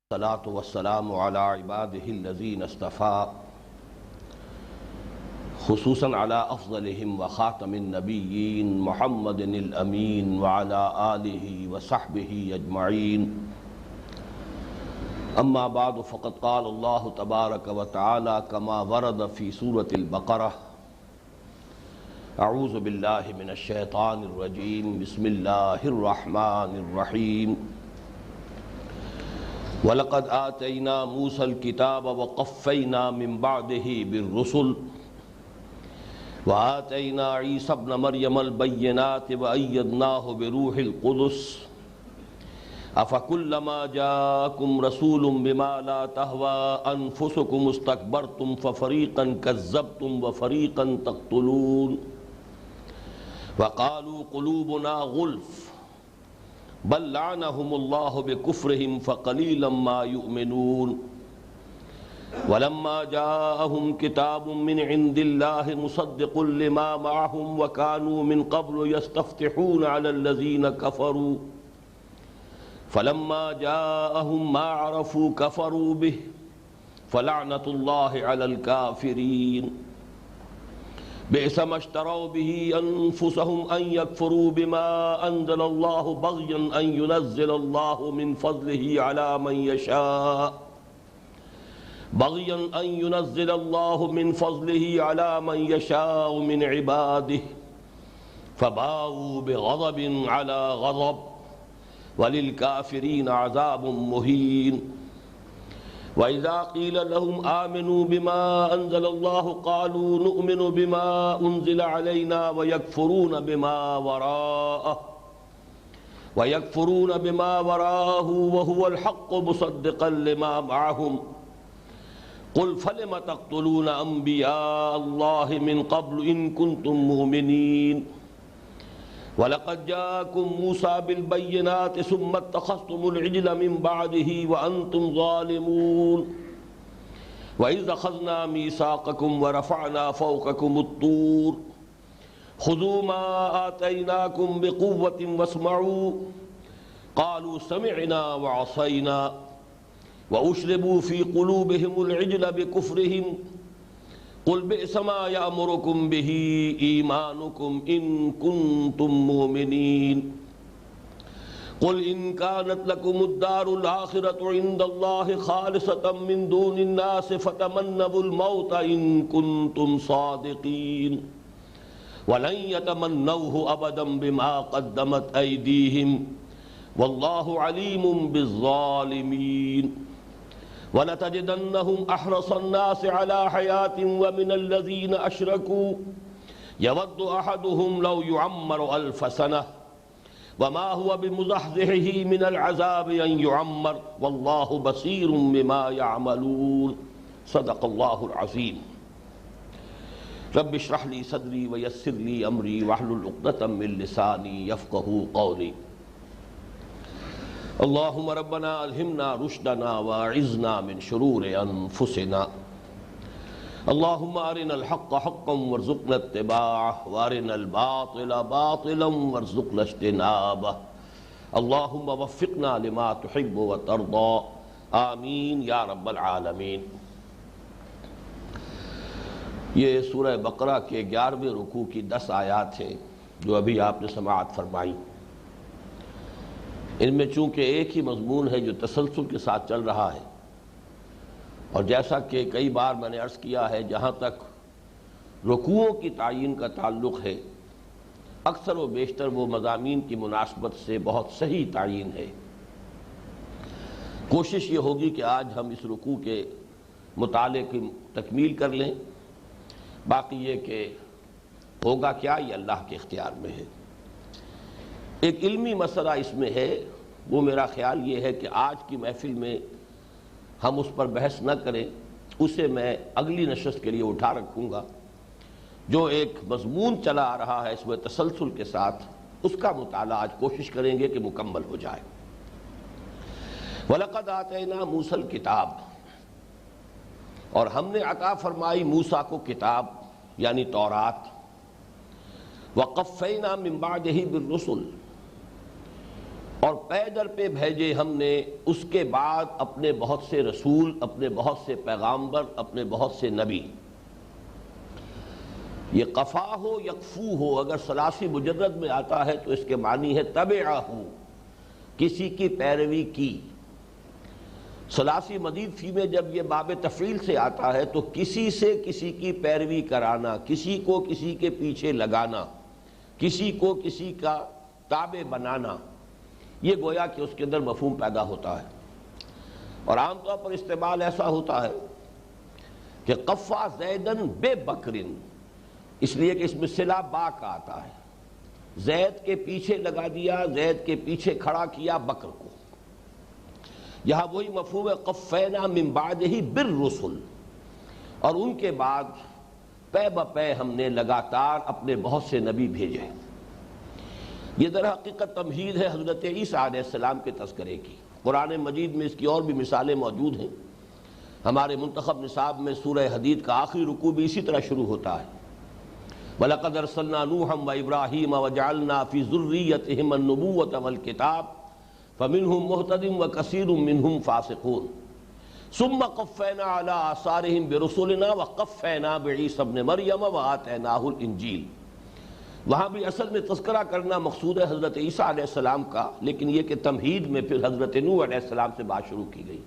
الصلاة والسلام على عباده الذين اصطفى خصوصا على أفضلهم وخاتم النبيين محمد الأمين وعلى آله وصحبه أجمعين. أما بعد فقد قال الله تبارك وتعالى كما ورد في سورة البقرة: أعوذ بالله من الشيطان الرجيم بسم الله الرحمن الرحيم. وَلَقَدْ آتَيْنَا مُوسَى الْكِتَابَ وَقَفَّيْنَا مِنْ بَعْدِهِ بِالرُّسُلِ وَآتَيْنَا عِيسَى ابْنَ مَرْيَمَ الْبَيِّنَاتِ وَأَيَّدْنَاهُ بِرُوحِ الْقُدُسِ أَفَكُلَّمَا جَاءَكُمْ رَسُولٌ بِمَا لَا تَهْوَى أَنفُسُكُمُ اسْتَكْبَرْتُمْ فَفَرِيقًا كَذَّبْتُمْ وَفَرِيقًا تَقْتُلُونَ وَقَالُوا قُلُوبُنَا غُلْفٌ بل لعنهم الله بكفرهم فقليلا ما يؤمنون ولما جاءهم كتاب من عند الله مصدق لما معهم وكانوا من قبل يستفتحون على الذين كفروا فلما جاءهم ما عرفوا كفروا به فلعنة الله على الكافرين بئس ما اشتروا به أنفسهم أن يكفروا بما أنزل الله بغيا أن ينزل الله من فضله على من يشاء من عباده فباءوا بغضب على غضب وللكافرين عذاب مهين. وَإِذَا قِيلَ لَهُمْ آمِنُوا بِمَا أَنزَلَ اللَّهُ قَالُوا نُؤْمِنُ بِمَا أُنزِلَ عَلَيْنَا وَيَكْفُرُونَ بِمَا وَرَاءَهُ وَهُوَ الْحَقُّ مُصَدِّقًا لِمَا مَعَهُمْ قُلْ فَلِمَ تَقْتُلُونَ أَنْبِيَاءَ اللَّهِ مِنْ قَبْلُ إِن كُنتُم مُّؤْمِنِينَ وَلَقَدْ جَاءَكُمْ مُوسَى بِالْبَيِّنَاتِ ثُمَّ اتَّخَذْتُمُ الْعِجْلَ مِنْ بَعْدِهِ وَأَنْتُمْ ظَالِمُونَ وَإِذْ أَخَذْنَا مِيثَاقَكُمْ وَرَفَعْنَا فَوْقَكُمُ الطُّورَ خُذُوا مَا آتَيْنَاكُمْ بِقُوَّةٍ وَاسْمَعُوا قَالُوا سَمِعْنَا وَعَصَيْنَا وَأُشْرِبُوا فِي قُلُوبِهِمُ الْعِجْلَ بِكُفْرِهِمْ قل بئس ما يأمركم به إيمانكم إن كنتم مؤمنين قل إن كانت لكم الدار الآخرة عند الله خالصة من دون الناس فتمنوا الموت إن كنتم صادقين ولن يتمنوه أبدا بما قدمت أيديهم والله عليم بالظالمين. وَلَتَجِدَنَّهُمْ أَحْرَصَ النَّاسِ عَلَى حَيَاةٍ وَمِنَ الَّذِينَ أَشْرَكُوا يَوَدُّ أَحَدُهُمْ لَوْ يُعَمَّرُ أَلْفَ سَنَةٍ وَمَا هُوَ بِمُزَحْزِحِهِ مِنَ الْعَذَابِ أَنْ يُعَمَّرَ وَاللَّهُ بَصِيرٌ بِمَا يَعْمَلُونَ. صدق اللہ العظیم. رب اشرح لي صدری ويسر لي أمری واحلل عقدۃ من لسانی يفقهوا قولی. اللہم ربنا الہمنا رشدنا واعذنا من شرور انفسنا. اللہم ارنا الحق حقا وارزقنا اتباعہ وارنا الباطل باطلا وارزقنا اجتنابہ. اللہم وفقنا لما تحب وترضى آمین یا رب العالمین. یہ سورہ بقرہ کے 11ویں رکوع کی 10 آیات ہیں جو ابھی آپ نے سماعت فرمائی. ان میں چونکہ ایک ہی مضمون ہے جو تسلسل کے ساتھ چل رہا ہے، اور جیسا کہ کئی بار میں نے عرض کیا ہے، جہاں تک رکوعوں کی تعین کا تعلق ہے اکثر و بیشتر وہ مضامین کی مناسبت سے بہت صحیح تعین ہے. کوشش یہ ہوگی کہ آج ہم اس رکوع کے مطالعے کی تکمیل کر لیں. باقی یہ کہ ہوگا کیا یہ اللہ کے اختیار میں ہے. ایک علمی مسئلہ اس میں ہے، وہ میرا خیال یہ ہے کہ آج کی محفل میں ہم اس پر بحث نہ کریں، اسے میں اگلی نشست کے لیے اٹھا رکھوں گا. جو ایک مضمون چلا آ رہا ہے اس میں تسلسل کے ساتھ، اس کا مطالعہ آج کوشش کریں گے کہ مکمل ہو جائے. وَلَقَدْ آتَيْنَا مُوسَى الْكِتَابَ، اور ہم نے عطا فرمائی موسیٰ کو کتاب یعنی تورات. وَقَفَّيْنَا مِن بَعْدِهِ بِالرُّسُلِ، اور پیدل پہ بھیجے ہم نے اس کے بعد اپنے بہت سے رسول، اپنے بہت سے پیغامبر، اپنے بہت سے نبی۔ یہ قفا ہو یقفو ہو، اگر ثلاثی مجرد میں آتا ہے تو اس کے معنی ہے تبعہ، کسی کی پیروی کی۔ ثلاثی مزید فی میں جب یہ باب تفعیل سے آتا ہے تو کسی سے کسی کی پیروی کرانا، کسی کو کسی کے پیچھے لگانا، کسی کو کسی کا تابع بنانا، یہ گویا کہ اس کے اندر مفہوم پیدا ہوتا ہے۔ اور عام طور پر استعمال ایسا ہوتا ہے کہ قفا زیدن بے بکرن، اس لیے کہ اس میں صلہ با کا آتا ہے، زید کے پیچھے لگا دیا، زید کے پیچھے کھڑا کیا بکر کو۔ یہاں وہی مفہوم ہے قفینا من بعدہ بالرسل، اور ان کے بعد پے بپے ہم نے لگاتار اپنے بہت سے نبی بھیجے۔ یہ در حقیقت تمہید ہے حضرت عیسیٰ علیہ السلام کے تذکرے کی۔ قرآن مجید میں اس کی اور بھی مثالیں موجود ہیں۔ ہمارے منتخب نصاب میں سورہ حدید کا آخری رکوع بھی اسی طرح شروع ہوتا ہے، وَلَقَدْ أَرْسَلْنَا نُوحًا وَإِبْرَاهِيمَ وَجَعَلْنَا فِي ذُرِّيَّتِهِمَا النُّبُوَّةَ وَالْكِتَابَ فَمِنْهُمْ مُهْتَدٍ وَكَثِيرٌ مِّنْهُمْ فَاسِقُونَ ثُمَّ قَفَّيْنَا عَلَىٰ آثَارِهِمْ بِرُسُلِنَا وَقَفَّيْنَا بِعِيسَى ابْنِ مَرْيَمَ وَآتَيْنَاهُ الْإِنجِيلَ۔ وہاں بھی اصل میں تذکرہ کرنا مقصود ہے حضرت عیسیٰ علیہ السلام کا، لیکن یہ کہ تمہید میں پھر حضرت نوح علیہ السلام سے بات شروع کی گئی۔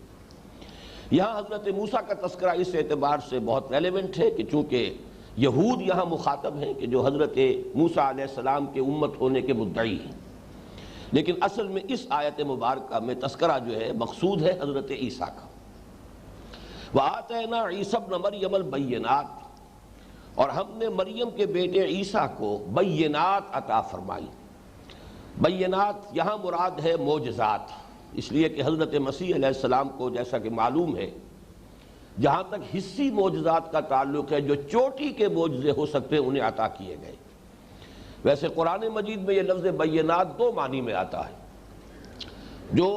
یہاں حضرت موسیٰ کا تذکرہ اس اعتبار سے بہت ریلیونٹ ہے کہ چونکہ یہود یہاں مخاطب ہیں کہ جو حضرت موسیٰ علیہ السلام کے امت ہونے کے مدعی ہیں، لیکن اصل میں اس آیت مبارکہ میں تذکرہ جو ہے مقصود ہے حضرت عیسیٰ کا۔ وَآتَيْنَا عِيسَى ابْنَ مَرْيَمَ الْبَيِّنَاتِ، اور ہم نے مریم کے بیٹے عیسیٰ کو بینات عطا فرمائی۔ بینات یہاں مراد ہے معجزات، اس لیے کہ حضرت مسیح علیہ السلام کو جیسا کہ معلوم ہے جہاں تک حصی معجزات کا تعلق ہے، جو چوٹی کے معجزے ہو سکتے ہیں انہیں عطا کیے گئے۔ ویسے قرآن مجید میں یہ لفظ بینات دو معنی میں آتا ہے۔ جو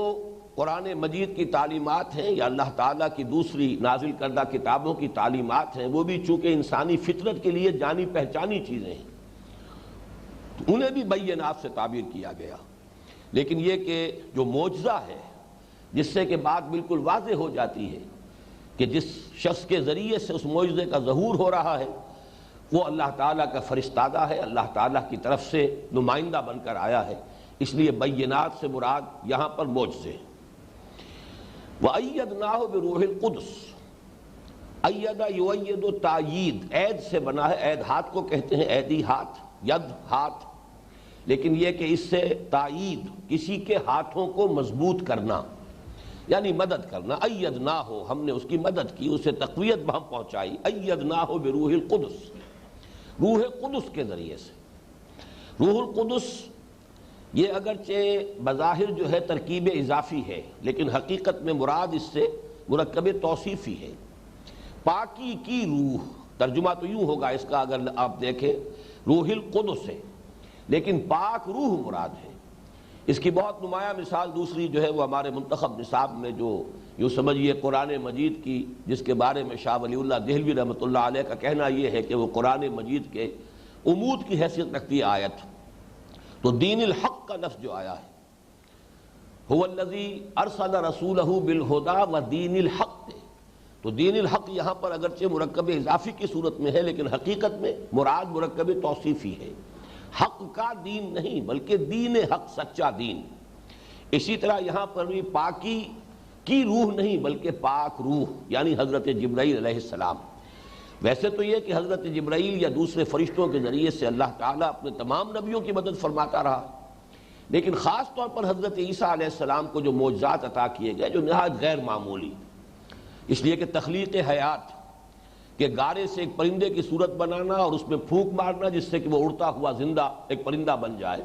قرآن مجید کی تعلیمات ہیں یا اللہ تعالیٰ کی دوسری نازل کردہ کتابوں کی تعلیمات ہیں، وہ بھی چونکہ انسانی فطرت کے لیے جانی پہچانی چیزیں ہیں، انہیں بھی بینات سے تعبیر کیا گیا۔ لیکن یہ کہ جو معجزہ ہے جس سے کہ بات بالکل واضح ہو جاتی ہے کہ جس شخص کے ذریعے سے اس معجزے کا ظہور ہو رہا ہے وہ اللہ تعالیٰ کا فرستادہ ہے، اللہ تعالیٰ کی طرف سے نمائندہ بن کر آیا ہے، اس لیے بینات سے مراد یہاں پر معجزے۔ وَأَيَّدْنَاهُ بِرُوحِ الْقُدُسِ، ایدہ یؤید تائید، عید سے بنا ہے، عید ہاتھ کو کہتے ہیں، عیدی ہاتھ، ید ہاتھ، لیکن یہ کہ اس سے تائید، کسی کے ہاتھوں کو مضبوط کرنا یعنی مدد کرنا۔ ایدناہ، ہم نے اس کی مدد کی، اسے تقویت بہم پہنچائی۔ ایدناہ بروح القدس، روح قدس کے ذریعے سے۔ روح القدس یہ اگرچہ بظاہر جو ہے ترکیب اضافی ہے، لیکن حقیقت میں مراد اس سے مرکب توصیفی ہے۔ پاکی کی روح، ترجمہ تو یوں ہوگا اس کا اگر آپ دیکھیں، روح القدس ہے، لیکن پاک روح مراد ہے۔ اس کی بہت نمایاں مثال دوسری جو ہے وہ ہمارے منتخب نصاب میں جو یوں سمجھیے قرآن مجید کی، جس کے بارے میں شاہ ولی اللہ دہلوی رحمۃ اللہ علیہ کا کہنا یہ ہے کہ وہ قرآن مجید کے عمود کی حیثیت رکھتی ہے آیت، تو دین الحق کا لفظ جو آیا ہے، هو الذی ارسل رسولہ بالہدی ودین الحق، تو دین الحق یہاں پر اگرچہ مرکب اضافی کی صورت میں ہے، لیکن حقیقت میں مراد مرکب توصیفی ہے۔ حق کا دین نہیں بلکہ دین حق، سچا دین۔ اسی طرح یہاں پر بھی پاکی کی روح نہیں بلکہ پاک روح، یعنی حضرت جبرائیل علیہ السلام۔ ویسے تو یہ کہ حضرت جبرائیل یا دوسرے فرشتوں کے ذریعے سے اللہ تعالیٰ اپنے تمام نبیوں کی مدد فرماتا رہا، لیکن خاص طور پر حضرت عیسیٰ علیہ السلام کو جو معجزات عطا کیے گئے جو نہایت غیر معمولی، اس لیے کہ تخلیق حیات، کہ گارے سے ایک پرندے کی صورت بنانا اور اس میں پھونک مارنا جس سے کہ وہ اڑتا ہوا زندہ ایک پرندہ بن جائے،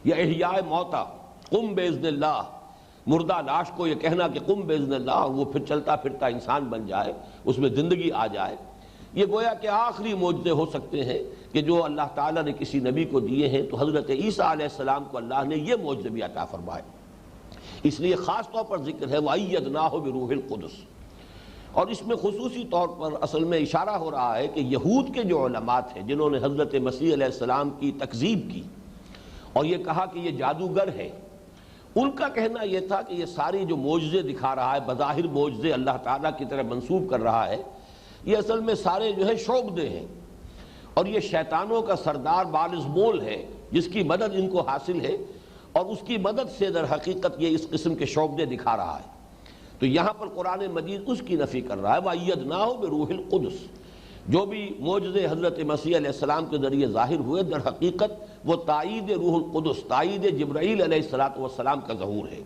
یا احیاء موتا، قم باذن اللہ، مردہ لاش کو یہ کہنا کہ قم باذن اللہ، اور وہ پھر چلتا پھرتا انسان بن جائے، اس میں زندگی آ جائے، یہ گویا کہ آخری معجزے ہو سکتے ہیں کہ جو اللہ تعالیٰ نے کسی نبی کو دیے ہیں، تو حضرت عیسیٰ علیہ السلام کو اللہ نے یہ معجزے بھی عطا فرمائے۔ اس لیے خاص طور پر ذکر ہے وَأَيَّدْنَاهُ بِرُوحِ الْقُدُسِ، اور اس میں خصوصی طور پر اصل میں اشارہ ہو رہا ہے کہ یہود کے جو علماء تھے جنہوں نے حضرت مسیح علیہ السلام کی تکذیب کی اور یہ کہا کہ یہ جادوگر ہے، ان کا کہنا یہ تھا کہ یہ ساری جو معجزے دکھا رہا ہے، بظاہر معجزے اللہ تعالیٰ کی طرف منسوب کر رہا ہے، یہ اصل میں سارے جو ہے شعبدے ہیں، اور یہ شیطانوں کا سردار بالزبول ہے جس کی مدد ان کو حاصل ہے، اور اس کی مدد سے در حقیقت یہ اس قسم کے شعبدے دکھا رہا ہے۔ تو یہاں پر قرآن مجید اس کی نفی کر رہا ہے، وَأَيَّدْنَاهُ بِرُوحِ الْقُدُسِ، جو بھی معجزے حضرت مسیح علیہ السلام کے ذریعے ظاہر ہوئے در حقیقت وہ تائید روح القدس، تائید جبرائیل علیہ السلام کا ظہور ہے۔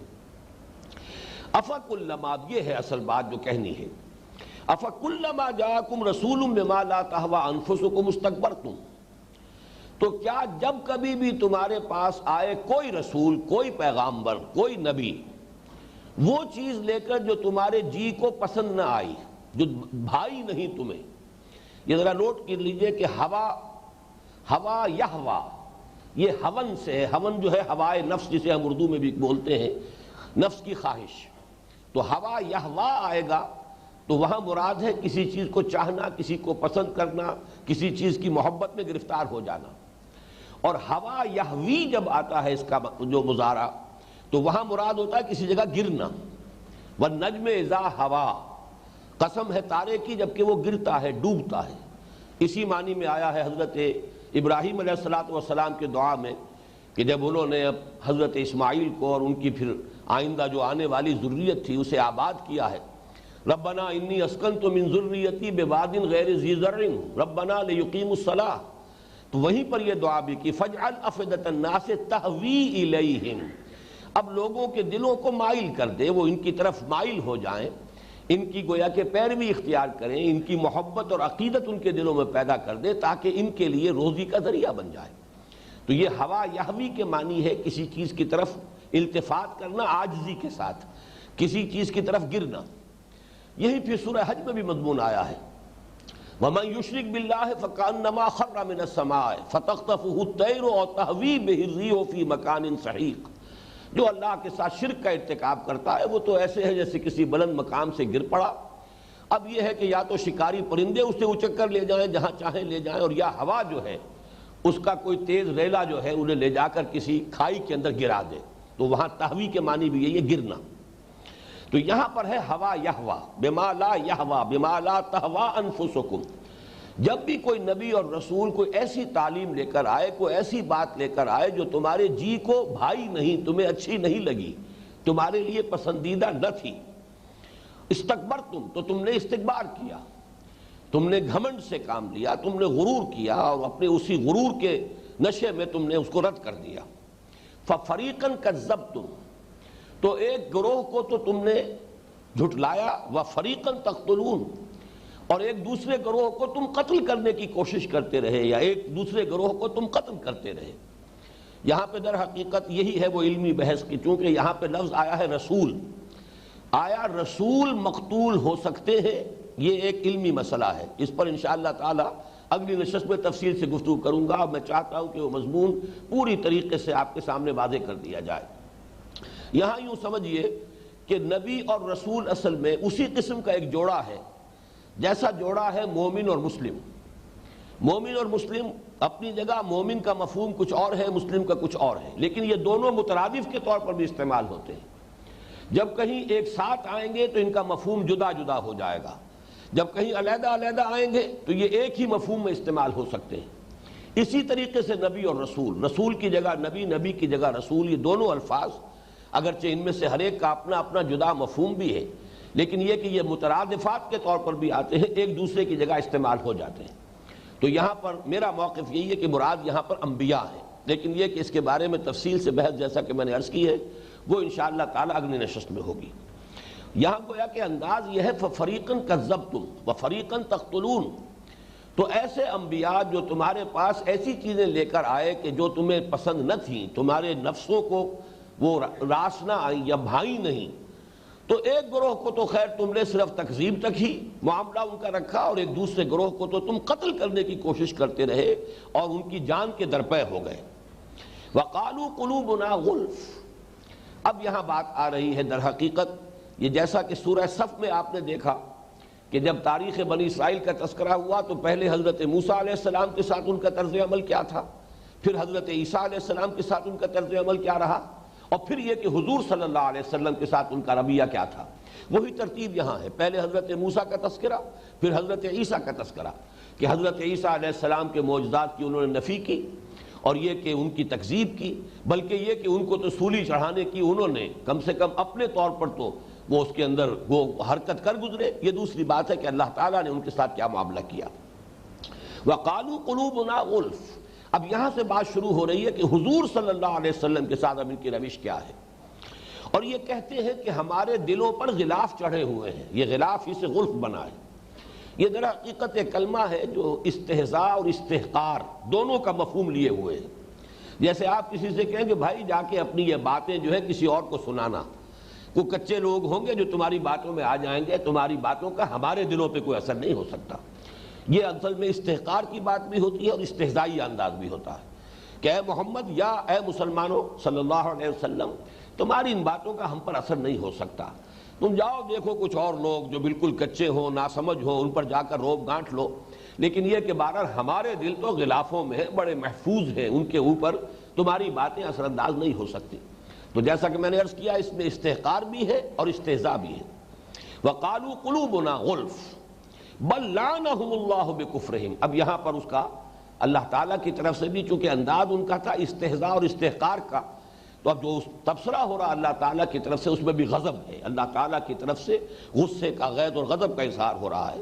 افکلما، یہ ہے اصل بات جو کہنی ہے، افکلما جاءکم رسول بما لا تہوی انفسکم استکبرتم، تو کیا جب کبھی بھی تمہارے پاس آئے کوئی رسول، کوئی پیغامبر، کوئی نبی، وہ چیز لے کر جو تمہارے جی کو پسند نہ آئی، جو بھائی نہیں تمہیں، یہ ذرا نوٹ کر لیجئے کہ ہوا یہوا، یہ ہون سے ہے، ہون جو ہے ہوائے نفس جسے ہم اردو میں بھی بولتے ہیں، نفس کی خواہش، تو ہوا یہوا آئے گا تو وہاں مراد ہے کسی چیز کو چاہنا، کسی کو پسند کرنا، کسی چیز کی محبت میں گرفتار ہو جانا۔ اور ہوا یہوی جب آتا ہے اس کا جو مضارع، تو وہاں مراد ہوتا ہے کسی جگہ گرنا۔ والنجم اذا ہوا، قسم ہے تارے کی جبکہ وہ گرتا ہے، ڈوبتا ہے۔ اسی معنی میں آیا ہے حضرت ابراہیم علیہ السلام کے دعا میں کہ جب انہوں نے اب حضرت اسماعیل کو اور ان کی پھر آئندہ جو آنے والی ذریت تھی اسے آباد کیا ہے، ربنا انی اسکنت من ذریتی بواد غیر ذی زرع ربنا لیقیموا الصلاۃ، تو وہیں پر یہ دعا بھی کی، فاجعل افئدۃ الناس تہوی الیہم، اب لوگوں کے دلوں کو مائل کر دے، وہ ان کی طرف مائل ہو جائیں، ان کی گویا کہ پیروی اختیار کریں، ان کی محبت اور عقیدت ان کے دلوں میں پیدا کر دے تاکہ ان کے لیے روزی کا ذریعہ بن جائے۔ تو یہ ہوا یہوی کے معنی ہے کسی چیز کی طرف التفات کرنا عاجزی کے ساتھ، کسی چیز کی طرف گرنا۔ یہی پھر سورہ حج میں بھی مضمون آیا ہے، وَمَن يُشْرِكْ بِاللَّهِ فَكَأَنَّمَا خَرَّ مِنَ السَّمَاءِ فَتَخْطَفُهُ الطَّيْرُ أَوْ تَهْوِي بِهِ الرِّيحُ فِي مَكَانٍ سَحِيقٍ، جو اللہ کے ساتھ شرک کا ارتکاب کرتا ہے وہ تو ایسے ہے جیسے کسی بلند مقام سے گر پڑا۔ اب یہ ہے کہ یا تو شکاری پرندے اسے اچک کر لے جائیں جہاں چاہیں لے جائیں، اور یا ہوا جو ہے اس کا کوئی تیز ریلا جو ہے انہیں لے جا کر کسی کھائی کے اندر گرا دے، تو وہاں تہوی کے معنی بھی ہے یہ گرنا۔ تو یہاں پر ہے ہوا یہوا، بما لا یہوا بما لا تہوا انفسکم، جب بھی کوئی نبی اور رسول کوئی ایسی تعلیم لے کر آئے، کوئی ایسی بات لے کر آئے جو تمہارے جی کو بھائی نہیں، تمہیں اچھی نہیں لگی، تمہارے لیے پسندیدہ نہ تھی، استکبرتم، تو تم نے استکبار کیا، تم نے گھمنڈ سے کام لیا، تم نے غرور کیا، اور اپنے اسی غرور کے نشے میں تم نے اس کو رد کر دیا۔ فَفَرِيقًا كَذَّبْتُمْ، تو ایک گروہ کو تو تم نے جھٹلایا، وَفَرِيقًا تَقْتُلُونَ، اور ایک دوسرے گروہ کو تم قتل کرنے کی کوشش کرتے رہے، یا ایک دوسرے گروہ کو تم قتل کرتے رہے۔ یہاں پہ در حقیقت یہی ہے وہ علمی بحث کی، چونکہ یہاں پہ لفظ آیا ہے رسول، آیا رسول مقتول ہو سکتے ہیں، یہ ایک علمی مسئلہ ہے، اس پر انشاءاللہ تعالی اگلی نشست میں تفصیل سے گفتگو کروں گا، اور میں چاہتا ہوں کہ وہ مضمون پوری طریقے سے آپ کے سامنے واضح کر دیا جائے۔ یہاں یوں سمجھیے کہ نبی اور رسول اصل میں اسی قسم کا ایک جوڑا ہے جیسا جوڑا ہے مومن اور مسلم۔ مومن اور مسلم اپنی جگہ، مومن کا مفہوم کچھ اور ہے، مسلم کا کچھ اور ہے، لیکن یہ دونوں مترادف کے طور پر بھی استعمال ہوتے ہیں۔ جب کہیں ایک ساتھ آئیں گے تو ان کا مفہوم جدا جدا ہو جائے گا، جب کہیں علیحدہ علیحدہ آئیں گے تو یہ ایک ہی مفہوم میں استعمال ہو سکتے ہیں۔ اسی طریقے سے نبی اور رسول، رسول کی جگہ نبی، نبی کی جگہ رسول، یہ دونوں الفاظ اگرچہ ان میں سے ہر ایک کا اپنا اپنا جدا مفہوم بھی ہے، لیکن یہ کہ یہ مترادفات کے طور پر بھی آتے ہیں، ایک دوسرے کی جگہ استعمال ہو جاتے ہیں۔ تو یہاں پر میرا موقف یہی ہے کہ مراد یہاں پر انبیاء ہیں، لیکن یہ کہ اس کے بارے میں تفصیل سے بحث جیسا کہ میں نے عرض کی ہے وہ انشاءاللہ تعالی اگلی نشست میں ہوگی۔ یہاں گویا کہ انداز یہ ہے فَفَرِيقًا كَذَّبْتُمْ وَفَرِيقًا تَقْتُلُونَ، تو ایسے انبیاء جو تمہارے پاس ایسی چیزیں لے کر آئے کہ جو تمہیں پسند نہ تھیں، تمہارے نفسوں کو وہ راس نہ آئی یا بھائی نہیں، تو ایک گروہ کو تو خیر تم نے صرف تکذیب تک ہی معاملہ ان کا رکھا، اور ایک دوسرے گروہ کو تو تم قتل کرنے کی کوشش کرتے رہے اور ان کی جان کے درپے ہو گئے۔ وَقَالُوا قُلُوبُنَا غُلْفٌ، اب یہاں بات آ رہی ہے در حقیقت یہ جیسا کہ سورہ صف میں آپ نے دیکھا کہ جب تاریخ بنی اسرائیل کا تذکرہ ہوا تو پہلے حضرت موسیٰ علیہ السلام کے ساتھ ان کا طرز عمل کیا تھا، پھر حضرت عیسیٰ علیہ السلام کے ساتھ ان کا طرز عمل کیا رہا، اور پھر یہ کہ حضور صلی اللہ علیہ وسلم کے ساتھ ان کا رویہ کیا تھا، وہی ترتیب یہاں ہے۔ پہلے حضرت موسیٰ کا تذکرہ، پھر حضرت عیسیٰ کا تذکرہ، کہ حضرت عیسیٰ علیہ السلام کے معجزات کی انہوں نے نفی کی، اور یہ کہ ان کی تکذیب کی، بلکہ یہ کہ ان کو تو سولی چڑھانے کی انہوں نے کم سے کم اپنے طور پر تو وہ اس کے اندر وہ حرکت کر گزرے۔ یہ دوسری بات ہے کہ اللہ تعالیٰ نے ان کے ساتھ کیا معاملہ کیا۔ وَقَالُوا قُلُوبُنَا غُلْفٌ، اب یہاں سے بات شروع ہو رہی ہے کہ حضور صلی اللہ علیہ وسلم کے ساتھ اب ان کی روش کیا ہے، اور یہ کہتے ہیں کہ ہمارے دلوں پر غلاف چڑھے ہوئے ہیں۔ یہ غلاف ہی سے غلف بنا ہے۔ یہ در حقیقت ایک کلمہ ہے جو استہزاء اور استحقار دونوں کا مفہوم لیے ہوئے ہیں۔ جیسے آپ کسی سے کہیں کہ بھائی جا کے اپنی یہ باتیں جو ہے کسی اور کو سنانا، وہ کچے لوگ ہوں گے جو تمہاری باتوں میں آ جائیں گے، تمہاری باتوں کا ہمارے دلوں پہ کوئی اثر نہیں ہو سکتا۔ یہ اصل میں استحقار کی بات بھی ہوتی ہے اور استہزائی انداز بھی ہوتا ہے کہ اے محمد یا اے مسلمانوں صلی اللہ علیہ وسلم، تمہاری ان باتوں کا ہم پر اثر نہیں ہو سکتا، تم جاؤ دیکھو کچھ اور لوگ جو بالکل کچے ہوں، ناسمجھ ہوں، ان پر جا کر روب گانٹھ لو، لیکن یہ کہ بہرحال ہمارے دل تو غلافوں میں ہیں، بڑے محفوظ ہیں، ان کے اوپر تمہاری باتیں اثر انداز نہیں ہو سکتی۔ تو جیسا کہ میں نے عرض کیا، اس میں استحقار بھی ہے اور استہزاء بھی ہے۔ وَقَالُوا قُلُوبُنَا غُلْفٌ بَلْ لَعَنَهُمُ اللَّهُ بِكُفْرِهِمْ، اب یہاں پر اس کا اللہ تعالیٰ کی طرف سے بھی چونکہ انداز ان کا تھا استہزاء اور استحقار کا، تو اب جو تبصرہ ہو رہا اللہ تعالیٰ کی طرف سے اس میں بھی غضب ہے، اللہ تعالیٰ کی طرف سے غصے کا، غیظ اور غضب کا اظہار ہو رہا ہے۔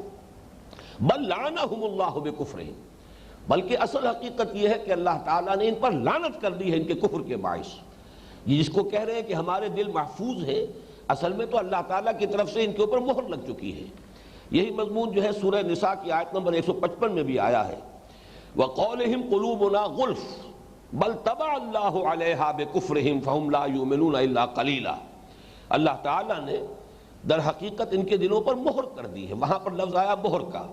بل لعنہم اللہ بکفرہم، بلکہ اصل حقیقت یہ ہے کہ اللہ تعالیٰ نے ان پر لعنت کر دی ہے ان کے کفر کے باعث۔ یہ جس کو کہہ رہے ہیں کہ ہمارے دل محفوظ ہیں، اصل میں تو اللہ تعالیٰ کی طرف سے ان کے اوپر مہر لگ چکی ہے۔ یہی مضمون جو ہے سورہ نساء کی آیت نمبر 155 میں بھی آیا ہے، وَقَوْلِهِمْ قُلُوبُنَا غُلْفٌ بل طبع اللہ علیہا بکفرہم فہم لا یؤمنون الا قلیلا، اللہ تعالیٰ نے در حقیقت ان کے دلوں پر مہر کر دی ہے۔ وہاں پر لفظ آیا مہر کا،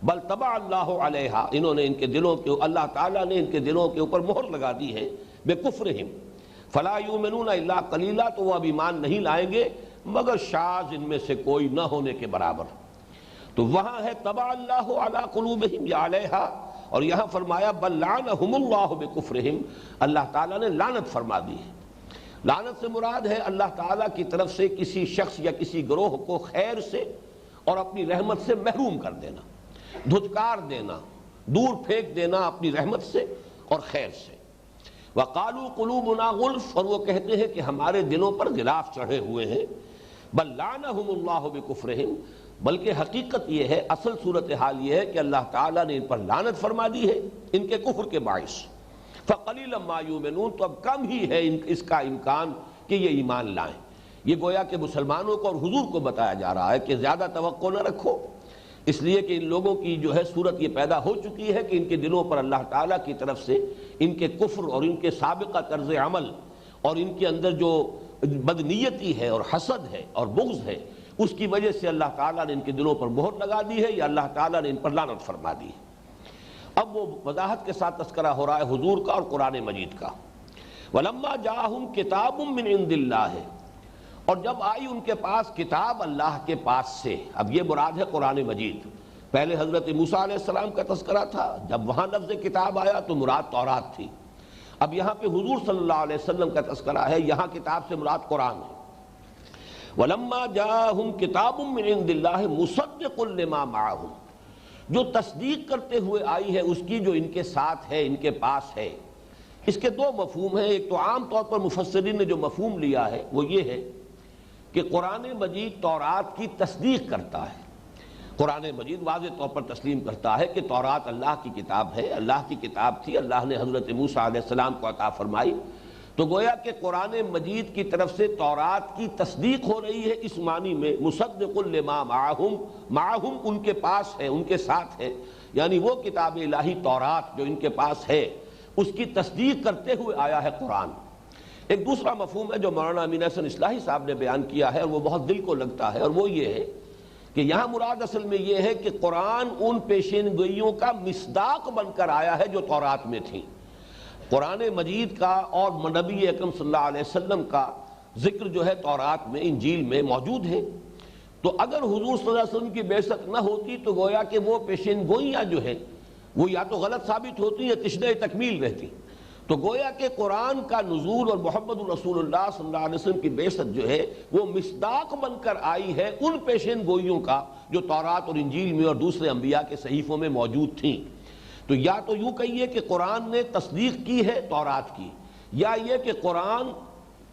بل طبع اللہ علیہا، انہوں نے ان کے دلوں کے، اللہ تعالیٰ نے ان کے دلوں کے اوپر مہر لگا دی ہے بکفرہم فلا یؤمنون الا قلیلا، تو وہ اب ایمان نہیں لائیں گے مگر شاذ ان میں سے کوئی نہ ہونے کے برابر۔ تو وہاں ہے طبع اللہ علی قلوبہم یا علیہا، اور یہاں فرمایا بل لعنہم اللہ بکفرہم، اللہ تعالیٰ نے لعنت فرما دی ہے۔ لعنت سے مراد ہے اللہ تعالیٰ کی طرف سے کسی شخص یا کسی گروہ کو خیر سے اور اپنی رحمت سے محروم کر دینا، دھتکار دینا، دور پھینک دینا اپنی رحمت سے اور خیر سے۔ وقالوا قلوبنا غلف، اور وہ کہتے ہیں کہ ہمارے دلوں پر غلاف چڑھے ہوئے ہیں۔ بل لعنہم اللہ بکفرہم، بلکہ حقیقت یہ ہے، اصل صورتحال یہ ہے کہ اللہ تعالیٰ نے ان پر لعنت فرما دی ہے ان کے کفر کے باعث۔ فقلیلا ما یؤمنون، تو اب کم ہی ہے اس کا امکان کہ یہ ایمان لائیں۔ یہ گویا کہ مسلمانوں کو اور حضور کو بتایا جا رہا ہے کہ زیادہ توقع نہ رکھو، اس لیے کہ ان لوگوں کی جو ہے صورت یہ پیدا ہو چکی ہے کہ ان کے دلوں پر اللہ تعالیٰ کی طرف سے ان کے کفر اور ان کے سابقہ طرز عمل اور ان کے اندر جو بدنیتی ہے اور حسد ہے اور بغض ہے، اس کی وجہ سے اللہ تعالیٰ نے ان کے دلوں پر مہر لگا دی ہے یا اللہ تعالیٰ نے ان پر لعنت فرما دی ہے۔ اب وہ وضاحت کے ساتھ تذکرہ ہو رہا ہے حضور کا اور قرآن مجید کا۔ وَلَمَّا جَاءَهُمْ كِتَابٌ مِّنْ عِنْدِ اللَّهِ، اور جب آئی ان کے پاس کتاب اللہ کے پاس سے، اب یہ مراد ہے قرآن مجید۔ پہلے حضرت موسیٰ علیہ السلام کا تذکرہ تھا، جب وہاں لفظ کتاب آیا تو مراد تورات تھی۔ اب یہاں پہ حضور صلی اللہ علیہ وسلم کا تذکرہ ہے، یہاں کتاب سے مراد قرآن ہے۔ وَلَمَّا جَاءَهُمْ كِتَابٌ مِّنْ عِنْدِ اللَّهِ مُصَدِّقٌ لِّمَا مَعَهُمْ، جو تصدیق کرتے ہوئے آئی ہے اس کی جو ان کے ساتھ ہے، ان کے پاس ہے۔ اس کے دو مفہوم ہیں، ایک تو عام طور پر مفسرین نے جو مفہوم لیا ہے وہ یہ ہے کہ قرآن مجید تورات کی تصدیق کرتا ہے۔ قرآن مجید واضح طور پر تسلیم کرتا ہے کہ تورات اللہ کی کتاب ہے، اللہ کی کتاب تھی، اللہ نے حضرت موسیٰ علیہ السلام کو عطا فرمائی۔ تو گویا کہ قرآن مجید کی طرف سے تورات کی تصدیق ہو رہی ہے اس معنی میں، مصدق لما معہم، معہم ان کے پاس ہے، ان کے ساتھ ہے، یعنی وہ کتاب الہی تورات جو ان کے پاس ہے اس کی تصدیق کرتے ہوئے آیا ہے قرآن۔ ایک دوسرا مفہوم ہے جو مولانا امین احسن اصلاحی صاحب نے بیان کیا ہے اور وہ بہت دل کو لگتا ہے، اور وہ یہ ہے کہ یہاں مراد اصل میں یہ ہے کہ قرآن ان پیشین گوئیوں کا مصداق بن کر آیا ہے جو تورات میں تھیں۔ قرآن مجید کا اور نبی اکرم صلی اللہ علیہ وسلم کا ذکر جو ہے تورات میں، انجیل میں موجود ہے۔ تو اگر حضور صلی اللہ علیہ وسلم کی بعثت نہ ہوتی تو گویا کہ وہ پیشین گوئیاں جو ہیں وہ یا تو غلط ثابت ہوتی یا تشنہ تکمیل رہتی۔ تو گویا کہ قرآن کا نزول اور محمد الرسول اللہ صلی اللہ علیہ وسلم کی بعثت جو ہے وہ مصداق بن کر آئی ہے ان پیشین گوئیوں کا جو تورات اور انجیل میں اور دوسرے انبیاء کے صحیفوں میں موجود تھیں۔ تو یا تو یوں کہیے کہ قرآن نے تصدیق کی ہے تورات کی، یا یہ کہ قرآن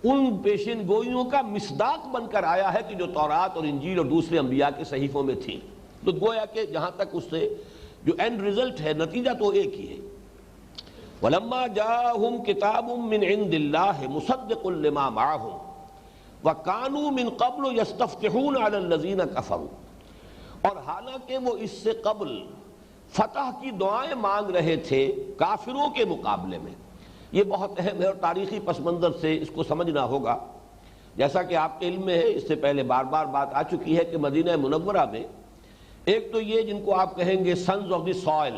ان پیشین گوئیوں کا مصداق بن کر آیا ہے کہ جو تورات اور انجیل اور دوسرے انبیاء کے صحیفوں میں تھیں۔ تو گویا کہ جہاں تک اس سے جو اینڈ رزلٹ ہے، نتیجہ تو ایک ہی ہے۔ وَلَمَّا جَاءَهُمْ كِتَابٌ مِّنْ عِنْدِ اللَّهِ مُصَدِّقٌ لِمَا مَعَهُمْ وَكَانُوا مِنْ قَبْلُ يَسْتَفْتِحُونَ عَلَى الَّذِينَ كَفَرُوا، اور حالانکہ وہ اس سے قبل فتح کی دعائیں مانگ رہے تھے کافروں کے مقابلے میں۔ یہ بہت اہم ہے اور تاریخی پس منظر سے اس کو سمجھنا ہوگا۔ جیسا کہ آپ کے علم میں ہے، اس سے پہلے بار بار بات آ چکی ہے کہ مدینہ منورہ میں ایک تو یہ جن کو آپ کہیں گے سنز آف دی سوائل،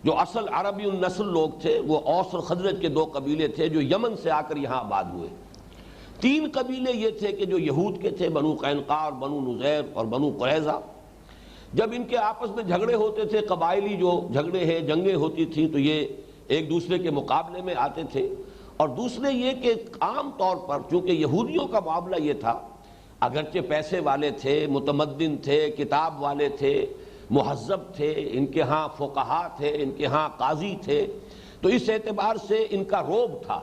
جو اصل عربی النسل لوگ تھے، وہ اوس اور خزرج کے دو قبیلے تھے جو یمن سے آ کر یہاں آباد ہوئے۔ تین قبیلے یہ تھے کہ جو یہود کے تھے، بنو قینقاع اور بنو نذیر اور بنو قریظہ۔ جب ان کے آپس میں جھگڑے ہوتے تھے، قبائلی جو جھگڑے ہیں، جنگیں ہوتی تھیں، تو یہ ایک دوسرے کے مقابلے میں آتے تھے۔ اور دوسرے یہ کہ عام طور پر چونکہ یہودیوں کا معاملہ یہ تھا، اگرچہ پیسے والے تھے، متمدن تھے، کتاب والے تھے، مہذب تھے، ان کے ہاں فقہا تھے، ان کے ہاں قاضی تھے، تو اس اعتبار سے ان کا رعب تھا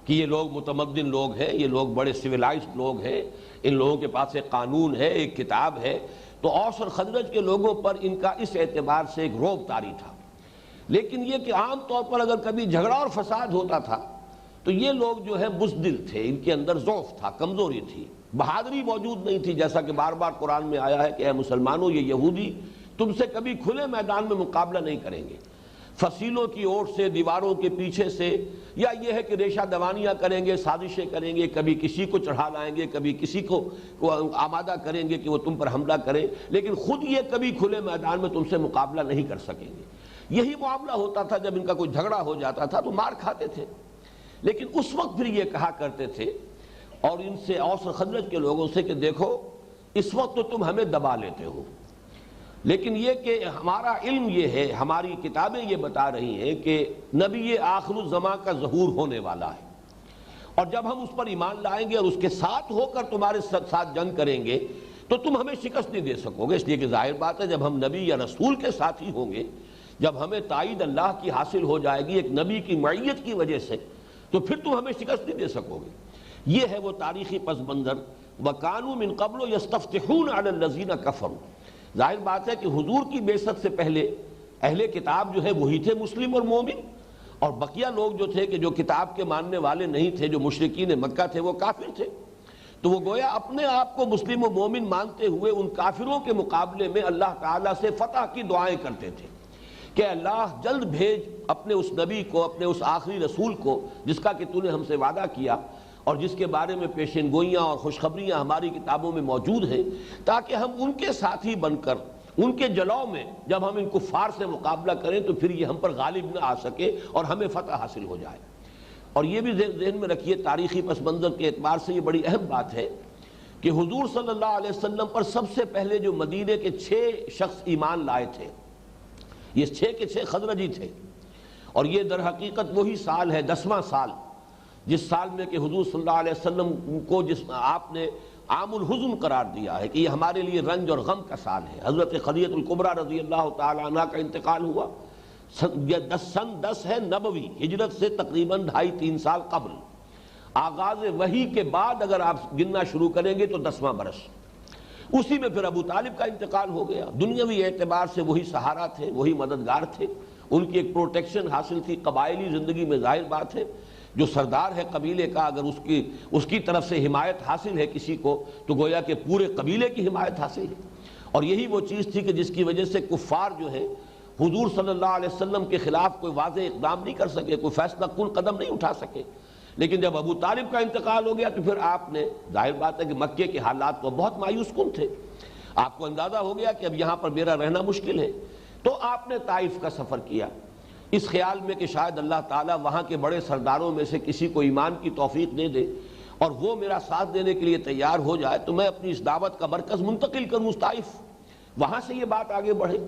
کہ یہ لوگ متمدن لوگ ہیں، یہ لوگ بڑے سویلائزڈ لوگ ہیں، ان لوگوں کے پاس ایک قانون ہے، ایک کتاب ہے۔ تو اوس اور خزرج کے لوگوں پر ان کا اس اعتبار سے ایک رعب طاری تھا۔ لیکن یہ کہ عام طور پر اگر کبھی جھگڑا اور فساد ہوتا تھا تو یہ لوگ جو ہے بزدل تھے، ان کے اندر ضعف تھا، کمزوری تھی، بہادری موجود نہیں تھی، جیسا کہ بار بار قرآن میں آیا ہے کہ اے مسلمانوں، یہ یہودی تم سے کبھی کھلے میدان میں مقابلہ نہیں کریں گے، فصیلوں کی اوٹ سے، دیواروں کے پیچھے سے، یا یہ ہے کہ ریشہ دوانیاں کریں گے، سازشیں کریں گے، کبھی کسی کو چڑھا لائیں گے، کبھی کسی کو آمادہ کریں گے کہ وہ تم پر حملہ کریں، لیکن خود یہ کبھی کھلے میدان میں تم سے مقابلہ نہیں کر سکیں گے۔ یہی معاملہ ہوتا تھا، جب ان کا کوئی جھگڑا ہو جاتا تھا تو مار کھاتے تھے۔ لیکن اس وقت پھر یہ کہا کرتے تھے اور ان سے اوس اور خزرج کے لوگوں سے کہ دیکھو اس وقت تو تم ہمیں دبا لیتے ہو، لیکن یہ کہ ہمارا علم یہ ہے، ہماری کتابیں یہ بتا رہی ہیں کہ نبی آخر الزمان کا ظہور ہونے والا ہے، اور جب ہم اس پر ایمان لائیں گے اور اس کے ساتھ ہو کر تمہارے ساتھ جنگ کریں گے تو تم ہمیں شکست نہیں دے سکو گے۔ اس لیے کہ ظاہر بات ہے جب ہم نبی یا رسول کے ساتھ ہی ہوں گے، جب ہمیں تائید اللہ کی حاصل ہو جائے گی ایک نبی کی معیت کی وجہ سے، تو پھر تم ہمیں شکست نہیں دے سکو گے۔ یہ ہے وہ تاریخی پس منظر۔ وَكَانُوا مِن قَبْلُ يَسْتَفْتِحُونَ عَلَى الَّذِينَ كَفَرُوا۔ ظاہر بات ہے کہ حضور کی بعثت سے پہلے اہل کتاب جو ہے وہی تھے مسلم اور مومن، اور بقیہ لوگ جو تھے کہ جو کتاب کے ماننے والے نہیں تھے، جو مشرکین مکہ تھے، وہ کافر تھے۔ تو وہ گویا اپنے آپ کو مسلم و مومن مانتے ہوئے ان کافروں کے مقابلے میں اللہ تعالیٰ سے فتح کی دعائیں کرتے تھے کہ اللہ جلد بھیج اپنے اس نبی کو، اپنے اس آخری رسول کو جس کا کہ تو نے ہم سے وعدہ کیا اور جس کے بارے میں پیشین گوئیاں اور خوشخبریاں ہماری کتابوں میں موجود ہیں، تاکہ ہم ان کے ساتھی بن کر ان کے جلاؤ میں جب ہم ان کفار سے مقابلہ کریں تو پھر یہ ہم پر غالب نہ آ سکے اور ہمیں فتح حاصل ہو جائے۔ اور یہ بھی ذہن میں رکھیے، تاریخی پس منظر کے اعتبار سے یہ بڑی اہم بات ہے کہ حضور صلی اللہ علیہ وسلم پر سب سے پہلے جو مدینے کے 6 شخص ایمان لائے تھے، یہ 6 کے 6 خزرجی تھے، اور یہ در حقیقت وہی سال ہے، 10واں سال، جس سال میں کہ حضور صلی اللہ علیہ وسلم کو جس آپ نے عام الحزن قرار دیا ہے کہ یہ ہمارے لیے رنج اور غم کا سال ہے۔ حضرت خدیجہ الکبریٰ رضی اللہ تعالی عنہ کا انتقال ہوا، سن 10 ہے نبوی، ہجرت سے تقریباً 2.5-3 سال قبل، آغاز وحی کے بعد اگر آپ گننا شروع کریں گے تو 10واں برس۔ اسی میں پھر ابو طالب کا انتقال ہو گیا۔ دنیاوی اعتبار سے وہی سہارا تھے، وہی مددگار تھے، ان کی ایک پروٹیکشن حاصل تھی۔ قبائلی زندگی میں ظاہر بات ہے جو سردار ہے قبیلے کا، اگر اس کی طرف سے حمایت حاصل ہے کسی کو تو گویا کہ پورے قبیلے کی حمایت حاصل ہے، اور یہی وہ چیز تھی کہ جس کی وجہ سے کفار جو ہے حضور صلی اللہ علیہ وسلم کے خلاف کوئی واضح اقدام نہیں کر سکے، کوئی فیصلہ کن قدم نہیں اٹھا سکے۔ لیکن جب ابو طالب کا انتقال ہو گیا تو پھر آپ نے، ظاہر بات ہے کہ مکے کے حالات تو بہت مایوس کن تھے، آپ کو اندازہ ہو گیا کہ اب یہاں پر میرا رہنا مشکل ہے، تو آپ نے طائف کا سفر کیا اس خیال میں کہ شاید اللہ تعالیٰ وہاں کے بڑے سرداروں میں سے کسی کو ایمان کی توفیق دے دے اور وہ میرا ساتھ دینے کے لیے تیار ہو جائے تو میں اپنی اس دعوت کا مرکز منتقل کروں اس طائف، وہاں سے یہ بات آگے بڑھے۔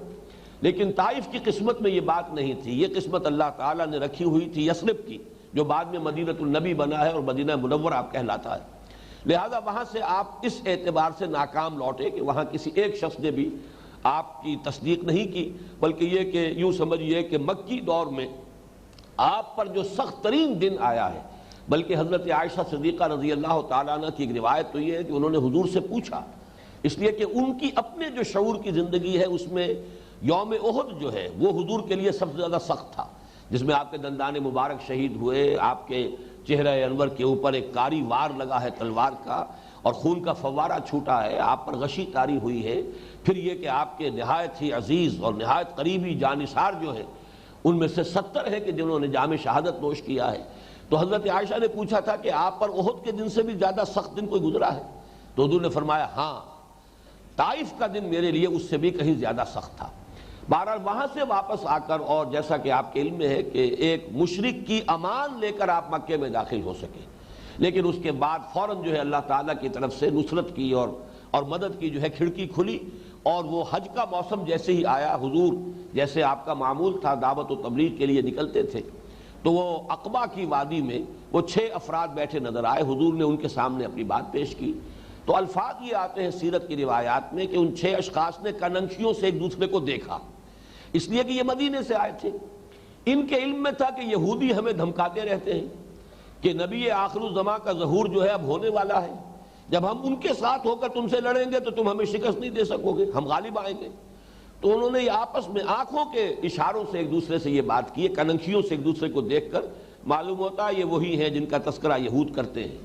لیکن طائف کی قسمت میں یہ بات نہیں تھی، یہ قسمت اللہ تعالیٰ نے رکھی ہوئی تھی یثرب کی جو بعد میں مدینہ النبی بنا ہے اور مدینہ منورہ آپ کہلاتا ہے۔ لہذا وہاں سے آپ اس اعتبار سے ناکام لوٹے کہ وہاں کسی ایک شخص نے بھی آپ کی تصدیق نہیں کی، بلکہ یہ کہ یوں سمجھیے کہ مکی دور میں آپ پر جو سخت ترین دن آیا ہے، بلکہ حضرت عائشہ صدیقہ رضی اللہ تعالیٰ عنہ کی ایک روایت تو یہ ہے کہ انہوں نے حضور سے پوچھا، اس لیے کہ ان کی اپنے جو شعور کی زندگی ہے اس میں یوم احد جو ہے وہ حضور کے لیے سب سے زیادہ سخت تھا، جس میں آپ کے دندان مبارک شہید ہوئے، آپ کے چہرہ انور کے اوپر ایک کاری وار لگا ہے تلوار کا اور خون کا فوارہ چھوٹا ہے، آپ پر غشی طاری ہوئی ہے، پھر یہ کہ آپ کے نہایت ہی عزیز اور نہایت قریبی جانثار جو ہے ان میں سے 70 ہے کہ جنہوں نے جام شہادت نوش کیا ہے۔ تو حضرت عائشہ نے پوچھا تھا کہ آپ پر احد کے دن سے بھی زیادہ سخت دن کوئی گزرا ہے؟ تو حضور نے فرمایا ہاں، طائف کا دن میرے لیے اس سے بھی کہیں زیادہ سخت تھا۔ بہرحال وہاں سے واپس آ کر، اور جیسا کہ آپ کے علم میں ہے کہ ایک مشرک کی امان لے کر آپ مکے میں داخل ہو سکے، لیکن اس کے بعد فوراً جو ہے اللہ تعالیٰ کی طرف سے نصرت کی اور مدد کی جو ہے کھڑکی کھلی، اور وہ حج کا موسم جیسے ہی آیا، حضور جیسے آپ کا معمول تھا دعوت و تبلیغ کے لیے نکلتے تھے، تو وہ عقبہ کی وادی میں وہ 6 افراد بیٹھے نظر آئے، حضور نے ان کے سامنے اپنی بات پیش کی۔ تو الفاظ یہ آتے ہیں سیرت کی روایات میں کہ ان 6 اشخاص نے کننکشیوں سے ایک دوسرے کو دیکھا، اس لیے کہ یہ مدینے سے آئے تھے۔ ان کے علم میں تھا کہ یہودی ہمیں دھمکاتے رہتے ہیں کہ نبی آخر الزماں کا ظہور جو ہے اب ہونے والا ہے، جب ہم ان کے ساتھ ہو کر تم سے لڑیں گے تو تم ہمیں شکست نہیں دے سکو گے، ہم غالب آئیں گے۔ تو انہوں نے آپس میں آنکھوں کے اشاروں سے ایک دوسرے سے یہ بات کی، کننکشیوں سے ایک دوسرے کو دیکھ کر معلوم ہوتا ہے یہ وہی ہیں جن کا تذکرہ یہود کرتے ہیں،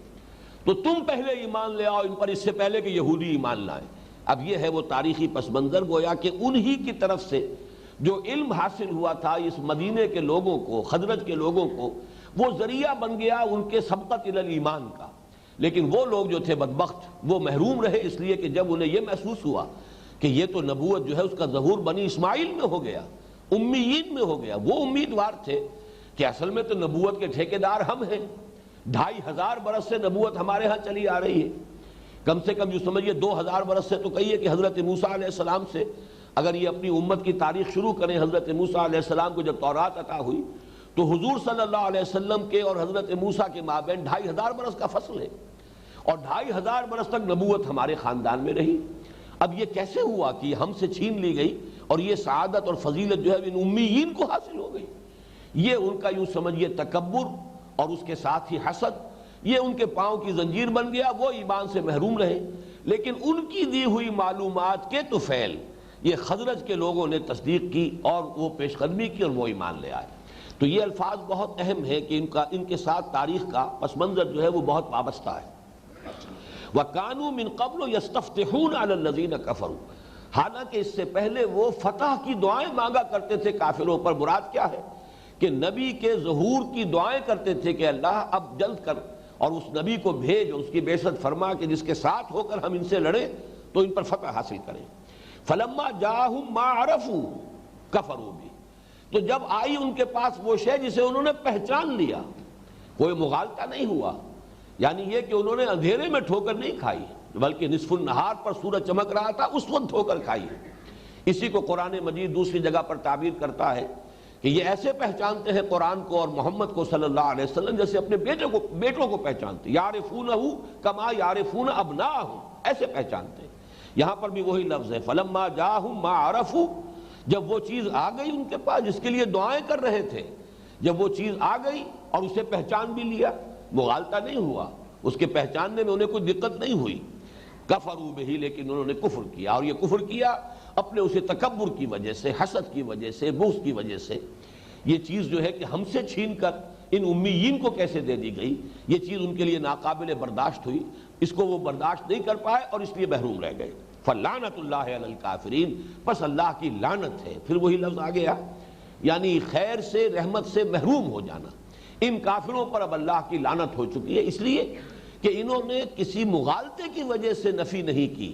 تو تم پہلے ایمان لے آؤ ان پر اس سے پہلے کہ یہودی ایمان لائیں۔ اب یہ ہے وہ تاریخی پس منظر، گویا کہ انہی کی طرف سے جو علم حاصل ہوا تھا اس مدینے کے لوگوں کو، خزرج کے لوگوں کو، وہ ذریعہ بن گیا ان کے سبقت الی الایمان کا۔ لیکن وہ لوگ جو تھے بدبخت وہ محروم رہے، اس لیے کہ جب انہیں یہ محسوس ہوا کہ یہ تو نبوت جو ہے اس کا ظہور بنی اسماعیل میں ہو گیا، امیین میں ہو گیا، وہ امیدوار تھے کہ اصل میں تو نبوت کے ٹھیکیدار ہم ہیں، 2500 برس سے نبوت ہمارے ہاں چلی آ رہی ہے، کم سے کم جو سمجھیے 2000 برس سے تو کہیے کہ حضرت موسیٰ علیہ السلام سے اگر یہ اپنی امت کی تاریخ شروع کریں، حضرت موسیٰ علیہ السلام کو جب تورات عطا ہوئی تو حضور صلی اللہ علیہ وسلم کے اور حضرت موسیٰ کے مابین 2500 برس کا فصل ہے، اور 2500 برس تک نبوت ہمارے خاندان میں رہی۔ اب یہ کیسے ہوا کہ ہم سے چھین لی گئی اور یہ سعادت اور فضیلت جو ہے ان امیین کو حاصل ہو گئی؟ یہ ان کا یوں سمجھیے تکبر اور اس کے ساتھ ہی حسد، یہ ان کے پاؤں کی زنجیر بن گیا، وہ ایمان سے محروم رہے۔ لیکن ان کی دی ہوئی معلومات کے طفیل یہ خزرج کے لوگوں نے تصدیق کی اور وہ پیش قدمی کی اور وہ ایمان لے آئے۔ تو یہ الفاظ بہت اہم ہے کہ ان کے ساتھ تاریخ کا پس منظر جو ہے وہ بہت وابستہ ہے۔ وَكَانُوا مِن قَبْلُ يَسْتَفْتِحُونَ عَلَى الَّذِينَ كَفَرُوا، حالانکہ اس سے پہلے وہ فتح کی دعائیں مانگا کرتے تھے کافروں پر۔ مراد کیا ہے کہ نبی کے ظہور کی دعائیں کرتے تھے کہ اللہ اب جلد کر اور اس نبی کو بھیج، اس کی بعثت فرما کہ جس کے ساتھ ہو کر ہم ان سے لڑیں تو ان پر فتح حاصل کریں۔ فَلَمَّا جَاءَهُم مَّا عَرَفُوا كَفَرُوا بِهِ، تو جب آئی ان کے پاس وہ شے جسے انہوں نے پہچان لیا، کوئی مغالطہ نہیں ہوا، یعنی یہ کہ انہوں نے اندھیرے میں ٹھوکر نہیں کھائی، بلکہ نصف النہار پر سورج چمک رہا تھا اس وقت ٹھوکر کھائی۔ اسی کو قرآن مجید دوسری جگہ پر تعبیر کرتا ہے کہ یہ ایسے پہچانتے ہیں قرآن کو اور محمد کو صلی اللہ علیہ وسلم جیسے اپنے بیٹوں کو پہچانتے، یعرفونہ کما یعرفون ابناہم، ایسے پہچانتے ہیں۔ یہاں پر بھی وہی لفظ ہے فلما جاءہم ما عرفوا، جب وہ چیز آ گئی ان کے پاس جس کے لیے دعائیں کر رہے تھے، جب وہ چیز آ گئی اور اسے پہچان بھی لیا، مغالطہ نہیں ہوا، اس کے پہچاننے میں انہیں کوئی دقت نہیں ہوئی، کفروا بہ، لیکن انہوں نے کفر کیا، اور یہ کفر کیا اپنے اسے تکبر کی وجہ سے، حسد کی وجہ سے، بغض کی وجہ سے۔ یہ چیز جو ہے کہ ہم سے چھین کر ان امیین کو کیسے دے دی گئی، یہ چیز ان کے لیے ناقابل برداشت ہوئی، اس کو وہ برداشت نہیں کر پائے اور اس لیے محروم رہ گئے۔ فَلَعْنَةُ اللَّهِ عَلَى الْكَافِرِينَ، پس اللہ کی لعنت ہے، پھر وہی لفظ آ گیا، یعنی خیر سے، رحمت سے محروم ہو جانا۔ ان کافروں پر اب اللہ کی لعنت ہو چکی ہے، اس لیے کہ انہوں نے کسی مغالطے کی وجہ سے نفی نہیں کی،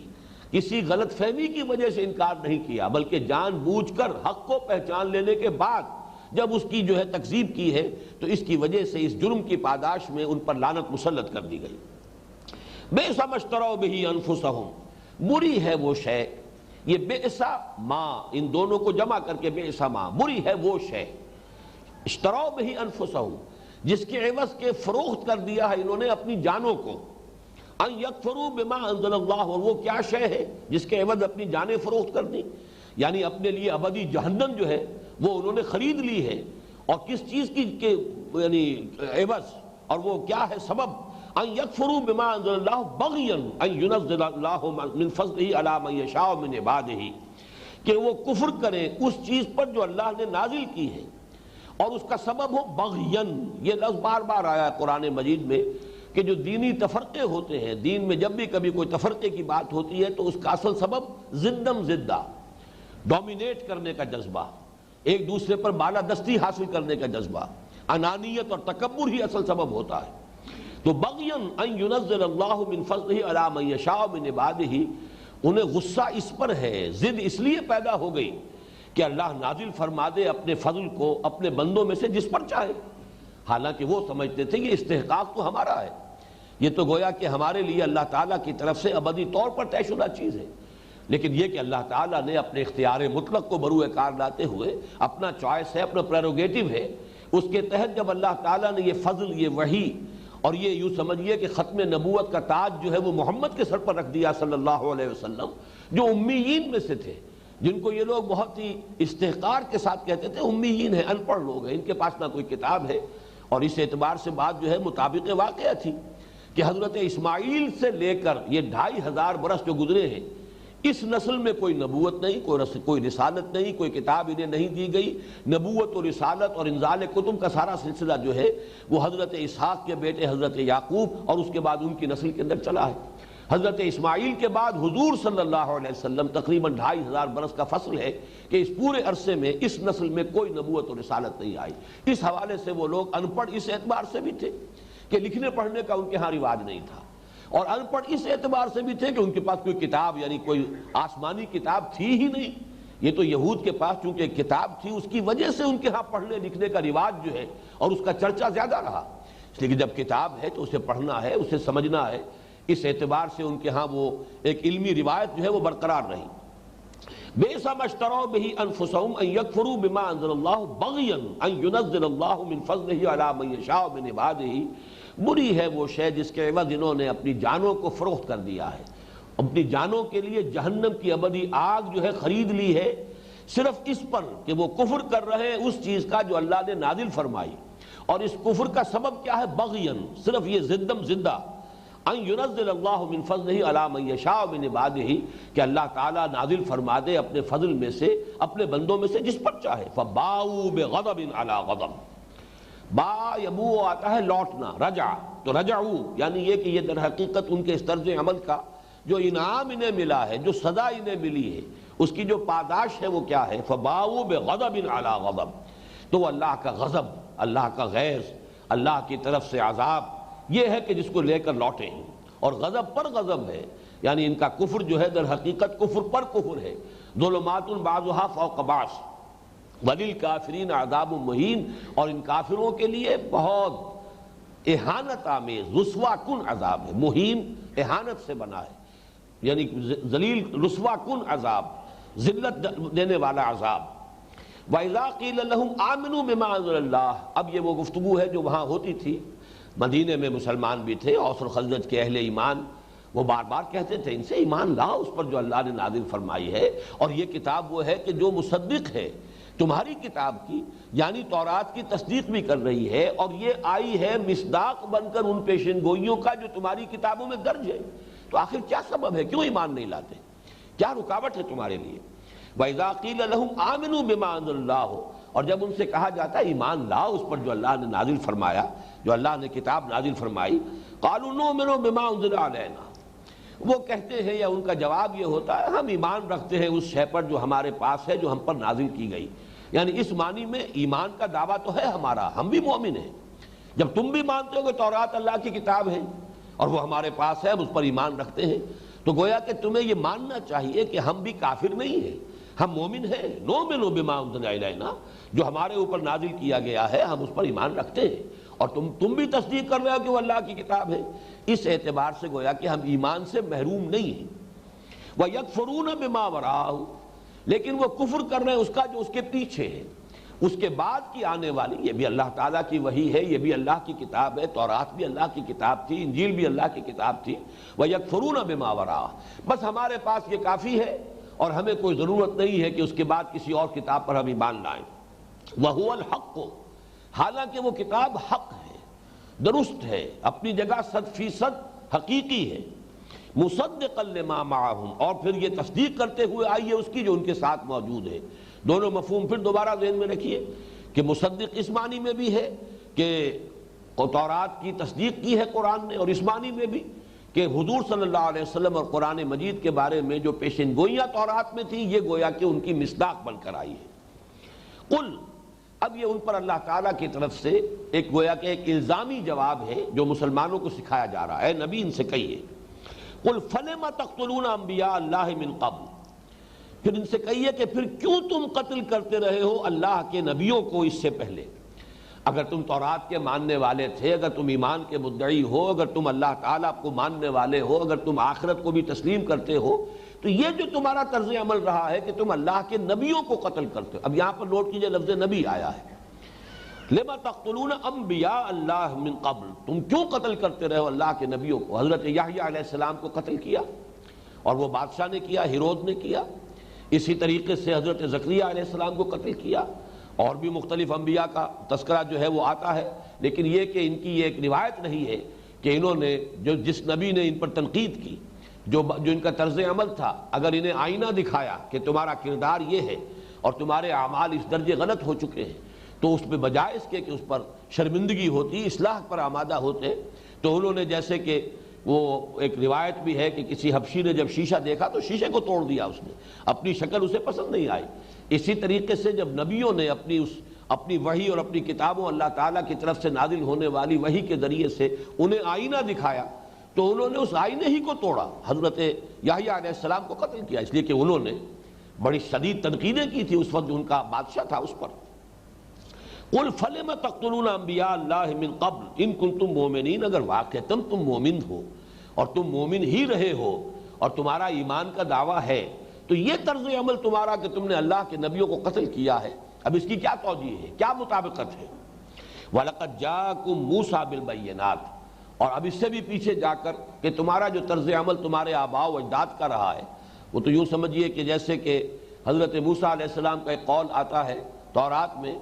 کسی غلط فہمی کی وجہ سے انکار نہیں کیا، بلکہ جان بوجھ کر حق کو پہچان لینے کے بعد جب اس کی جو ہے تکذیب کی ہے تو اس کی وجہ سے اس جرم کی پاداش میں ان پر لعنت مسلط کر دی گئی۔ بئس ما اشتروا بہ انفسہم، بری ہے وہ شے، یہ بئس ما، ان دونوں کو جمع کر کے بئس ما، بری ہے وہ شے، اشتروا بہ انفسہم، جس کے عوض کے فروخت کر دیا ہے انہوں نے اپنی جانوں کو. ان یکفروا بما انزل اللہ، اور وہ کیا شے ہے جس کے عوض اپنی جانیں فروخت کر دی، یعنی اپنے لیے ابدی جہنم جو ہے وہ انہوں نے خرید لی ہے. اور کس چیز کی یعنی عوض، اور وہ کیا ہے سبب؟ ان یکفروا بما انزل اللہ بغیا ان ینزل اللہ من فضلہ علی من یشاء من عبادہ، کہ وہ کفر کریں اس چیز پر جو اللہ نے نازل کی ہے، اور اس کا سبب ہو بغین. یہ لفظ بار بار آیا ہے قرآن مجید میں کہ جو دینی تفرقے ہوتے ہیں، دین میں جب بھی کبھی کوئی تفرقے کی بات ہوتی ہے تو اس کا اصل سبب زدم زدہ، ڈومینیٹ کرنے کا جذبہ، ایک دوسرے پر بالادستی حاصل کرنے کا جذبہ، انانیت اور تکبر ہی اصل سبب ہوتا ہے. تو بغین ان ینزل اللہ من فضلہ علی من یشاء من عبادہ، انہیں غصہ اس پر ہے، ضد اس لیے پیدا ہو گئی کہ اللہ نازل فرما دے اپنے فضل کو اپنے بندوں میں سے جس پر چاہے. حالانکہ وہ سمجھتے تھے یہ استحقاق تو ہمارا ہے، یہ تو گویا کہ ہمارے لیے اللہ تعالیٰ کی طرف سے ابدی طور پر طے شدہ چیز ہے. لیکن یہ کہ اللہ تعالیٰ نے اپنے اختیار مطلق کو بروئے کار لاتے ہوئے، اپنا چوائس ہے، اپنا پریروگیٹو ہے، اس کے تحت جب اللہ تعالیٰ نے یہ فضل، یہ وحی، اور یہ یوں سمجھیے کہ ختم نبوت کا تاج جو ہے وہ محمد کے سر پر رکھ دیا صلی اللہ علیہ وسلم، جو امیین میں سے تھے، جن کو یہ لوگ بہت ہی استحقار کے ساتھ کہتے تھے امیین ہیں، ان پڑھ لوگ ہیں، ان کے پاس نہ کوئی کتاب ہے. اور اس اعتبار سے بات جو ہے مطابق واقعہ تھی کہ حضرت اسماعیل سے لے کر یہ 2500 برس جو گزرے ہیں، اس نسل میں کوئی نبوت نہیں، کوئی رسالت نہیں، کوئی کتاب انہیں نہیں دی گئی. نبوت و رسالت اور انزال کتب کا سارا سلسلہ جو ہے وہ حضرت اسحاق کے بیٹے حضرت یعقوب اور اس کے بعد ان کی نسل کے اندر چلا ہے. حضرت اسماعیل کے بعد حضور صلی اللہ علیہ وسلم تقریباً 2500 برس کا فصل ہے کہ اس پورے عرصے میں اس نسل میں کوئی نبوت و رسالت نہیں آئی. اس حوالے سے وہ لوگ ان پڑھ اس اعتبار سے بھی تھے کہ لکھنے پڑھنے کا ان کے ہاں رواج نہیں تھا، اور ان پڑھ اس اعتبار سے بھی تھے کہ ان کے پاس کوئی کتاب، یعنی کوئی آسمانی کتاب تھی ہی نہیں. یہ تو یہود کے پاس چونکہ کتاب تھی، اس کی وجہ سے ان کے ہاں پڑھنے لکھنے کا رواج جو ہے اور اس کا چرچا زیادہ رہا. اس لیے کہ جب کتاب ہے تو اسے پڑھنا ہے، اسے سمجھنا ہے، اس اعتبار سے ان کے ہاں وہ ایک علمی روایت جو ہے وہ برقرار رہی. بئس ما اشتروا به انفسهم ان يكفروا بما انزل الله بغيا ان ينزل الله من فضله على من يشاء من عباده. بری ہے وہ شے جس کے عوض انہوں نے اپنی جانوں کو فروخت کر دیا ہے، اپنی جانوں کے لیے جہنم کی ابدی آگ جو ہے خرید لی ہے، صرف اس پر کہ وہ کفر کر رہے ہیں اس چیز کا جو اللہ نے نازل فرمائی. اور اس کفر کا سبب کیا ہے؟ بغین، صرف یہ زدم زدہ، ان ينزل اللہ من فضلہ علی من یشاء من عبادہ، کہ اللہ تعالیٰ نازل فرما دے اپنے فضل میں سے اپنے بندوں میں سے جس پر چاہے. فباؤوا بغضب علی غضب. با یبو آتا ہے لوٹنا، رجع، تو رجعو یعنی یہ کہ یہ در حقیقت ان کے اس طرز عمل کا جو انعام انہیں ملا ہے، جو سزا انہیں ملی ہے، اس کی جو پاداش ہے وہ کیا ہے؟ فباؤوا بغضب علی غضب. تو وہ اللہ کا غضب، اللہ کا غیظ، اللہ کی طرف سے عذاب یہ ہے کہ جس کو لے کر لوٹے ہیں. اور غضب پر غضب ہے، یعنی ان کا کفر جو ہے در حقیقت کفر پر کفر ہے. ظلمات بعضها فوق بعض وَلِلْكَافِرِينَ عَذَابٌ مُّهِينٌ. اور ان کافروں کے لیے بہت اہانت آمیز، رسوا کن عذاب ہے. مہین اہانت سے بنا ہے، یعنی ذلیل رسوا کن عذاب، ذلت دینے والا عذاب. وَإِذَا قِيلَ لَهُمْ آمِنُوا بِمَا أَنزَلَ اللَّهُ. اب یہ وہ گفتگو ہے جو وہاں ہوتی تھی. مدینے میں مسلمان بھی تھے، اوس اور خزرج کے اہل ایمان، وہ بار بار کہتے تھے ان سے ایمان لاؤ اس پر جو اللہ نے نازل فرمائی ہے، اور یہ کتاب وہ ہے کہ جو مصدق ہے تمہاری کتاب کی، یعنی تورات کی تصدیق بھی کر رہی ہے، اور یہ آئی ہے مصداق بن کر ان پیشن گوئیوں کا جو تمہاری کتابوں میں درج ہے. تو آخر کیا سبب ہے، کیوں ایمان نہیں لاتے، کیا رکاوٹ ہے تمہارے لیے؟ وَإِذَا قِيلَ لَهُمْ آمِنُوا بِمَا أَنزَلَ اللَّهُ. اور جب ان سے کہا جاتا ہے ایمان لاؤ اس پر جو اللہ نے نازل فرمایا، جو اللہ نے کتاب نازل فرمائی، قَالُوا نُؤْمِنُ بِمَا أُنزِلَ عَلَيْنَا. وہ کہتے ہیں یا ان کا جواب یہ ہوتا ہے ہم ایمان رکھتے ہیں اس شے پر جو ہمارے پاس ہے، جو ہم پر نازل کی گئی. یعنی اس معنی میں ایمان کا دعویٰ تو ہے ہمارا، ہم بھی مومن ہیں. جب تم بھی مانتے ہو کہ تورات اللہ کی کتاب ہے اور وہ ہمارے پاس ہے، ہم اس پر ایمان رکھتے ہیں، تو گویا کہ تمہیں یہ ماننا چاہیے کہ ہم بھی کافر نہیں ہیں، ہم مومن ہیں. نؤمن بما انزل الینا، جو ہمارے اوپر نازل کیا گیا ہے ہم اس پر ایمان رکھتے ہیں، اور تم بھی تصدیق کر رہے ہو کہ وہ اللہ کی کتاب ہے. اس اعتبار سے گویا کہ ہم ایمان سے محروم نہیں ہیں. وَيَكْفُرُونَ بِمَا وَرَاءَهُ. لیکن وہ کفر کر رہے ہیں اس کا جو اس کے پیچھے ہے. اس کے بعد کی آنے والی یہ بھی اللہ تعالیٰ کی وحی ہے، یہ بھی اللہ کی کتاب ہے، تورات بھی اللہ کی کتاب تھی، انجیل بھی اللہ کی کتاب تھی، وَيَكْفُرُونَ بِمَا وَرَاءَهُ، بس ہمارے پاس یہ کافی ہے اور ہمیں کوئی ضرورت نہیں ہے کہ اس کے بعد کسی اور کتاب پر ہم ایمان لائیں۔ وَهُوَ الْحَقُّ، حالانکہ وہ کتاب حق ہے، درست ہے، اپنی جگہ 100% حقیقی ہے، مصدقا لما معہم، اور پھر یہ تصدیق کرتے ہوئے آئی ہے اس کی جو ان کے ساتھ موجود ہے۔ دونوں مفہوم پھر دوبارہ ذہن میں رکھیے کہ مصدق اس معنی میں بھی ہے کہ تورات کی تصدیق کی ہے قرآن نے، اور اس معنی میں بھی کہ حضور صلی اللہ علیہ وسلم اور قرآن مجید کے بارے میں جو پیشن گوئیاں تورات میں تھیں یہ گویا کہ ان کی مصداق بن کر آئی ہے۔ قل، اب یہ ان پر اللہ تعالیٰ کی طرف سے ایک گویا کہ ایک الزامی جواب ہے جو مسلمانوں کو سکھایا جا رہا ہے، نبی ان سے کہیے قل فلم تقتلون انبیاء اللہ من قبل، پھر ان سے کہیے کہ پھر کیوں تم قتل کرتے رہے ہو اللہ کے نبیوں کو اس سے پہلے۔ اگر تم تورات کے ماننے والے تھے، اگر تم ایمان کے مدعی ہو، اگر تم اللہ تعالیٰ کو ماننے والے ہو، اگر تم آخرت کو بھی تسلیم کرتے ہو، تو یہ جو تمہارا طرز عمل رہا ہے کہ تم اللہ کے نبیوں کو قتل کرتے ہو۔ اب یہاں پر نوٹ کیجئے لفظ نبی آیا ہے، لما تقتلون انبیاء اللہ من قبل، تم کیوں قتل کرتے رہے ہو اللہ کے نبیوں کو۔ حضرت یحییٰ علیہ السلام کو قتل کیا اور وہ بادشاہ نے کیا، ہیرود نے کیا، اسی طریقے سے حضرت زکریا علیہ السلام کو قتل کیا، اور بھی مختلف انبیاء کا تذکرہ جو ہے وہ آتا ہے، لیکن یہ کہ ان کی یہ ایک روایت نہیں ہے کہ انہوں نے جس نبی نے ان پر تنقید کی، جو ان کا طرز عمل تھا، اگر انہیں آئینہ دکھایا کہ تمہارا کردار یہ ہے اور تمہارے اعمال اس درجے غلط ہو چکے ہیں، تو اس پہ بجائے اس کے کہ اس پر شرمندگی ہوتی، اصلاح پر آمادہ ہوتے، تو انہوں نے جیسے کہ وہ ایک روایت بھی ہے کہ کسی حبشی نے جب شیشہ دیکھا تو شیشے کو توڑ دیا، اس نے اپنی شکل اسے پسند نہیں آئی۔ اسی طریقے سے جب نبیوں نے اپنی وحی اور اپنی کتابوں اللہ تعالیٰ کی طرف سے نازل ہونے والی وحی کے ذریعے سے انہیں آئینہ دکھایا تو انہوں نے اس آئینے ہی کو توڑا، حضرت یحییٰ علیہ السلام کو قتل کیا، اس لیے کہ انہوں نے بڑی شدید تنقیدیں کی تھی اس وقت جو ان کا بادشاہ تھا اس پر۔ قل فلم تقتلون انبیاء اللہ من قبل ان کنتم مومنین، اگر واقعتاً تم مومن ہو اور تم مومن ہی رہے ہو اور تمہارا ایمان کا دعویٰ ہے، تو یہ طرز عمل تمہارا کہ تم نے اللہ کے نبیوں کو قتل کیا ہے، اب اس کی کیا توجیہ ہے، کیا مطابقت ہے؟ وَلَقَدْ جَاءَكُمْ مُوسَىٰ بِالْبَيِّنَاتِ، اور اب اس سے بھی پیچھے جا کر کہ تمہارا جو طرز عمل تمہارے آباء و اجداد کا رہا ہے وہ تو یوں سمجھیے کہ جیسے کہ حضرت موسیٰ علیہ السلام کا ایک قول آتا ہے تورات میں،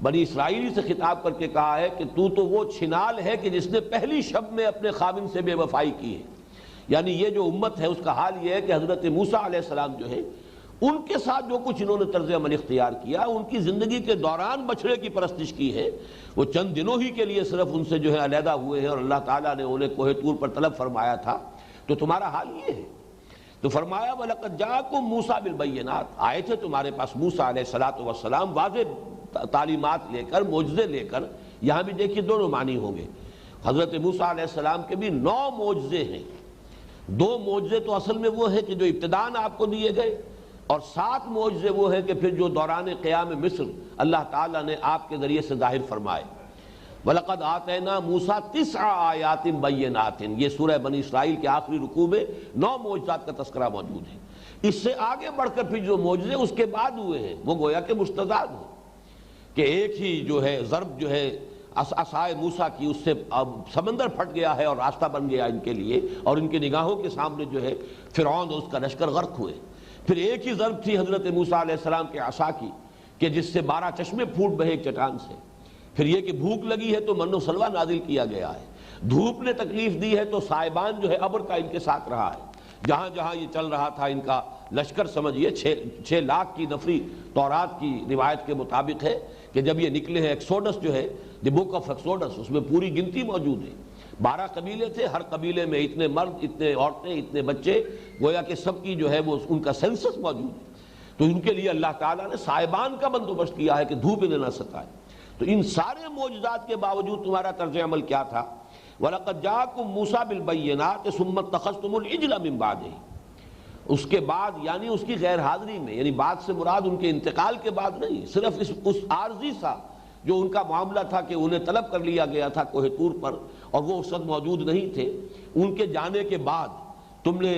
بنی اسرائیلی سے خطاب کر کے کہا ہے کہ تو وہ چھنال ہے کہ جس نے پہلی شب میں اپنے خاوند سے بے وفائی کی ہے۔ یعنی یہ جو امت ہے اس کا حال یہ ہے کہ حضرت موسیٰ علیہ السلام جو ہے ان کے ساتھ جو کچھ انہوں نے طرز عمل اختیار کیا، ان کی زندگی کے دوران بچھڑے کی پرستش کی ہے، وہ چند دنوں ہی کے لیے صرف ان سے جو ہے علیحدہ ہوئے ہیں اور اللہ تعالیٰ نے انہیں کوہ طور پر طلب فرمایا تھا، تو تمہارا حال یہ ہے۔ تو فرمایا وَلَقَدْ جَاءَكُمْ مُوسَىٰ بِالْبَيِّنَاتِ، آئے تھے تمہارے پاس موسیٰ علیہ السلام واضح تعلیمات لے کر، معجزے لے کر۔ یہاں بھی دیکھیے دونوں معنی ہوں گے، حضرت موسیٰ علیہ السلام کے بھی 9 معجزے ہیں، 2 معجزے تو اصل میں وہ ہے کہ جو ابتداءً آپ کو دیے گئے، اور 7 معجزے وہ ہے کہ پھر جو دوران قیام مصر اللہ تعالیٰ نے آپ کے ذریعے سے ظاہر فرمائے۔ وَلَقَدْ آتَيْنَا مُوسَىٰ 9 آیَاتٍ بَيِّنَاتٍ، یہ سورہ بنی اسرائیل کے آخری رکوع میں 9 معجزات کا تذکرہ موجود ہے۔ اس سے آگے بڑھ کر پھر جو معجزے اس کے بعد ہوئے ہیں وہ گویا کہ مستضاد ہیں، کہ ایک ہی جو ہے ضرب جو ہے عصائے موسیٰ کی، اس سے سمندر پھٹ گیا ہے اور راستہ بن گیا ان کے لیے، اور ان کی نگاہوں کے سامنے جو ہے فرعون اور اس کا لشکر غرق ہوئے۔ پھر ایک ہی ضرب تھی حضرت موسیٰ علیہ السلام کے عصا کی کہ جس سے 12 چشمے پھوٹ بہے ایک چٹان سے۔ پھر یہ کہ بھوک لگی ہے تو من و سلوہ نازل کیا گیا ہے، دھوپ نے تکلیف دی ہے تو سائبان جو ہے ابر کا ان کے ساتھ رہا ہے۔ جہاں جہاں یہ چل رہا تھا ان کا لشکر سمجھیے 6 لاکھ کی نفری تورات کی روایت کے مطابق ہے کہ جب یہ نکلے ہیں ایکسوڈس جو ہے دی بک آف ایکسوڈس، اس میں پوری گنتی موجود ہے، 12 قبیلے تھے، ہر قبیلے میں اتنے مرد، اتنے عورتیں، اتنے بچے، گویا کہ سب کی جو ہے وہ ان کا سینسس موجود ہے۔ تو ان کے لیے اللہ تعالیٰ نے سائبان کا بندوبست کیا ہے کہ دھوپ انہیں نہ ستائے۔ تو ان سارے معجزات کے باوجود تمہارا طرز عمل کیا تھا؟ وَلَقَدْ جَاءَكُمْ مُوسَىٰ بِالْبَيِّنَاتِ ثُمَّ اتَّخَذْتُمُ الْعِجْلَ مِن بَعْدِهِ، اس کے بعد یعنی اس کی غیر حاضری میں، یعنی بعد سے مراد ان کے انتقال کے بعد نہیں، صرف اس عارضی سا جو ان کا معاملہ تھا کہ انہیں طلب کر لیا گیا تھا کوہ طور پر اور وہ اس وقت موجود نہیں تھے، ان کے جانے کے بعد تم نے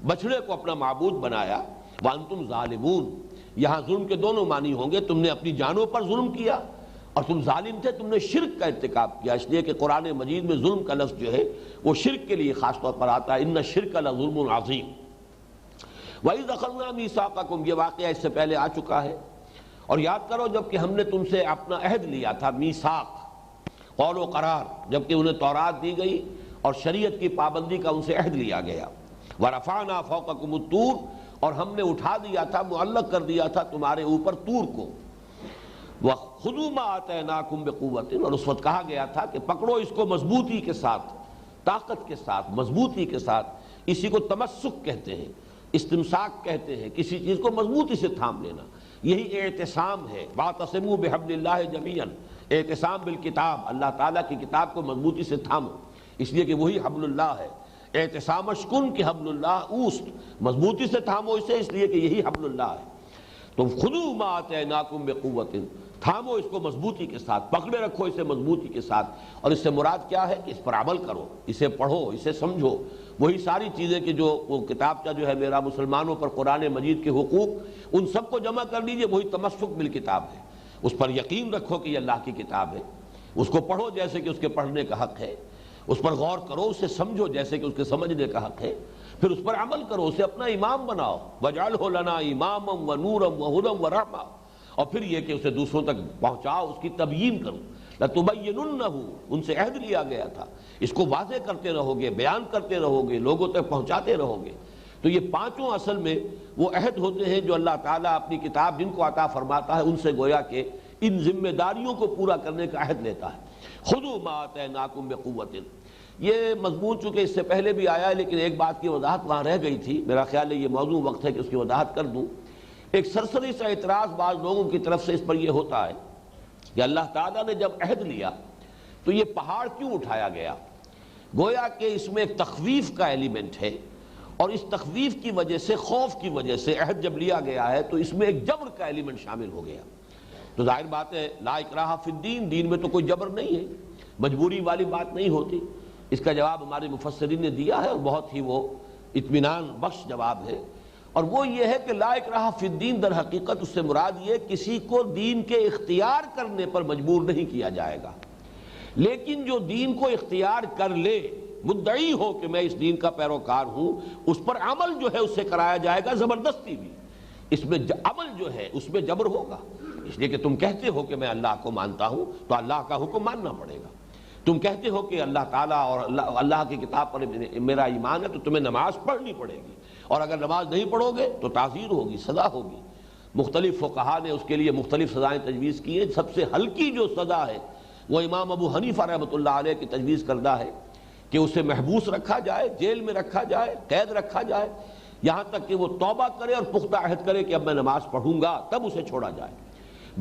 بچھڑے کو اپنا معبود بنایا۔ وَأَنْتُمْ ظَالِمُونَ، یہاں ظلم کے دونوں معنی ہوں گے، تم نے اپنی جانوں پر ظلم کیا اور تم ظالم تھے، تم نے شرک کا ارتکاب کیا، اس لیے کہ قرآن مجید میں ظلم کا لفظ جو ہے وہ شرک کے لیے خاص طور پر آتا ہے، ان الشرک لظلم عظیم۔ وَإِذْ أَخَذْنَا مِيثَاقَكُمْ، یہ واقعہ اس سے پہلے آ چکا ہے، اور یاد کرو جب کہ ہم نے تم سے اپنا عہد لیا تھا، میثاق قول و قرار، جب کہ انہیں تورات دی گئی اور شریعت کی پابندی کا ان سے عہد لیا گیا۔ وَرَفَعْنَا فَوْقَكُمُ الطُّورَ، اور ہم نے اٹھا دیا تھا، معلق کر دیا تھا تمہارے اوپر طور کو۔ وَخُذُوا مَا آتَيْنَاكُمْ بِقُوَّةٍ، اور اس وقت کہا گیا تھا کہ پکڑو اس کو مضبوطی کے ساتھ، طاقت کے ساتھ، مضبوطی کے ساتھ۔ اسی کو تمسک کہتے ہیں، استمساک کہتے ہیں، کسی چیز کو مضبوطی سے تھام لینا، یہی اعتصام ہے۔ وَاعْتَصِمُوا بِحَبْلِ اللَّهِ جَمِيعًا، اعتصام بالکتاب، اللہ تعالیٰ کی کتاب کو مضبوطی سے تھامو، اس لیے کہ وہی حبل اللہ ہے۔ اعتصام اشکن کہ حبل اللہ اوست، مضبوطی سے تھامو اسے، اس لیے کہ یہی حبل اللہ ہے۔ تو خذوا ما آتیناکم بقوۃ، تھامو اس کو مضبوطی کے ساتھ، پکڑے رکھو اسے مضبوطی کے ساتھ۔ اور اس سے مراد کیا ہے کہ اس پر عمل کرو، اسے پڑھو، اسے سمجھو، وہی ساری چیزیں کہ جو وہ کتاب کا جو ہے میرا مسلمانوں پر قرآن مجید کے حقوق، ان سب کو جمع کر لیجئے، وہی تمسک بالکتاب ہے۔ اس پر یقین رکھو کہ یہ اللہ کی کتاب ہے، اس کو پڑھو جیسے کہ اس کے پڑھنے کا حق ہے، اس پر غور کرو، اسے سمجھو جیسے کہ اس کے سمجھنے کا حق ہے، پھر اس پر عمل کرو، اسے اپنا امام بناؤ۔ وَاجْعَلْهُ لَنَا إِمَامًا وَنُورًا وَهُدًى وَرَحْمَةً، اور پھر یہ کہ اسے دوسروں تک پہنچاؤ، اس کی تبیین کرو۔ لَتُبَيِّنُنَّهُ، ان سے عہد لیا گیا تھا، اس کو واضح کرتے رہو گے، بیان کرتے رہو گے، لوگوں تک پہنچاتے رہو گے۔ تو یہ پانچوں اصل میں وہ عہد ہوتے ہیں جو اللہ تعالیٰ اپنی کتاب جن کو عطا فرماتا ہے ان سے گویا کہ ان ذمہ داریوں کو پورا کرنے کا عہد لیتا ہے۔ خذوا ما آتیناکم بقوۃ، یہ مضمون چونکہ اس سے پہلے بھی آیا ہے، لیکن ایک بات کی وضاحت وہاں رہ گئی تھی، میرا خیال ہے یہ موضوع وقت ہے کہ اس کی وضاحت کر دوں۔ ایک سرسری سا اعتراض بعض لوگوں کی طرف سے اس پر یہ ہوتا ہے کہ اللہ تعالیٰ نے جب عہد لیا تو یہ پہاڑ کیوں اٹھایا گیا؟ گویا کہ اس میں ایک تخویف کا ایلیمنٹ ہے، اور اس تخویف کی وجہ سے، خوف کی وجہ سے عہد جب لیا گیا ہے تو اس میں ایک جبر کا ایلیمنٹ شامل ہو گیا۔ تو ظاہر بات ہے لا اکراہ فی الدین، دین میں تو کوئی جبر نہیں ہے، مجبوری والی بات نہیں ہوتی۔ اس کا جواب ہمارے مفسرین نے دیا ہے، اور بہت ہی وہ اطمینان بخش جواب ہے، اور وہ یہ ہے کہ لا اکراہ فی الدین در حقیقت اس سے مراد یہ کسی کو دین کے اختیار کرنے پر مجبور نہیں کیا جائے گا، لیکن جو دین کو اختیار کر لے، مدعی ہو کہ میں اس دین کا پیروکار ہوں، اس پر عمل جو ہے اس سے کرایا جائے گا، زبردستی بھی۔ اس میں عمل جو ہے اس میں جبر ہوگا، اس لیے کہ تم کہتے ہو کہ میں اللہ کو مانتا ہوں تو اللہ کا حکم ماننا پڑے گا۔ تم کہتے ہو کہ اللہ تعالیٰ اور اللہ کی کتاب پر میرا ایمان ہے تو تمہیں نماز پڑھنی پڑے گی، اور اگر نماز نہیں پڑھو گے تو تعزیر ہوگی، سزا ہوگی۔ مختلف فقہا نے اس کے لیے مختلف سزائیں تجویز کی ہیں، سب سے ہلکی جو سزا ہے وہ امام ابو حنیفہ رحمۃ اللہ علیہ کی تجویز کردہ ہے کہ اسے محبوس رکھا جائے، جیل میں رکھا جائے، قید رکھا جائے، یہاں تک کہ وہ توبہ کرے اور پختہ عہد کرے کہ اب میں نماز پڑھوں گا، تب اسے چھوڑا جائے۔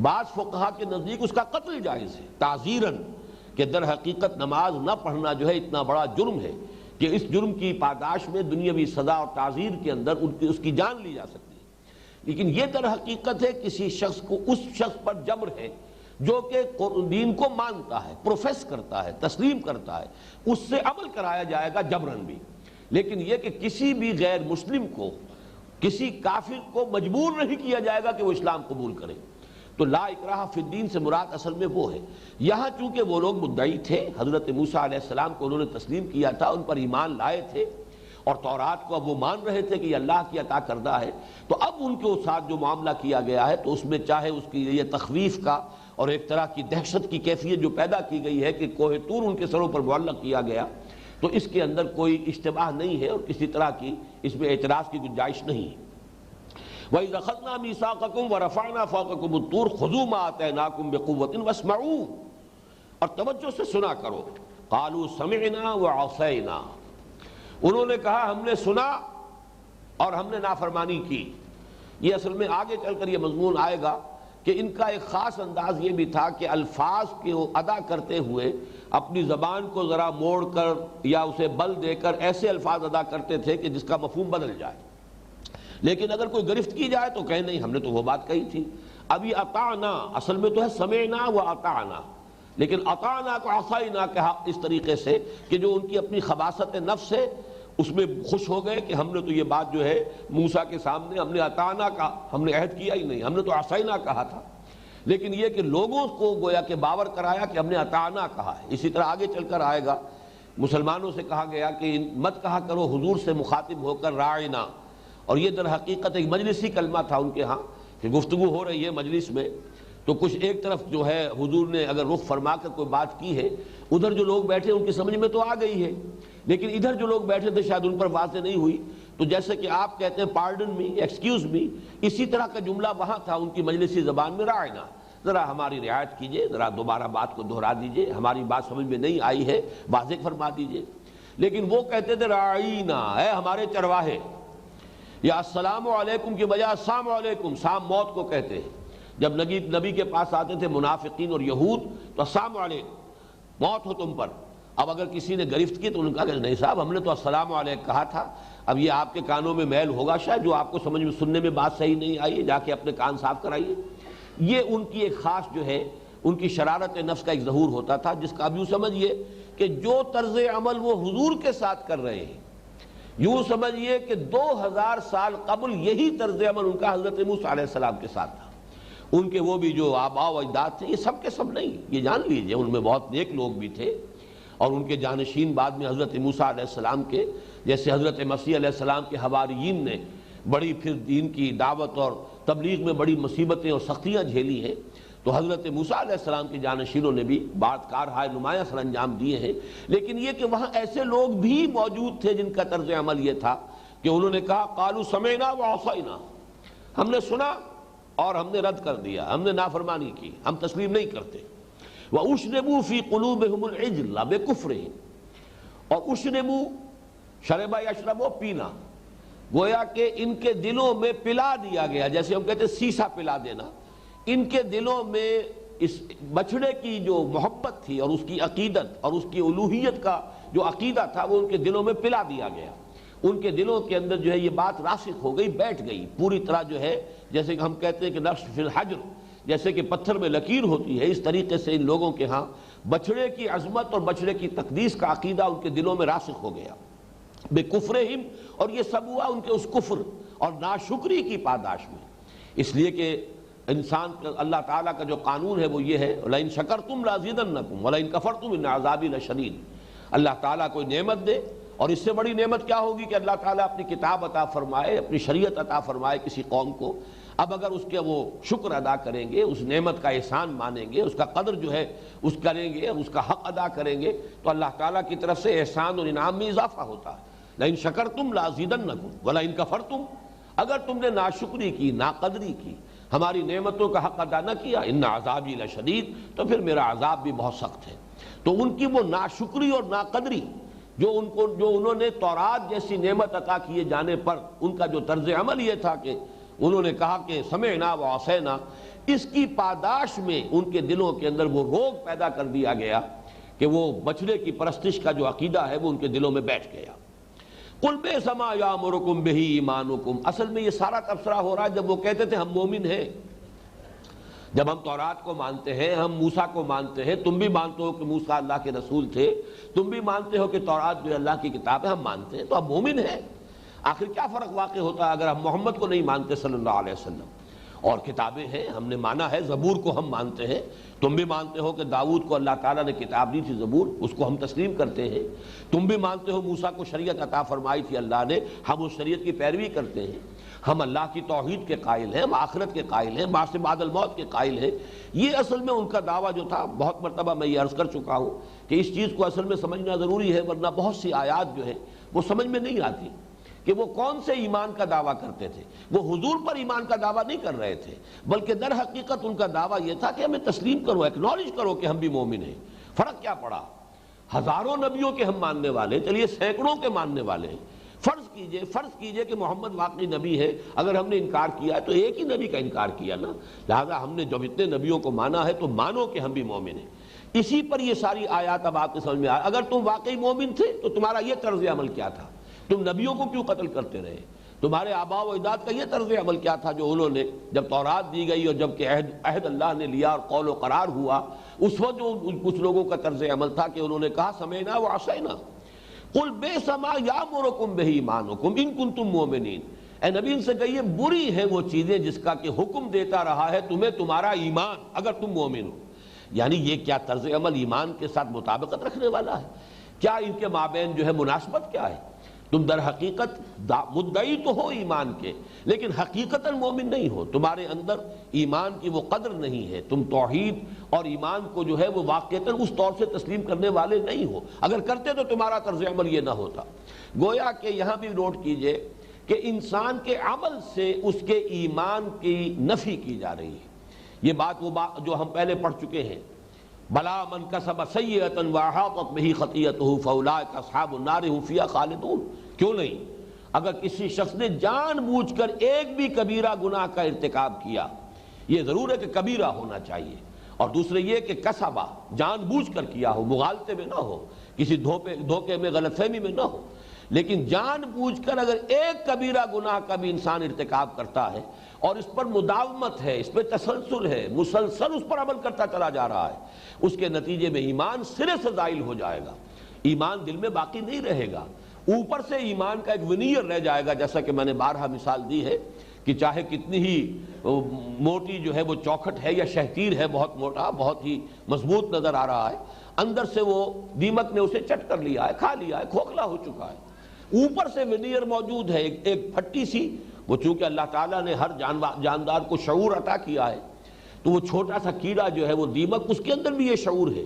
بعض فقہا کے نزدیک اس کا قتل جائز ہے، تعزیراً، کہ در حقیقت نماز نہ پڑھنا جو ہے اتنا بڑا جرم ہے کہ اس جرم کی پاداش میں دنیاوی سزا اور تعزیر کے اندر اس کی جان لی جا سکتی ہے۔ لیکن یہ در حقیقت ہے کسی شخص کو، اس شخص پر جبر ہے جو کہ دین کو مانتا ہے، پروفیس کرتا ہے، تسلیم کرتا ہے، اس سے عمل کرایا جائے گا جبراً بھی۔ لیکن یہ کہ کسی بھی غیر مسلم کو، کسی کافر کو مجبور نہیں کیا جائے گا کہ وہ اسلام قبول کرے۔ تو لا اکراہ فی الدین سے مراد اصل میں وہ ہے۔ یہاں چونکہ وہ لوگ مدعی تھے، حضرت موسیٰ علیہ السلام کو انہوں نے تسلیم کیا تھا، ان پر ایمان لائے تھے، اور تورات کو اب وہ مان رہے تھے کہ یہ اللہ کی عطا کردہ ہے، تو اب ان کے ساتھ جو معاملہ کیا گیا ہے تو اس میں چاہے اس کی یہ تخویف کا اور ایک طرح کی دہشت کی کیفیت جو پیدا کی گئی ہے کہ کوہ طور ان کے سروں پر معلق کیا گیا، تو اس کے اندر کوئی اشتباہ نہیں ہے اور کسی طرح کی اس میں اعتراض کی گنجائش نہیں ہے۔ وَإِذْ أَخَذْنَا مِيثَاقَكُمْ وَرَفَعْنَا فَوْقَكُمُ الطُّورَ خُذُوا مَا آتَيْنَاكُمْ بِقُوَّةٍ وَاسْمَعُوا، اور توجہ سے سنا کرو۔ قَالُوا سَمِعْنَا وَعَصَيْنَا، انہوں نے کہا ہم نے سنا اور ہم نے نافرمانی کی۔ یہ اصل میں آگے چل کر یہ مضمون آئے گا کہ ان کا ایک خاص انداز یہ بھی تھا کہ الفاظ کو ادا کرتے ہوئے اپنی زبان کو ذرا موڑ کر یا اسے بل دے کر ایسے الفاظ ادا کرتے تھے کہ جس کا مفہوم بدل جائے، لیکن اگر کوئی گرفت کی جائے تو کہیں نہیں ہم نے تو وہ بات کہی تھی۔ اب یہ اطعنا اصل میں تو ہے سمعنا و اطعنا، لیکن اطعنا کو عصینا کہا اس طریقے سے کہ جو ان کی اپنی خباثت نفس ہے اس میں خوش ہو گئے کہ ہم نے تو یہ بات جو ہے موسیٰ کے سامنے ہم نے اطعنا کہا، ہم نے عہد کیا ہی نہیں، ہم نے تو عصینا کہا تھا، لیکن یہ کہ لوگوں کو گویا کہ باور کرایا کہ ہم نے اطعنا کہا ہے۔ اسی طرح آگے چل کر آئے گا، مسلمانوں سے کہا گیا کہ مت کہا کرو حضور سے مخاطب ہو کر راعنا، اور یہ در حقیقت ایک مجلسی کلمہ تھا ان کے ہاں، کہ گفتگو ہو رہی ہے مجلس میں، تو کچھ ایک طرف جو ہے حضور نے اگر رخ فرما کر کوئی بات کی ہے، ادھر جو لوگ بیٹھے ان کی سمجھ میں تو آ گئی ہے، لیکن ادھر جو لوگ بیٹھے تھے شاید ان پر واضح نہیں ہوئی، تو جیسے کہ آپ کہتے ہیں پارڈن می، ایکسکیوز می، اسی طرح کا جملہ وہاں تھا ان کی مجلسی زبان میں، راعنا، ذرا ہماری رعایت کیجئے، ذرا دوبارہ بات کو دہرا دیجئے، ہماری بات سمجھ میں نہیں آئی ہے، واضح فرما دیجئے۔ لیکن وہ کہتے تھے راعینا، اے ہمارے چرواہے، یا السلام علیکم کی بجائے السلام علیکم، سام موت کو کہتے ہیں۔ جب نبی کے پاس آتے تھے منافقین اور یہود تو السلام علیکم، موت ہو تم پر۔ اب اگر کسی نے گرفت کی تو انہوں نے کہا کہ نہیں صاحب ہم نے تو السلام علیکم کہا تھا، اب یہ آپ کے کانوں میں میل ہوگا شاید، جو آپ کو سمجھ میں سننے میں بات صحیح نہیں آئی ہے، جا کے اپنے کان صاف کرائیے۔ یہ ان کی ایک خاص جو ہے ان کی شرارت نفس کا ایک ظہور ہوتا تھا، جس کا اب یوں سمجھیے کہ جو طرز عمل وہ حضور کے ساتھ کر رہے ہیں، یوں سمجھیے کہ 2000 سال قبل یہی طرز عمل ان کا حضرت موسیٰ علیہ السلام کے ساتھ تھا۔ ان کے وہ بھی جو آباء و اجداد تھے، یہ سب کے سب نہیں، یہ جان لیجئے ان میں بہت نیک لوگ بھی تھے، اور ان کے جانشین بعد میں حضرت موسیٰ علیہ السلام کے، جیسے حضرت مسیح علیہ السلام کے حواریین نے بڑی پھر دین کی دعوت اور تبلیغ میں بڑی مصیبتیں اور سختیاں جھیلی ہیں، تو حضرت موسیٰ علیہ السلام کے جانشینوں نے بھی بعض کارہائے نمایاں سر انجام دیے ہیں، لیکن یہ کہ وہاں ایسے لوگ بھی موجود تھے جن کا طرز عمل یہ تھا کہ انہوں نے کہا قالوا سمعنا وعصینا، ہم نے سنا اور ہم نے رد کر دیا، ہم نے نافرمانی کی، ہم تسلیم نہیں کرتے۔ وَأُشْرِبُوا فِي قُلُوبِهِمُ الْعِجْلَ بِكُفْرِهِمْ، اور اشربوا، شربا یشربو پینا، گویا کہ ان کے دلوں میں پلا دیا گیا، جیسے ہم کہتے ہیں سیسا پلا دینا، ان کے دلوں میں اس بچھڑے کی جو محبت تھی اور اس کی عقیدت اور اس کی الوہیت کا جو عقیدہ تھا وہ ان کے دلوں میں پلا دیا گیا، ان کے دلوں کے اندر جو ہے یہ بات راسخ ہو گئی، بیٹھ گئی پوری طرح، جو ہے جیسے کہ ہم کہتے ہیں کہ نقش فی الحجر، جیسے کہ پتھر میں لکیر ہوتی ہے، اس طریقے سے ان لوگوں کے ہاں بچھڑے کی عظمت اور بچھڑے کی تقدیس کا عقیدہ ان کے دلوں میں راسخ ہو گیا، بکفرہم، اور یہ سب ہوا ان کے اس کفر اور ناشکری کی پاداش میں۔ اس لیے کہ انسان اللہ تعالیٰ کا جو قانون ہے وہ یہ ہے لَإِن شَكَرْتُمْ لَأَزِيدَنَّكُمْ وَلَإِن كَفَرْتُمْ إِنَّ عَذَابِي لَشَدِيدٌ۔ اللہ تعالیٰ کوئی نعمت دے، اور اس سے بڑی نعمت کیا ہوگی کہ اللہ تعالیٰ اپنی کتاب عطا فرمائے، اپنی شریعت عطا فرمائے کسی قوم کو، اب اگر اس کے وہ شکر ادا کریں گے، اس نعمت کا احسان مانیں گے، اس کا قدر جو ہے اس کریں گے، اس کا حق ادا کریں گے، تو اللہ تعالیٰ کی طرف سے احسان اور انعام میں اضافہ ہوتا ہے۔ لَإِن شَكَرْتُمْ لَأَزِيدَنَّكُمْ وَلَإِن كَفَرْتُمْ، اگر تم نے ناشکری کی، ناقدری کی، ہماری نعمتوں کا حق ادا نہ کیا، اِنَّ عَذَابِي لَشَدِيدٌ، تو پھر میرا عذاب بھی بہت سخت ہے۔ تو ان کی وہ ناشکری اور ناقدری جو انہوں نے تورات جیسی نعمت عطا کیے جانے پر ان کا جو طرز عمل یہ تھا کہ انہوں نے کہا کہ سمعنا وعصینا، اس کی پاداش میں ان کے دلوں کے اندر وہ روگ پیدا کر دیا گیا کہ وہ بچڑے کی پرستش کا جو عقیدہ ہے وہ ان کے دلوں میں بیٹھ گیا۔ قُلْ بِئْسَ مَا يَأْمُرُكُمْ بِهِ ایمانُکم، اصل میں یہ سارا تبصرہ ہو رہا ہے جب وہ کہتے تھے ہم مومن ہیں، جب ہم تورات کو مانتے ہیں، ہم موسیٰ کو مانتے ہیں، تم بھی مانتے ہو کہ موسیٰ اللہ کے رسول تھے، تم بھی مانتے ہو کہ تورات جو ہے اللہ کی کتاب ہے، ہم مانتے ہیں، تو ہم مومن ہیں۔ آخر کیا فرق واقع ہوتا ہے اگر ہم محمد کو نہیں مانتے صلی اللہ علیہ وسلم؟ اور کتابیں ہیں، ہم نے مانا ہے، زبور کو ہم مانتے ہیں، تم بھی مانتے ہو کہ داؤد کو اللہ تعالیٰ نے کتاب دی تھی زبور، اس کو ہم تسلیم کرتے ہیں، تم بھی مانتے ہو موسیٰ کو شریعت عطا فرمائی تھی اللہ نے، ہم اس شریعت کی پیروی کرتے ہیں، ہم اللہ کی توحید کے قائل ہیں، ہم آخرت کے قائل ہیں، بعث بعد الموت کے قائل ہیں۔ یہ اصل میں ان کا دعویٰ جو تھا، بہت مرتبہ میں یہ عرض کر چکا ہوں کہ اس چیز کو اصل میں سمجھنا ضروری ہے، ورنہ بہت سی آیات جو ہے وہ سمجھ میں نہیں آتی کہ وہ کون سے ایمان کا دعویٰ کرتے تھے۔ وہ حضور پر ایمان کا دعویٰ نہیں کر رہے تھے، بلکہ در حقیقت ان کا دعویٰ یہ تھا کہ ہمیں تسلیم کرو، ایکنالج کرو کہ ہم بھی مومن ہیں۔ فرق کیا پڑا؟ ہزاروں نبیوں کے ہم ماننے والے، چلیے سینکڑوں کے ماننے والے ہیں، فرض کیجئے کہ محمد واقعی نبی ہے، اگر ہم نے انکار کیا ہے تو ایک ہی نبی کا انکار کیا نا، لہذا ہم نے جب اتنے نبیوں کو مانا ہے تو مانو کہ ہم بھی مومن ہیں۔ اسی پر یہ ساری آیات اب آپ کے سمجھ میں آئے۔ اگر تم واقعی مومن تھے تو تمہارا یہ طرز عمل کیا تھا؟ تم نبیوں کو کیوں قتل کرتے رہے؟ تمہارے آباء و اجداد کا یہ طرز عمل کیا تھا جو انہوں نے جب تورات دی گئی اور جب کہ عہد اللہ نے لیا اور قول و قرار ہوا، اس وقت جو کچھ لوگوں کا طرز عمل تھا کہ انہوں نے کہا سمعنا وعصینا۔ قل بئس ما یامرکم بہ ایمانکم ان کنتم مؤمنین، اے نبی ان سے کہیے بری ہیں وہ چیزیں جس کا کہ حکم دیتا رہا ہے تمہیں تمہارا ایمان، اگر تم مومن ہو۔ یعنی یہ کیا طرز عمل ایمان کے ساتھ مطابقت رکھنے والا ہے؟ کیا ان کے مابین جو ہے مناسبت کیا ہے؟ تم در حقیقت مدعی تو ہو ایمان کے، لیکن حقیقتاً مومن نہیں ہو، تمہارے اندر ایمان کی وہ قدر نہیں ہے، تم توحید اور ایمان کو جو ہے وہ واقعتاً اس طور سے تسلیم کرنے والے نہیں ہو، اگر کرتے تو تمہارا طرز عمل یہ نہ ہوتا۔ گویا کہ یہاں بھی نوٹ کیجئے کہ انسان کے عمل سے اس کے ایمان کی نفی کی جا رہی ہے۔ یہ بات جو ہم پہلے پڑھ چکے ہیں، بلا من کسب سیئۃ واحاطت بہ خطیئتہ فاولئک اصحاب النار هم فیہا خالدون۔ کیوں نہیں؟ اگر کسی شخص نے جان بوجھ کر ایک بھی کبیرہ گناہ کا ارتکاب کیا، یہ ضرور ہے کہ کبیرہ ہونا چاہیے، اور دوسرے یہ کہ کسبہ جان بوجھ کر کیا ہو، مغالطے میں نہ ہو، کسی دھوکے میں غلط فہمی میں نہ ہو، لیکن جان بوجھ کر اگر ایک کبیرہ گناہ کا بھی انسان ارتکاب کرتا ہے اور اس پر مداومت ہے، اس پہ تسلسل ہے، مسلسل اس پر عمل کرتا چلا جا رہا ہے، اس کے نتیجے میں ایمان سرے سے زائل ہو جائے گا، ایمان دل میں باقی نہیں رہے گا، اوپر سے ایمان کا ایک ونیئر رہ جائے گا، جیسا کہ میں نے بارہا مثال دی ہے کہ چاہے کتنی ہی موٹی جو ہے وہ چوکھٹ ہے یا شہتیر ہے، بہت موٹا، بہت ہی مضبوط نظر آ رہا ہے، اندر سے وہ دیمک نے اسے چٹ کر لیا ہے، کھا لیا ہے، کھوکھلا ہو چکا ہے، اوپر سے ونیئر موجود ہے، ایک پھٹی سی، وہ چونکہ اللہ تعالیٰ نے ہر جاندار کو شعور عطا کیا ہے، تو وہ چھوٹا سا کیڑا جو ہے وہ دیمک، اس کے اندر بھی یہ شعور ہے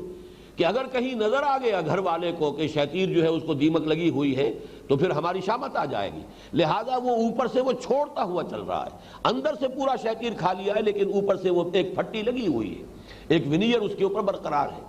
کہ اگر کہیں نظر آ گیا گھر والے کو کہ شیطیر جو ہے اس کو دیمک لگی ہوئی ہے تو پھر ہماری شامت آ جائے گی، لہذا وہ اوپر سے وہ چھوڑتا ہوا چل رہا ہے، اندر سے پورا شیطیر کھا لیا ہے لیکن اوپر سے وہ ایک پھٹی لگی ہوئی ہے، ایک ونیئر اس کے اوپر برقرار ہے،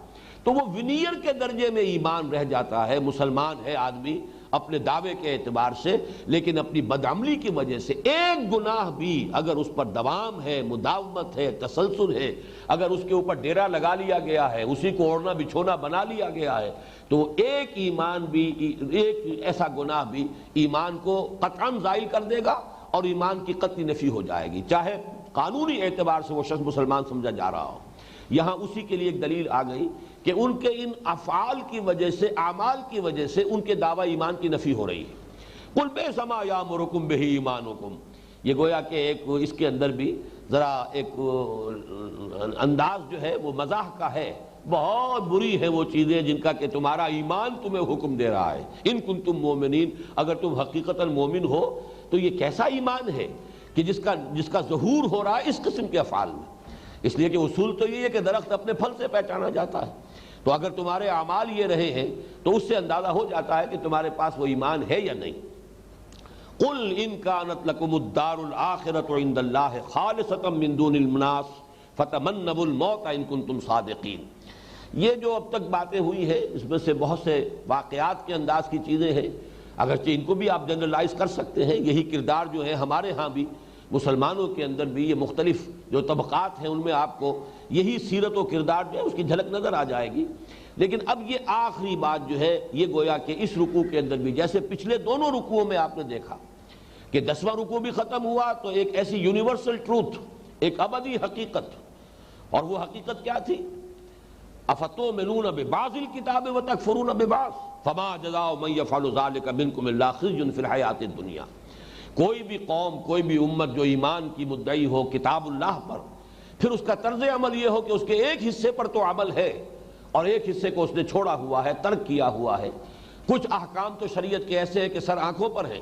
تو وہ ونیئر کے درجے میں ایمان رہ جاتا ہے، مسلمان ہے آدمی اپنے دعوے کے اعتبار سے، لیکن اپنی بدعملی کی وجہ سے ایک گناہ بھی اگر اس پر دوام ہے، مداومت ہے، تسلسل ہے، اگر اس کے اوپر ڈیرا لگا لیا گیا ہے، اسی کو اوڑھنا بچھونا بنا لیا گیا ہے، تو ایک ایمان بھی، ایک ایسا گناہ بھی ایمان کو قطعاً زائل کر دے گا اور ایمان کی قطعی نفی ہو جائے گی، چاہے قانونی اعتبار سے وہ شخص مسلمان سمجھا جا رہا ہو۔ یہاں اسی کے لیے ایک دلیل آ گئی کہ ان کے ان افعال کی وجہ سے، اعمال کی وجہ سے ان کے دعویٰ ایمان کی نفی ہو رہی ہے۔ قل بئس ما یامرکم بہ ایمانکم، یہ گویا کہ ایک اس کے اندر بھی ذرا ایک انداز جو ہے وہ مزاح کا ہے، بہت بری ہے وہ چیزیں جن کا کہ تمہارا ایمان تمہیں حکم دے رہا ہے، ان کنتم مومنین، اگر تم حقیقتاً مومن ہو تو یہ کیسا ایمان ہے کہ جس کا ظہور ہو رہا ہے اس قسم کے افعال میں، اس لیے کہ اصول تو یہ ہے کہ درخت اپنے پھل سے پہچانا جاتا ہے، تو اگر تمہارے اعمال یہ رہے ہیں تو اس سے اندازہ ہو جاتا ہے کہ تمہارے پاس وہ ایمان ہے یا نہیں۔ قل ان کانت لکم الدار الآخرۃ عند اللہ خالصۃ من دون الناس فتمنوا الموت ان کنتم صادقین۔ یہ جو اب تک باتیں ہوئی ہیں اس میں سے بہت سے واقعات کے انداز کی چیزیں ہیں، اگرچہ ان کو بھی آپ جنرلائز کر سکتے ہیں، یہی کردار جو ہے ہمارے ہاں بھی مسلمانوں کے اندر بھی، یہ مختلف جو طبقات ہیں ان میں آپ کو یہی سیرت و کردار جو ہے اس کی جھلک نظر آ جائے گی، لیکن اب یہ آخری بات جو ہے یہ گویا کہ اس رکوع کے اندر بھی، جیسے پچھلے دونوں رکوعوں میں آپ نے دیکھا کہ 10واں رکوع بھی ختم ہوا تو ایک ایسی یونیورسل ٹروتھ، ایک ابدی حقیقت، اور وہ حقیقت کیا تھی؟ افتؤمنون ببعض الکتاب وتکفرون ببعض فما جزاء من یفعل ذلک منکم الا خزی فی الحیاۃ الدنیا۔ کوئی بھی قوم، کوئی بھی امت جو ایمان کی مدعی ہو کتاب اللہ پر، پھر اس کا طرز عمل یہ ہو کہ اس کے ایک حصے پر تو عمل ہے اور ایک حصے کو اس نے چھوڑا ہوا ہے، ترک کیا ہوا ہے، کچھ احکام تو شریعت کے ایسے ہیں کہ سر آنکھوں پر ہیں،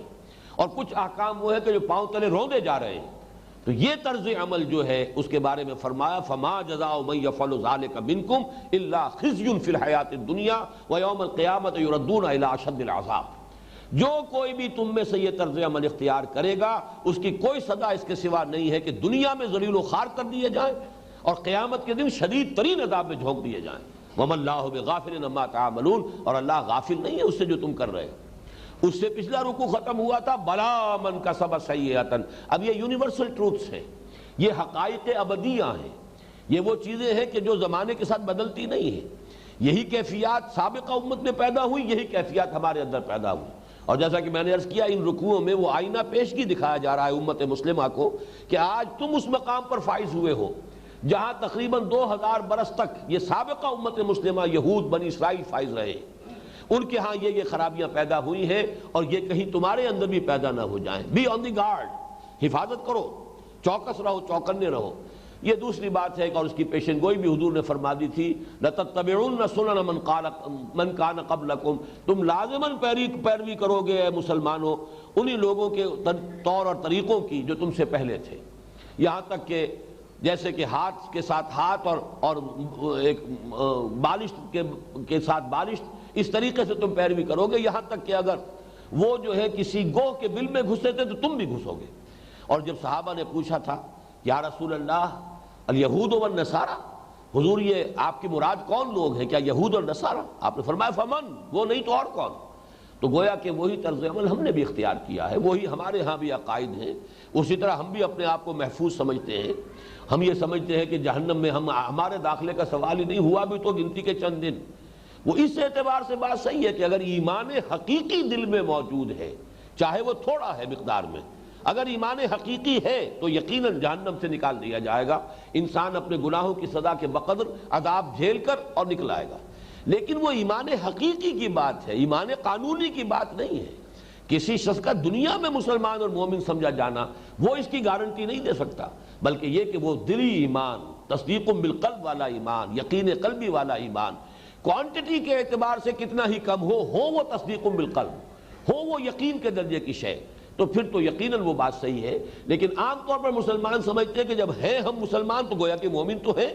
اور کچھ احکام وہ ہے کہ جو پاؤں تلے روندے جا رہے ہیں، تو یہ طرز عمل جو ہے اس کے بارے میں فرمایا فما جزاء من یفعل ذلک منکم الا خزی فی الحیاۃ الدنیا ویوم القیامۃ یردون الی اشد العذاب۔ جو کوئی بھی تم میں سے یہ طرز عمل اختیار کرے گا اس کی کوئی سزا اس کے سوا نہیں ہے کہ دنیا میں ذلیل و خوار کر دیے جائیں اور قیامت کے دن شدید ترین عذاب میں جھونک دیے جائیں۔ وَمَا اللَّهُ بِغَافِلٍ عَمَّا تَعْمَلُونَ، اور اللہ غافل نہیں ہے اس سے جو تم کر رہے ہو۔ اس سے پچھلا رکوع ختم ہوا تھا بلا من کسب سیئۃ، اب یہ یونیورسل ٹروتھس ہیں، یہ حقائق ابدیہ ہیں، یہ وہ چیزیں ہیں کہ جو زمانے کے ساتھ بدلتی نہیں ہیں، یہی کیفیات سابقہ امت میں پیدا ہوئی، یہی کیفیات ہمارے اندر پیدا ہوئی، اور جیسا کہ میں نے عرض کیا ان رکوعوں میں وہ آئینہ پیشگی دکھایا جا رہا ہے امت مسلمہ کو کہ آج تم اس مقام پر فائز ہوئے ہو جہاں تقریباً 2000 برس تک یہ سابقہ امت مسلمہ یہود بنی اسرائیل فائز رہے، ان کے ہاں یہ خرابیاں پیدا ہوئی ہیں اور یہ کہیں تمہارے اندر بھی پیدا نہ ہو جائیں. بی آن دی گارڈ، حفاظت کرو، چوکس رہو، چوکنے رہو. یہ دوسری بات ہے کہ اور اس کی پیشن گوئی بھی حضور نے فرما دی تھی، لَتَتَّبِعُنَّ سُنَنَ مَنْ كَانَ قَبْلَكُمْ، تم لازماً پیروی کرو گے اے مسلمانوں انہی لوگوں کے طور اور طریقوں کی جو تم سے پہلے تھے. یہاں تک کہ جیسے کہ ہاتھ کے ساتھ ہاتھ اور ایک بالشت کے ساتھ بالشت، اس طریقے سے تم پیروی کرو گے. یہاں تک کہ اگر وہ جو ہے کسی گوہ کے بل میں گھسے تھے تو تم بھی گھسو گے. اور جب صحابہ نے پوچھا تھا یا رسول اللہ الیہود والنصارى، حضور یہ آپ کی مراد کون لوگ ہیں، کیا یہود اور نصارہ؟ آپ نے فرمایا فمن، وہ نہیں تو اور کون. تو گویا کہ وہی طرز عمل ہم نے بھی اختیار کیا ہے، وہی ہمارے ہاں بھی عقائد ہیں. اسی طرح ہم بھی اپنے آپ کو محفوظ سمجھتے ہیں. ہم یہ سمجھتے ہیں کہ جہنم میں ہمارے داخلے کا سوال ہی نہیں، ہوا بھی تو گنتی کے چند دن. وہ اس اعتبار سے بات صحیح ہے کہ اگر ایمان حقیقی دل میں موجود ہے، چاہے وہ تھوڑا ہے مقدار میں، اگر ایمان حقیقی ہے تو یقیناً جہنم سے نکال دیا جائے گا. انسان اپنے گناہوں کی سزا کے بقدر عذاب جھیل کر اور نکل آئے گا. لیکن وہ ایمان حقیقی کی بات ہے، ایمان قانونی کی بات نہیں ہے. کسی شخص کا دنیا میں مسلمان اور مومن سمجھا جانا وہ اس کی گارنٹی نہیں دے سکتا، بلکہ یہ کہ وہ دلی ایمان، تصدیق بالقلب والا ایمان، یقین قلبی والا ایمان، کوانٹٹی کے اعتبار سے کتنا ہی کم ہو وہ تصدیق بالقلب، ہو وہ یقین کے درجے کی شے، تو پھر تو یقیناً وہ بات صحیح ہے. لیکن عام طور پر مسلمان سمجھتے ہیں کہ جب ہیں ہم مسلمان تو گویا کہ مومن تو ہیں،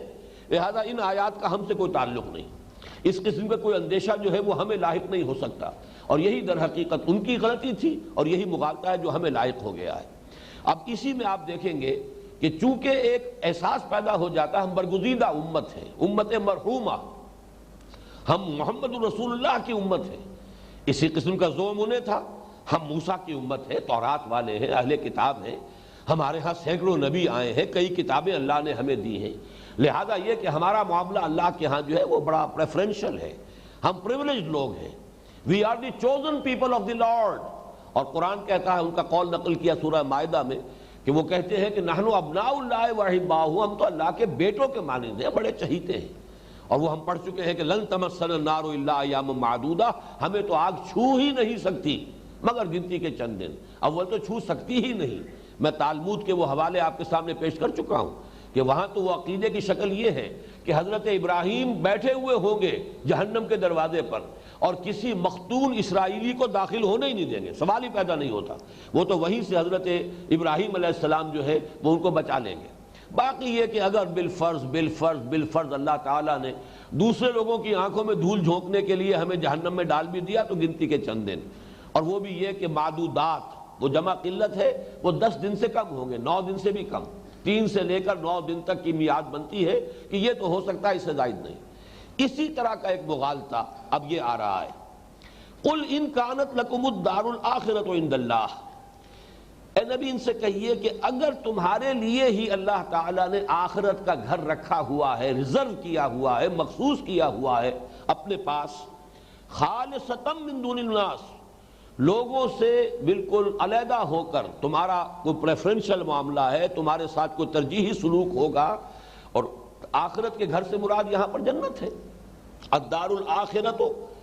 لہذا ان آیات کا ہم سے کوئی تعلق نہیں. اس قسم کا کوئی اندیشہ جو ہے وہ ہمیں لاحق نہیں ہو سکتا. اور یہی در حقیقت ان کی غلطی تھی اور یہی مغالطہ ہے جو ہمیں لاحق ہو گیا ہے. اب اسی میں آپ دیکھیں گے کہ چونکہ ایک احساس پیدا ہو جاتا ہے ہم برگزیدہ امت ہیں، امت مرحومہ، ہم محمد رسول اللہ کی امت ہیں. اسی قسم کا زوم انہیں تھا، ہم موسیٰ کی امت ہے، تورات والے ہیں، اہل کتاب ہیں، ہمارے ہاں سینکڑوں نبی آئے ہیں، کئی کتابیں اللہ نے ہمیں دی ہیں. لہذا یہ کہ ہمارا معاملہ اللہ کے ہاں جو ہے وہ بڑا پریفرنشل ہے، ہم پریولیجڈ لوگ ہیں. We are the chosen people of the lord. اور قرآن کہتا ہے، ان کا قول نقل کیا سورہ مائدہ میں، کہ وہ کہتے ہیں کہ نحن ابناء اللہ واحباہ، ہم تو اللہ کے بیٹوں کے مانند ہیں، بڑے چہیتے ہیں. اور وہ ہم پڑھ چکے ہیں کہ لن تمسنا النار الا ایاما معدودہ، ہمیں تو آگ چھو ہی نہیں سکتی مگر گنتی کے چند دن. اول تو چھو سکتی ہی نہیں. میں تالمود کے وہ حوالے آپ کے سامنے پیش کر چکا ہوں کہ وہاں تو وہ عقیدے کی شکل یہ ہے کہ حضرت ابراہیم بیٹھے ہوئے ہوں گے جہنم کے دروازے پر اور کسی مختون اسرائیلی کو داخل ہونے ہی نہیں دیں گے، سوال ہی پیدا نہیں ہوتا. وہ تو وہیں سے حضرت ابراہیم علیہ السلام جو ہے وہ ان کو بچا لیں گے. باقی یہ کہ اگر بالفرض اللہ تعالیٰ نے دوسرے لوگوں کی آنکھوں میں دھول جھونکنے کے لیے ہمیں جہنم میں ڈال بھی دیا تو گنتی کے چند دن. اور وہ بھی یہ کہ معدودات، وہ جمع قلت ہے، وہ 10 دن سے کم ہوں گے، 9 دن سے بھی کم، 3 سے لے کر 9 دن تک کی میعاد بنتی ہے کہ یہ تو ہو سکتا ہے، اس سے زائد نہیں. اسی طرح کا ایک مغالطہ اب یہ آ رہا ہے، قل ان کانت لکم الدار الآخرۃ عند اللہ. اے نبی ان سے کہیے کہ اگر تمہارے لیے ہی اللہ تعالیٰ نے آخرت کا گھر رکھا ہوا ہے، ریزرو کیا ہوا ہے، مخصوص کیا ہوا ہے اپنے پاس، خالصۃ من دون الناس، لوگوں سے بالکل علیحدہ ہو کر تمہارا کوئی پریفرنشل معاملہ ہے، تمہارے ساتھ کوئی ترجیحی سلوک ہوگا. اور آخرت کے گھر سے مراد یہاں پر جنت ہے. الدار الآخرۃ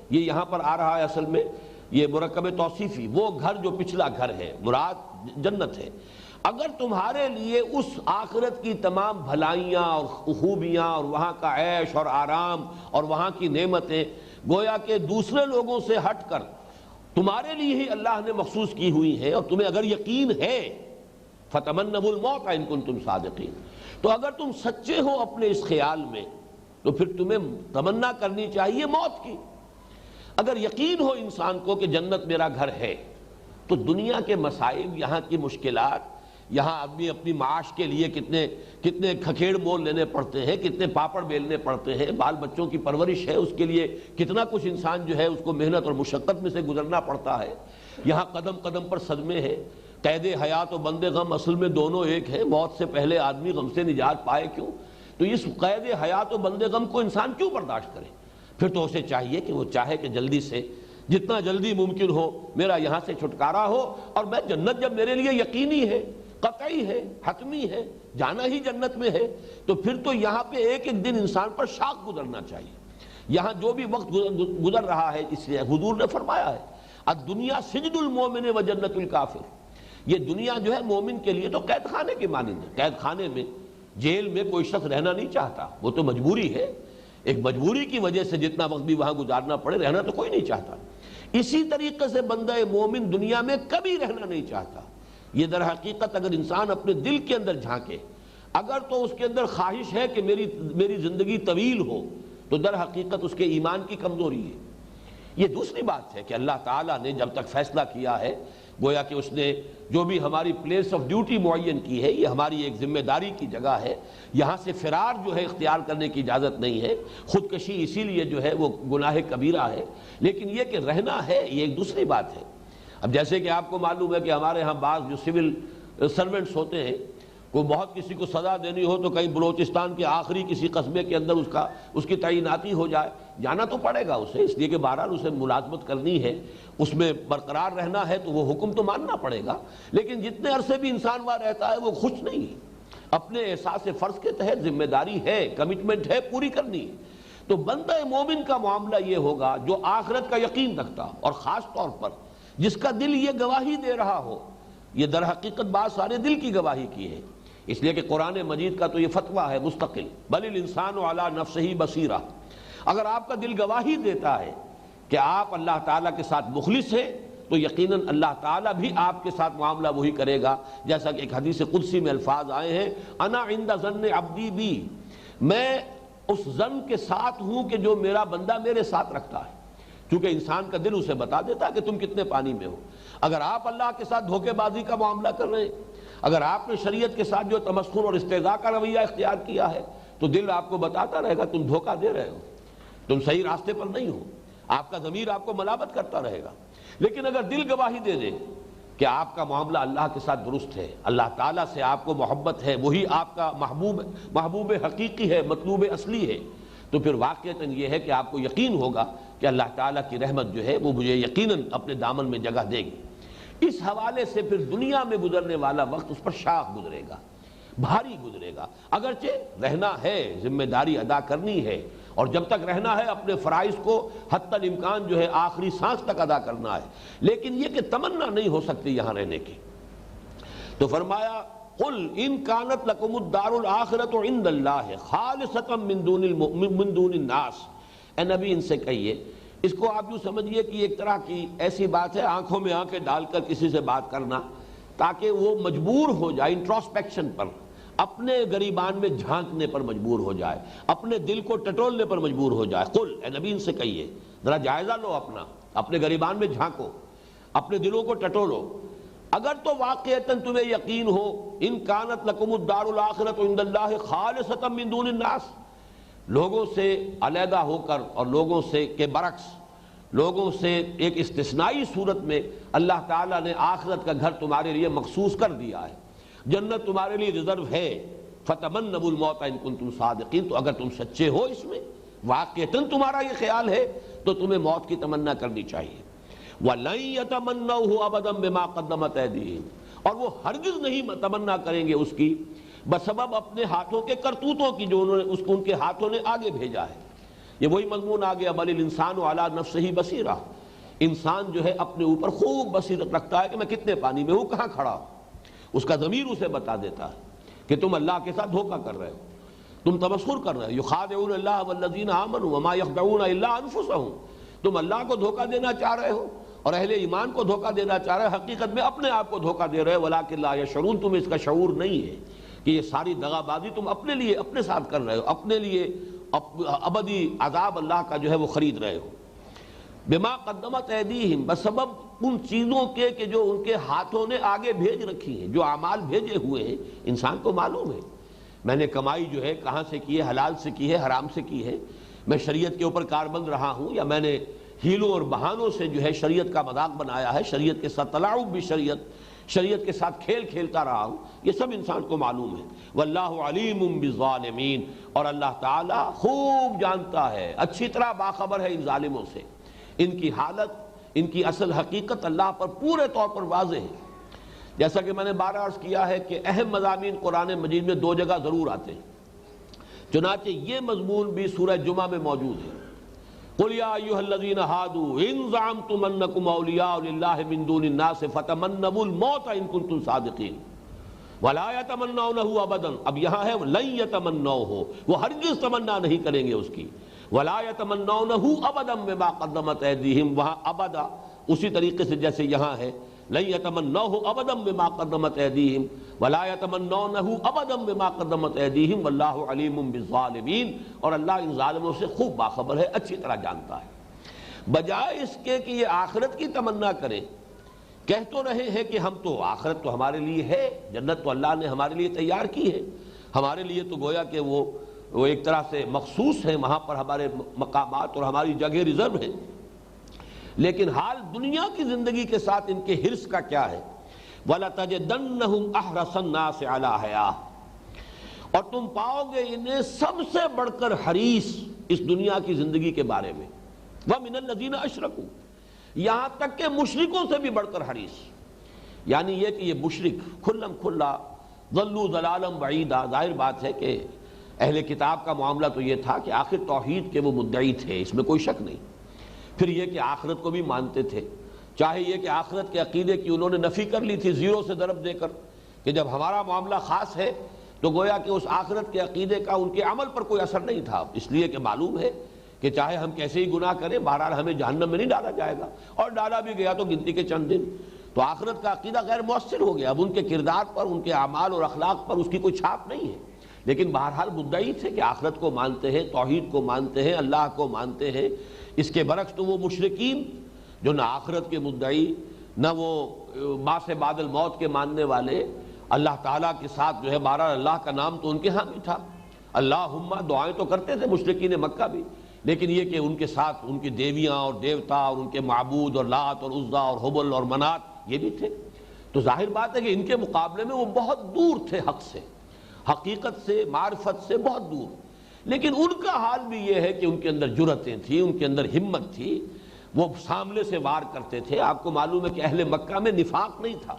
یہ یہاں پر آ رہا ہے اصل میں یہ مرکب توصیفی، وہ گھر جو پچھلا گھر ہے مراد جنت ہے. اگر تمہارے لیے اس آخرت کی تمام بھلائیاں اور خوبیاں اور وہاں کا عیش اور آرام اور وہاں کی نعمتیں گویا کہ دوسرے لوگوں سے ہٹ کر تمہارے لیے ہی اللہ نے مخصوص کی ہوئی ہیں، اور تمہیں اگر یقین ہے فَتَمَنَّوُا الْمَوْتَ إِن كُنتُمْ صَادِقِينَ، تو اگر تم سچے ہو اپنے اس خیال میں تو پھر تمہیں تمنا کرنی چاہیے موت کی. اگر یقین ہو انسان کو کہ جنت میرا گھر ہے تو دنیا کے مسائل، یہاں کی مشکلات، یہاں آدمی اپنی معاش کے لیے کتنے کھکھیڑ مول لینے پڑتے ہیں، کتنے پاپڑ بیلنے پڑتے ہیں، بال بچوں کی پرورش ہے، اس کے لیے کتنا کچھ انسان جو ہے اس کو محنت اور مشقت میں سے گزرنا پڑتا ہے. یہاں قدم قدم پر صدمے ہیں. قید حیات و بند غم اصل میں دونوں ایک ہیں. موت سے پہلے آدمی غم سے نجات پائے کیوں؟ تو اس قید حیات و بند غم کو انسان کیوں برداشت کرے؟ پھر تو اسے چاہیے کہ وہ چاہے کہ جلدی سے، جتنا جلدی ممکن ہو میرا یہاں سے چھٹکارا ہو، اور میں جنت جب میرے لیے یقینی ہے، قطعی ہے، حتمی ہے، جانا ہی جنت میں ہے، تو پھر تو یہاں پہ ایک ایک دن انسان پر شاق گزرنا چاہیے. یہاں جو بھی وقت گزر رہا ہے، اس لیے حضور نے فرمایا ہے الدنیا سجن المومن و جنت الکافر، یہ دنیا جو ہے مومن کے لیے تو قید خانے کی مانند ہے۔ قید خانے میں، جیل میں کوئی شخص رہنا نہیں چاہتا، وہ تو مجبوری ہے، ایک مجبوری کی وجہ سے جتنا وقت بھی وہاں گزارنا پڑے، رہنا تو کوئی نہیں چاہتا۔ اسی طریقے سے بندہ مومن دنیا میں کبھی رہنا نہیں چاہتا۔ یہ در حقیقت اگر انسان اپنے دل کے اندر جھانکے، اگر تو اس کے اندر خواہش ہے کہ میری زندگی طویل ہو، تو در حقیقت اس کے ایمان کی کمزوری ہے۔ یہ دوسری بات ہے کہ اللہ تعالیٰ نے جب تک فیصلہ کیا ہے، گویا کہ اس نے جو بھی ہماری پلیس آف ڈیوٹی معین کی ہے، یہ ہماری ایک ذمہ داری کی جگہ ہے، یہاں سے فرار جو ہے اختیار کرنے کی اجازت نہیں ہے، خودکشی اسی لیے جو ہے وہ گناہ کبیرہ ہے، لیکن یہ کہ رہنا ہے یہ ایک دوسری بات ہے۔ اب جیسے کہ آپ کو معلوم ہے کہ ہمارے ہاں بعض جو سول سرونٹس ہوتے ہیں، کوئی بہت کسی کو سزا دینی ہو تو کہیں بلوچستان کے آخری کسی قصبے کے اندر اس کی تعیناتی ہو جائے، جانا تو پڑے گا اسے، اس لیے کہ بہرحال اسے ملازمت کرنی ہے، اس میں برقرار رہنا ہے، تو وہ حکم تو ماننا پڑے گا۔ لیکن جتنے عرصے بھی انسان وہاں رہتا ہے وہ خوش نہیں ہے، اپنے احساس فرض کے تحت ذمہ داری ہے، کمٹمنٹ ہے، پوری کرنی ہے۔ تو بندہ مومن کا معاملہ یہ ہوگا جو آخرت کا یقین رکھتا، اور خاص طور پر جس کا دل یہ گواہی دے رہا ہو، یہ در حقیقت بات سارے دل کی گواہی کی ہے، اس لیے کہ قرآن مجید کا تو یہ فتویٰ ہے مستقل، بل الانسان علی نفسہ بصیرہ۔ اگر آپ کا دل گواہی دیتا ہے کہ آپ اللہ تعالیٰ کے ساتھ مخلص ہیں، تو یقیناً اللہ تعالیٰ بھی آپ کے ساتھ معاملہ وہی کرے گا، جیسا کہ ایک حدیث قدسی میں الفاظ آئے ہیں، انا عند ظن عبدی بی، میں اس ظن کے ساتھ ہوں کہ جو میرا بندہ میرے ساتھ رکھتا ہے، کیونکہ انسان کا دل اسے بتا دیتا ہے کہ تم کتنے پانی میں ہو۔ اگر آپ اللہ کے ساتھ دھوکے بازی کا معاملہ کر رہے ہیں، اگر آپ نے شریعت کے ساتھ جو تمسخر اور استہزاء کا رویہ اختیار کیا ہے، تو دل آپ کو بتاتا رہے گا تم دھوکہ دے رہے ہو، تم صحیح راستے پر نہیں ہو، آپ کا ضمیر آپ کو ملامت کرتا رہے گا۔ لیکن اگر دل گواہی دے دے کہ آپ کا معاملہ اللہ کے ساتھ درست ہے، اللہ تعالیٰ سے آپ کو محبت ہے، وہی آپ کا محبوب حقیقی ہے، مطلوب اصلی ہے، تو پھر واقعتاً یہ ہے کہ آپ کو یقین ہوگا کہ اللہ تعالیٰ کی رحمت جو ہے وہ مجھے یقیناً اپنے دامن میں جگہ دے گی۔ اس حوالے سے پھر دنیا میں گزرنے والا وقت اس پر شاق گزرے گا، بھاری گزرے گا، اگرچہ رہنا ہے، ذمہ داری ادا کرنی ہے، اور جب تک رہنا ہے اپنے فرائض کو حتی الامکان جو ہے آخری سانس تک ادا کرنا ہے، لیکن یہ کہ تمنا نہیں ہو سکتی یہاں رہنے کی۔ تو فرمایا قل ان کانت لکم الدار الآخرۃ عند اللہ خالصۃ من دون الناس، اے نبی ان سے کہیے، اس کو آپ یوں سمجھیے کہ ایک طرح کی ایسی بات ہے آنکھوں میں آنکھیں ڈال کر کسی سے بات کرنا، تاکہ وہ مجبور ہو جائے انٹروسپیکشن پر، اپنے گریبان میں جھانکنے پر مجبور ہو جائے، اپنے دل کو ٹٹولنے پر مجبور ہو جائے۔ قل، اے نبی ان سے کہیے، ذرا جائزہ لو، اپنے گریبان میں جھانکو، اپنے دلوں کو ٹٹولو۔ اگر تو واقعتاً تمہیں یقین ہو ان کانت لکم الدار الآخرۃ عند اللہ خالصۃ من دون الناس، لوگوں سے علیحدہ ہو کر اور لوگوں سے کے برعکس، لوگوں سے ایک استثنائی صورت میں اللہ تعالیٰ نے آخرت کا گھر تمہارے لیے مخصوص کر دیا ہے، جنت تمہارے لیے ریزرو ہے، فتمنوا الموت ان کنتم صادقین، تو اگر تم سچے ہو اس میں، واقعتاً تمہارا یہ خیال ہے، تو تمہیں موت کی تمنا کرنی چاہیے۔ وَلَن يَتَمَنَّوْهُ أَبَدًا بِمَا قَدَّمَتْ أَيْدِيهِمْ، اور وہ ہرگز نہیں تمنا کریں گے اس کی بسبب اپنے ہاتھوں کے کرتوتوں کی جو ان کے ہاتھوں نے آگے بھیجا ہے۔ یہ وہی مضمون آ گیا بل الانسان علی نفسہ بصیرہ، انسان جو ہے اپنے اوپر خوب بصیرت رکھتا ہے کہ میں کتنے پانی میں ہوں، کہاں کھڑا ہوں، اس کا ضمیر اسے بتا دیتا ہے کہ تم اللہ کے ساتھ دھوکہ کر رہے ہو، تم تمسخر کر رہے ہو، یخادعون اللہ والذین آمنوا وما یخدعون الا انفسهم، تم اللہ کو دھوکہ دینا چاہ رہے ہو اور اہل ایمان کو دھوکہ دینا چاہ رہے ہو، حقیقت میں اپنے آپ کو دھوکہ دے رہے ہو، ولکن لا یشعرون، تمہیں اس کا شعور نہیں ہے کہ یہ ساری دغا بازی تم اپنے لیے اپنے ساتھ کر رہے ہو، اپنے لیے ابدی عذاب اللہ کا جو ہے وہ خرید رہے ہو۔ بما قدمت ایدیہم، بسبب ان چیزوں کے کہ جو ان کے ہاتھوں نے آگے بھیج رکھی ہیں، جو اعمال بھیجے ہوئے ہیں، انسان کو معلوم ہے میں نے کمائی جو ہے کہاں سے کی ہے، حلال سے کی ہے، حرام سے کی ہے، میں شریعت کے اوپر کاربند رہا ہوں، یا میں نے ہیلوں اور بہانوں سے جو ہے شریعت کا مذاق بنایا ہے، شریعت کے ساتھ تلاعب بھی شریعت کے ساتھ کھیل کھیلتا رہا ہوں، یہ سب انسان کو معلوم ہے۔ واللہ علیم بالظالمین، اور اللہ تعالیٰ خوب جانتا ہے، اچھی طرح باخبر ہے ان ظالموں سے، ان کی حالت، ان کی اصل حقیقت اللہ پر پورے طور پر واضح ہے۔ جیسا کہ میں نے بارہ عرض کیا ہے کہ اہم مضامین قرآن مجید میں دو جگہ ضرور آتے ہیں، چنانچہ یہ مضمون بھی سورہ جمعہ میں موجود ہے۔ قل یا ایھا الذین ھادوا ان زعمتم انکم اولیاء للہ من دون الناس فتمنوا الموت ان کنتم صادقین ولا یتمنونہ ابدا. اب یہاں ہے لن یتمنوہ، وہ ہرگز تمنا نہیں کریں گے اس کی. ولا یتمنونہ ابدا بما قدمت ایدیہم، وہاں ابدا اسی طریقے سے جیسے یہاں ہے لن یتمنوہ ابدا بما قدمت ایدیہم ولا یتمنونہ ابدا بما قدمت ایدیہم واللہ علیم بالظالمین. اور اللہ ان ظالموں سے خوب باخبر ہے، اچھی طرح جانتا ہے. بجائے اس کے کہ یہ آخرت کی تمنا کریں، کہہ تو رہے ہیں کہ ہم تو آخرت تو ہمارے لیے ہے، جنت تو اللہ نے ہمارے لیے تیار کی ہے، ہمارے لیے تو گویا کہ وہ ایک طرح سے مخصوص ہے، وہاں پر ہمارے مقامات اور ہماری جگہ ریزرو ہے. لیکن حال دنیا کی زندگی کے ساتھ ان کے حرص کا کیا ہے؟ وَلَتَجِدَنَّهُمْ أَحْرَصَ النَّاسِ عَلَىٰ حَيَاةٍ، اور تم پاؤ گے انہیں سب سے بڑھ کر حریص اس دنیا کی زندگی کے بارے میں. وَمِنَ الَّذِينَ أَشْرَكُوا، یہاں تک کہ مشرکوں سے بھی بڑھ کر حریص. یعنی یہ کہ یہ مشرک کھلم کھلا ضلوا ضلالا بعیدا. ظاہر بات ہے کہ اہل کتاب کا معاملہ تو یہ تھا کہ آخر توحید کے وہ مدعی تھے، اس میں کوئی شک نہیں. پھر یہ کہ آخرت کو بھی مانتے تھے، چاہے یہ کہ آخرت کے عقیدے کی انہوں نے نفی کر لی تھی زیرو سے ضرب دے کر کہ جب ہمارا معاملہ خاص ہے تو گویا کہ اس آخرت کے عقیدے کا ان کے عمل پر کوئی اثر نہیں تھا، اس لیے کہ معلوم ہے کہ چاہے ہم کیسے ہی گناہ کریں بہرحال ہمیں جہنم میں نہیں ڈالا جائے گا، اور ڈالا بھی گیا تو گنتی کے چند دن. تو آخرت کا عقیدہ غیر مؤثر ہو گیا، اب ان کے کردار پر، ان کے اعمال اور اخلاق پر اس کی کوئی چھاپ نہیں ہے. لیکن بہرحال مدعی تھے کہ آخرت کو مانتے ہیں، توحید کو مانتے ہیں، اللہ کو مانتے ہیں. اس کے برعکس تو وہ مشرکین جو نہ آخرت کے مدعی، نہ وہ ماں سے بعد الموت کے ماننے والے، اللہ تعالیٰ کے ساتھ جو ہے بہرحال اللہ کا نام تو ان کے ہاں بھی تھا، اللہم دعائیں تو کرتے تھے مشرکین مکہ بھی، لیکن یہ کہ ان کے ساتھ ان کی دیویاں اور دیوتا اور ان کے معبود اور لات اور عزا اور حبل اور منات یہ بھی تھے. تو ظاہر بات ہے کہ ان کے مقابلے میں وہ بہت دور تھے حق سے، حقیقت سے، معرفت سے بہت دور. لیکن ان کا حال بھی یہ ہے کہ ان کے اندر جرأتیں تھیں، ان کے اندر ہمت تھی، وہ سامنے سے وار کرتے تھے. آپ کو معلوم ہے کہ اہل مکہ میں نفاق نہیں تھا،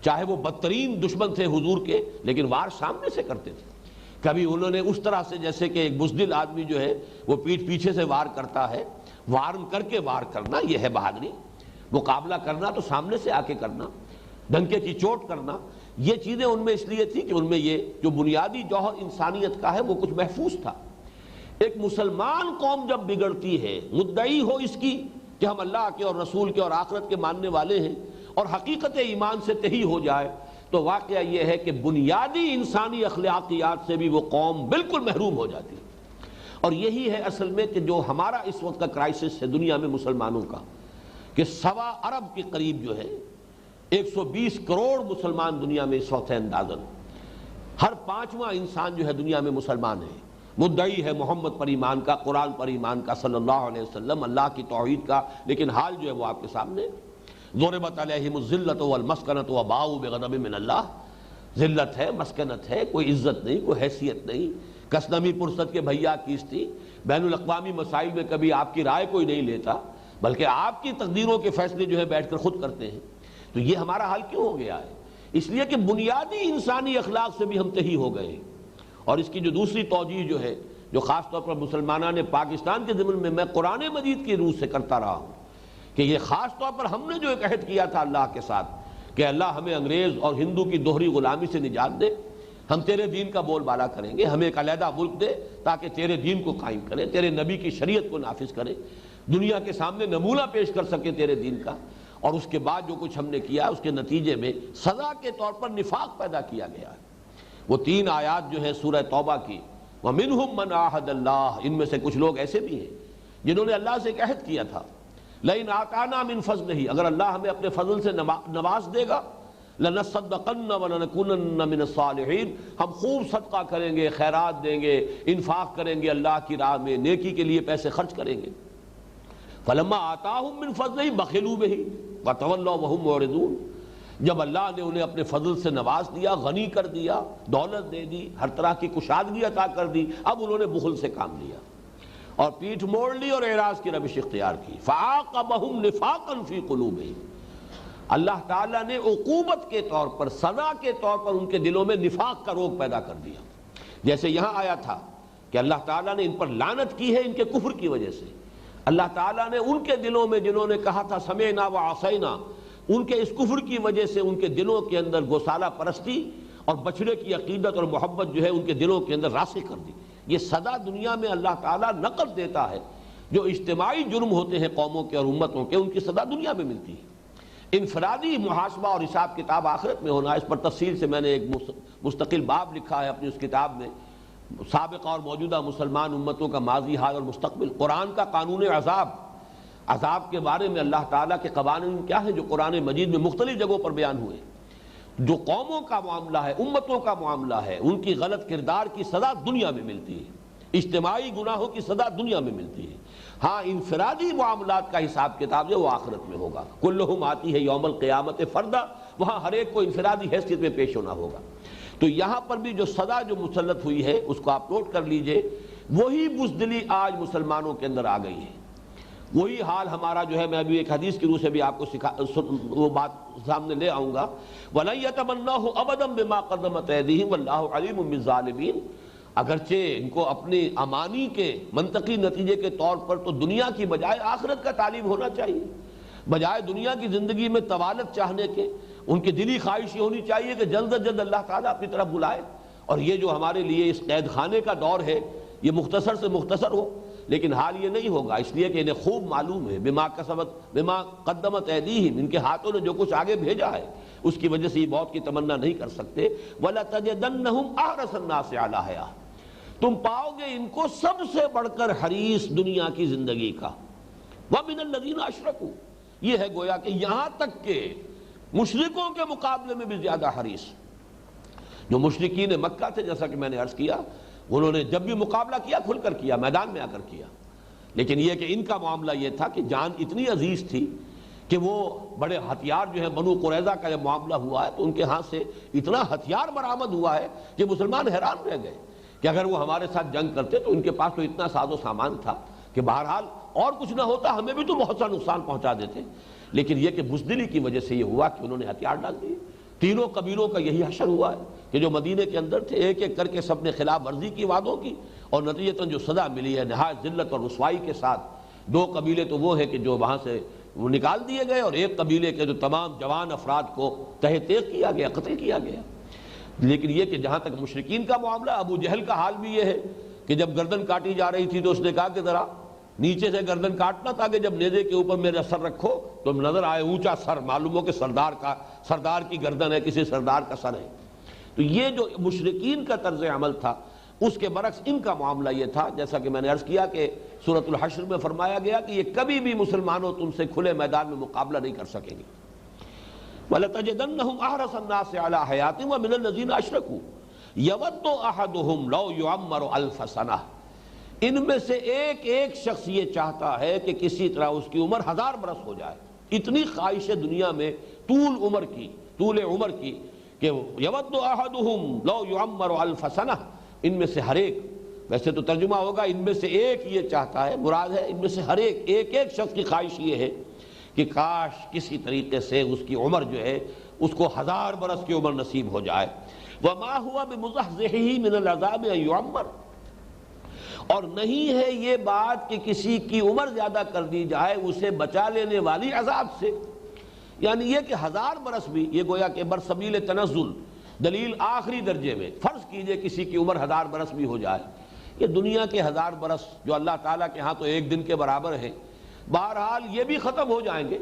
چاہے وہ بدترین دشمن تھے حضور کے، لیکن وار سامنے سے کرتے تھے. کبھی انہوں نے اس طرح سے جیسے کہ ایک بزدل آدمی جو ہے وہ پیٹھ پیچھے سے وار کرتا ہے، وار کر کے وار کرنا یہ ہے بہادری. مقابلہ کرنا تو سامنے سے آ کے کرنا، ڈنکے کی چوٹ کرنا، یہ چیزیں ان میں اس لیے تھی کہ ان میں یہ جو بنیادی جوہر انسانیت کا ہے وہ کچھ محفوظ تھا. ایک مسلمان قوم جب بگڑتی ہے، مدعی ہو اس کی کہ ہم اللہ کے اور رسول کے اور آخرت کے ماننے والے ہیں، اور حقیقت ایمان سے تہی ہو جائے، تو واقعہ یہ ہے کہ بنیادی انسانی اخلاقیات سے بھی وہ قوم بالکل محروم ہو جاتی ہے. اور یہی ہے اصل میں کہ جو ہمارا اس وقت کا کرائسس ہے دنیا میں مسلمانوں کا، کہ 1.25 ارب کے قریب جو ہے 120 کروڑ مسلمان دنیا میں اس وقت ہے اندازاً. ہر 5واں انسان جو ہے دنیا میں مسلمان ہے، مدعی ہے محمد پر ایمان کا، قرآن پر ایمان کا، صلی اللہ علیہ وسلم، اللہ کی توحید کا. لیکن حال جو ہے وہ آپ کے سامنے. ضربت علیہم الذلۃ والمسکنۃ وباؤوا بغضب من اللہ. ذلت ہے، مسکنت ہے، کوئی عزت نہیں، کوئی حیثیت نہیں. کسنمی پرست کے بھیا کیستی، بین الاقوامی مسائل میں کبھی آپ کی رائے کوئی نہیں لیتا، بلکہ آپ کی تقدیروں کے فیصلے جو ہے بیٹھ کر خود کرتے ہیں. تو یہ ہمارا حال کیوں ہو گیا ہے؟ اس لیے کہ بنیادی انسانی اخلاق سے بھی ہم تہی ہو گئے. اور اس کی جو دوسری توجیہ جو ہے، جو خاص طور پر مسلمانوں نے پاکستان کے ضمن میں قرآن مجید کی روح سے کرتا رہا ہوں، کہ یہ خاص طور پر ہم نے جو ایک عہد کیا تھا اللہ کے ساتھ کہ اللہ ہمیں انگریز اور ہندو کی دوہری غلامی سے نجات دے، ہم تیرے دین کا بول بالا کریں گے، ہمیں ایک علیحدہ ملک دے تاکہ تیرے دین کو قائم کریں، تیرے نبی کی شریعت کو نافذ کریں، دنیا کے سامنے نمونہ پیش کر سکیں تیرے دین کا. اور اس کے بعد جو کچھ ہم نے کیا اس کے نتیجے میں سزا کے طور پر نفاق پیدا کیا گیا ہے. وہ 3 آیات جو ہے سورہ توبہ کی، وَمِنْهُمْ مَنْ عَاهَدَ اللَّهُ، ان میں سے کچھ لوگ ایسے بھی ہیں جنہوں نے اللہ سے ایک عہد کیا تھا، لَئِنْ آتَانَا مِنْ فَضْلِهِ، اگر اللہ ہمیں اپنے فضل سے نواز دے گا، لَنَصَّدَّقَنَّ وَلَنَكُونَنَّ مِنَ الصَّالِحِينَ، ہم خوب صدقہ کریں گے، خیرات دیں گے، انفاق کریں گے، اللہ کی راہ میں نیکی کے لیے پیسے خرچ کریں گے. فَلَمَّا آتَاهُم مِّن فَضْلِهِ بَخِلُوا بِهِ وَتَوَلَّوْا وَهُمْ مُعْرِضُونَ. جب اللہ نے انہیں اپنے فضل سے نواز دیا، غنی کر دیا، دولت دے دی، ہر طرح کی کشادگی عطا کر دی، اب انہوں نے بخل سے کام لیا اور پیٹھ موڑ لی اور اعراض کی روش اختیار کی. فَعَاقَبَهُمْ نِفَاقًا فِي قُلُوبِهِمْ، اللہ تعالیٰ نے عقوبت کے طور پر، سزا کے طور پر ان کے دلوں میں نفاق کا روگ پیدا کر دیا. جیسے یہاں آیا تھا کہ اللہ تعالیٰ نے ان پر لعنت کی ہے ان کے کفر کی وجہ سے، اللہ تعالیٰ نے ان کے دلوں میں جنہوں نے کہا تھا سمعنا وعصینا، ان کے اس کفر کی وجہ سے ان کے دلوں کے اندر گوسالہ پرستی اور بچھڑے کی عقیدت اور محبت جو ہے ان کے دلوں کے اندر راسخ کر دی۔ یہ سزا دنیا میں اللہ تعالیٰ نقد دیتا ہے، جو اجتماعی جرم ہوتے ہیں قوموں کے اور امتوں کے، ان کی سزا دنیا میں ملتی ہے۔ انفرادی محاسبہ اور حساب کتاب آخرت میں ہونا، اس پر تفصیل سے میں نے ایک مستقل باب لکھا ہے اپنی اس کتاب میں، سابقہ اور موجودہ مسلمان امتوں کا ماضی، حال اور مستقبل، قرآن کا قانون عذاب کے بارے میں اللہ تعالیٰ کے قوانین کیا ہیں جو قرآن مجید میں مختلف جگہوں پر بیان ہوئے۔ جو قوموں کا معاملہ ہے، امتوں کا معاملہ ہے، ان کی غلط کردار کی سزا دنیا میں ملتی ہے، اجتماعی گناہوں کی سزا دنیا میں ملتی ہے۔ ہاں انفرادی معاملات کا حساب کتاب جو وہ آخرت میں ہوگا، کلہم آتی ہے یوم القیامت فردا، وہاں ہر ایک کو انفرادی حیثیت میں پیش ہونا ہوگا۔ تو یہاں پر بھی جو سزا جو مسلط ہوئی ہے اس کو آپ نوٹ کر لیجئے، وہی بزدلی آج مسلمانوں کے اندر آ گئی ہے، وہی حال ہمارا جو ہے، میں ابھی ایک حدیث کی روح سے بھی آپ کو وہ بات سامنے لے آؤں گا، وَلَن يَتَمَنَّوهُ أَبَدًا بِمَا قَدَّمَتْ أَيْدِيهِمْ وَاللَّهُ عَلِيمٌ بِالظَّالِمِينَ۔ اگرچہ ان کو اپنی امانی کے منطقی نتیجے کے طور پر تو دنیا کی بجائے آخرت کا طالب ہونا چاہیے، بجائے دنیا کی زندگی میں طوالت چاہنے کے ان کی دلی خواہش یہ ہونی چاہیے کہ جلد از جلد اللہ تعالیٰ اپنی طرف بلائے، اور یہ جو ہمارے لیے اس قید خانے کا دور ہے یہ مختصر سے مختصر ہو۔ لیکن حال یہ نہیں ہوگا، اس لیے کہ انہیں خوب معلوم ہے بما قدمت ایدیہم، ان کے ہاتھوں نے جو کچھ آگے بھیجا ہے اس کی وجہ سے یہ موت کی تمنا نہیں کر سکتے۔ وَلَتَجِدَنَّهُمْ أَحْرَصَ النَّاسِ عَلَىٰ حَيَاةٍ، تم پاؤ گے ان کو سب سے بڑھ کر حریص دنیا کی زندگی کا۔ وَمِنَ الَّذِينَ أَشْرَكُوا، یہ ہے گویا کہ یہاں تک کہ مشرکوں کے مقابلے میں بھی زیادہ حریص۔ جو مشرکین مکہ تھے، جیسا کہ میں نے عرض کیا، انہوں نے جب بھی مقابلہ کیا کھل کر کیا، میدان میں آ کر کیا، لیکن یہ کہ ان کا معاملہ یہ تھا کہ جان اتنی عزیز تھی کہ وہ بڑے ہتھیار جو ہے، بنو قریظہ کا جب معاملہ ہوا ہے تو ان کے ہاتھ سے اتنا ہتھیار برآمد ہوا ہے کہ مسلمان حیران رہ گئے کہ اگر وہ ہمارے ساتھ جنگ کرتے تو ان کے پاس تو اتنا ساز و سامان تھا کہ بہرحال اور کچھ نہ ہوتا ہمیں بھی تو بہت سا نقصان پہنچا دیتے، لیکن یہ کہ بزدلی کی وجہ سے یہ ہوا کہ انہوں نے ہتھیار ڈال دیے۔ تینوں قبیلوں کا یہی حشر ہوا ہے کہ جو مدینے کے اندر تھے، ایک ایک کر کے سب نے خلاف ورزی کی وعدوں کی، اور نتیجتاً جو سزا ملی ہے نہایت ذلت اور رسوائی کے ساتھ۔ دو قبیلے تو وہ ہیں کہ جو وہاں سے وہ نکال دیے گئے، اور ایک قبیلے کے جو تمام جوان افراد کو تہہ تیغ کیا گیا، قتل کیا گیا۔ لیکن یہ کہ جہاں تک مشرکین کا معاملہ، ابو جہل کا حال بھی یہ ہے کہ جب گردن کاٹی جا رہی تھی تو اس نے کہا کہ ذرا نیچے سے گردن کاٹنا تھا کہ جب نیزے کے اوپر میرا سر رکھو تو نظر آئے اونچا سر، معلوم ہو کہ سردار کی گردن ہے، کسی سردار کا سر ہے۔ تو یہ جو مشرکین کا طرز عمل تھا، اس کے برعکس ان کا معاملہ یہ تھا، جیسا کہ میں نے عرض کیا کہ سورۃ الحشر میں فرمایا گیا کہ یہ کبھی بھی مسلمانوں تم سے کھلے میدان میں مقابلہ نہیں کر سکیں گے۔ وَلَتَجِدَنَّهُمْ أَحْرَصَ النَّاسِ عَلَىٰ حَيَاةٍ وَمِنَ الَّذِينَ أَشْرَكُوا يَوَدُّ أَحَدُهُمْ لَوْ يُعَمَّرُ أَلْفَ سَنَةٍ، ان میں سے ایک ایک شخص یہ چاہتا ہے کہ کسی طرح اس کی عمر 1000 برس ہو جائے۔ اتنی خواہش ہے دنیا میں طول عمر کی کہ یود احدہم لو یعمر الف سنہ، ان میں سے ہر ایک، ویسے تو ترجمہ ہوگا ان میں سے ایک یہ چاہتا ہے، مراد ہے ان میں سے ہر ایک شخص کی خواہش یہ ہے کہ کاش کسی طریقے سے اس کی عمر جو ہے اس کو 1000 برس کی عمر نصیب ہو جائے۔ وما هو بمزحزحه من العذاب ان يعمر، اور نہیں ہے یہ بات کہ کسی کی عمر زیادہ کر دی جائے اسے بچا لینے والی عذاب سے، یعنی یہ کہ 1000 برس بھی، یہ گویا کہ برسبیل تنزل، دلیل آخری درجے میں، فرض کیجئے کسی کی عمر 1000 برس بھی ہو جائے، یہ دنیا کے 1000 برس جو اللہ تعالیٰ کے ہاں تو ایک دن کے برابر ہیں، بہرحال یہ بھی ختم ہو جائیں گے۔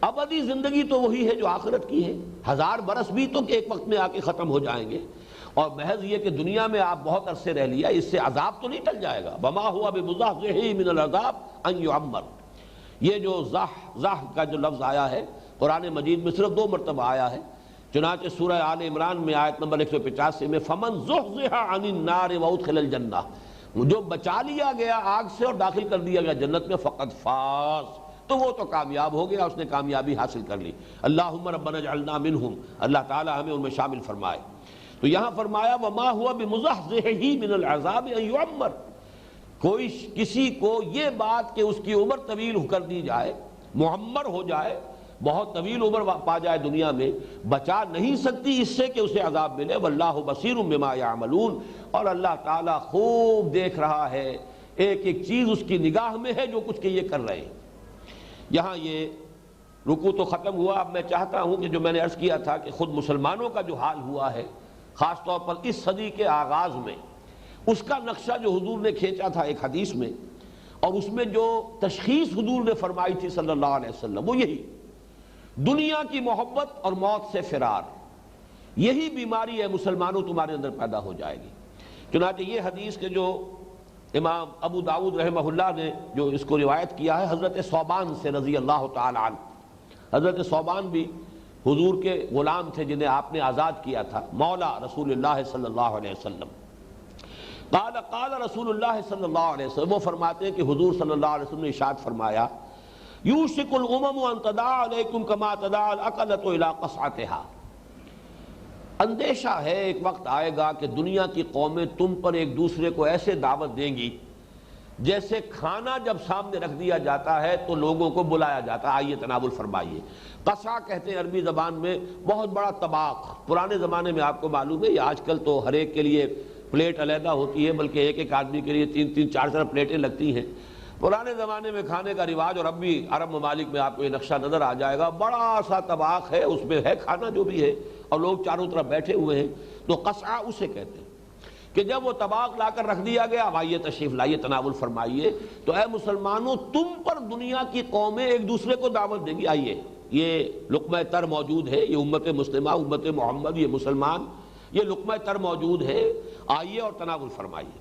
ابدی زندگی تو وہی ہے جو آخرت کی ہے، 1000 برس بھی تو ایک وقت میں آ کے ختم ہو جائیں گے، اور محض یہ کہ دنیا میں آپ بہت عرصے رہ لیا، اس سے عذاب تو نہیں ٹل جائے گا۔ وما ہوا بمزحزحہ من العذاب ان يعمر، یہ جو زح کا جو لفظ آیا ہے قرآن مجید میں صرف 2 مرتبہ آیا ہے، چنانچہ سورہ آل عمران میں آیت نمبر 185 میں فمن زحزح عن النار وادخل الجنہ، جو بچا لیا گیا آگ سے اور داخل کر دیا گیا جنت میں، فقد فاز، تو وہ تو کامیاب ہو گیا، اس نے کامیابی حاصل کر لی۔ اللہم ربنا اجعلنا منہم، اللہ تعالی ہمیں ان میں شامل فرمائے۔ تو یہاں فرمایا وما ہوا بمزحزحہ من العذاب ان يعمر، کوئی کسی کو یہ بات کہ اس کی عمر طویل کر دی جائے، معمر ہو جائے، بہت طویل عمر پا جائے دنیا میں، بچا نہیں سکتی اس سے کہ اسے عذاب ملے۔ واللہ بصیر بما یعملون، اور اللہ تعالیٰ خوب دیکھ رہا ہے ایک ایک چیز اس کی نگاہ میں ہے جو کچھ کہ یہ کر رہے ہیں۔ یہاں یہ رکوع تو ختم ہوا، اب میں چاہتا ہوں کہ جو میں نے عرض کیا تھا کہ خود مسلمانوں کا جو حال ہوا ہے خاص طور پر اس صدی کے آغاز میں، اس کا نقشہ جو حضور نے کھینچا تھا ایک حدیث میں، اور اس میں جو تشخیص حضور نے فرمائی تھی صلی اللہ علیہ وسلم، وہ یہی دنیا کی محبت اور موت سے فرار، یہی بیماری ہے مسلمانوں تمہارے اندر پیدا ہو جائے گی۔ چنانچہ یہ حدیث کے جو امام ابو داؤد رحمہ اللہ نے جو اس کو روایت کیا ہے حضرت ثوبان سے رضی اللہ تعالی عنہ، حضرت ثوبان بھی حضور کے غلام تھے جنہیں آپ نے آزاد کیا تھا، مولا رسول اللہ صلی اللہ علیہ وسلم۔ قال رسول اللہ صلی اللہ علیہ وسلم، وہ فرماتے ہیں کہ حضور صلی اللہ علیہ وسلم نے ارشاد فرمایا، یوشک الامم ان تداعی علیکم کما تداعی الاکلۃ الی قصعتھا، اندیشہ ہے ایک وقت آئے گا کہ دنیا کی قومیں تم پر ایک دوسرے کو ایسے دعوت دیں گی جیسے کھانا جب سامنے رکھ دیا جاتا ہے تو لوگوں کو بلایا جاتا ہے، آئیے تناول فرمائیے۔ قصع کہتے ہیں عربی زبان میں بہت بڑا طباق، پرانے زمانے میں آپ کو معلوم ہے، یہ آج کل تو ہر ایک کے لیے پلیٹ علیحدہ ہوتی ہے، بلکہ ایک ایک آدمی کے لیے 3-4 پلیٹیں لگتی ہیں۔ پرانے زمانے میں کھانے کا رواج، اور اب بھی عرب ممالک میں آپ کو یہ نقشہ نظر آ جائے گا، بڑا سا طباق ہے، اس میں ہے کھانا جو بھی ہے اور لوگ چاروں طرف بیٹھے ہوئے ہیں، تو قصع اسے کہتے ہیں کہ جب وہ طباق لا کر رکھ دیا گیا، اب آئیے تشریف لائیے تناول فرمائیے، تو اے مسلمانوں تم پر دنیا کی قومیں ایک دوسرے کو دعوت دیں گی، آئیے یہ لقمہ تر موجود ہے، یہ امت مسلمہ، امت محمد، یہ مسلمان، یہ لقمہ تر موجود ہے، آئیے اور تناول فرمائیے۔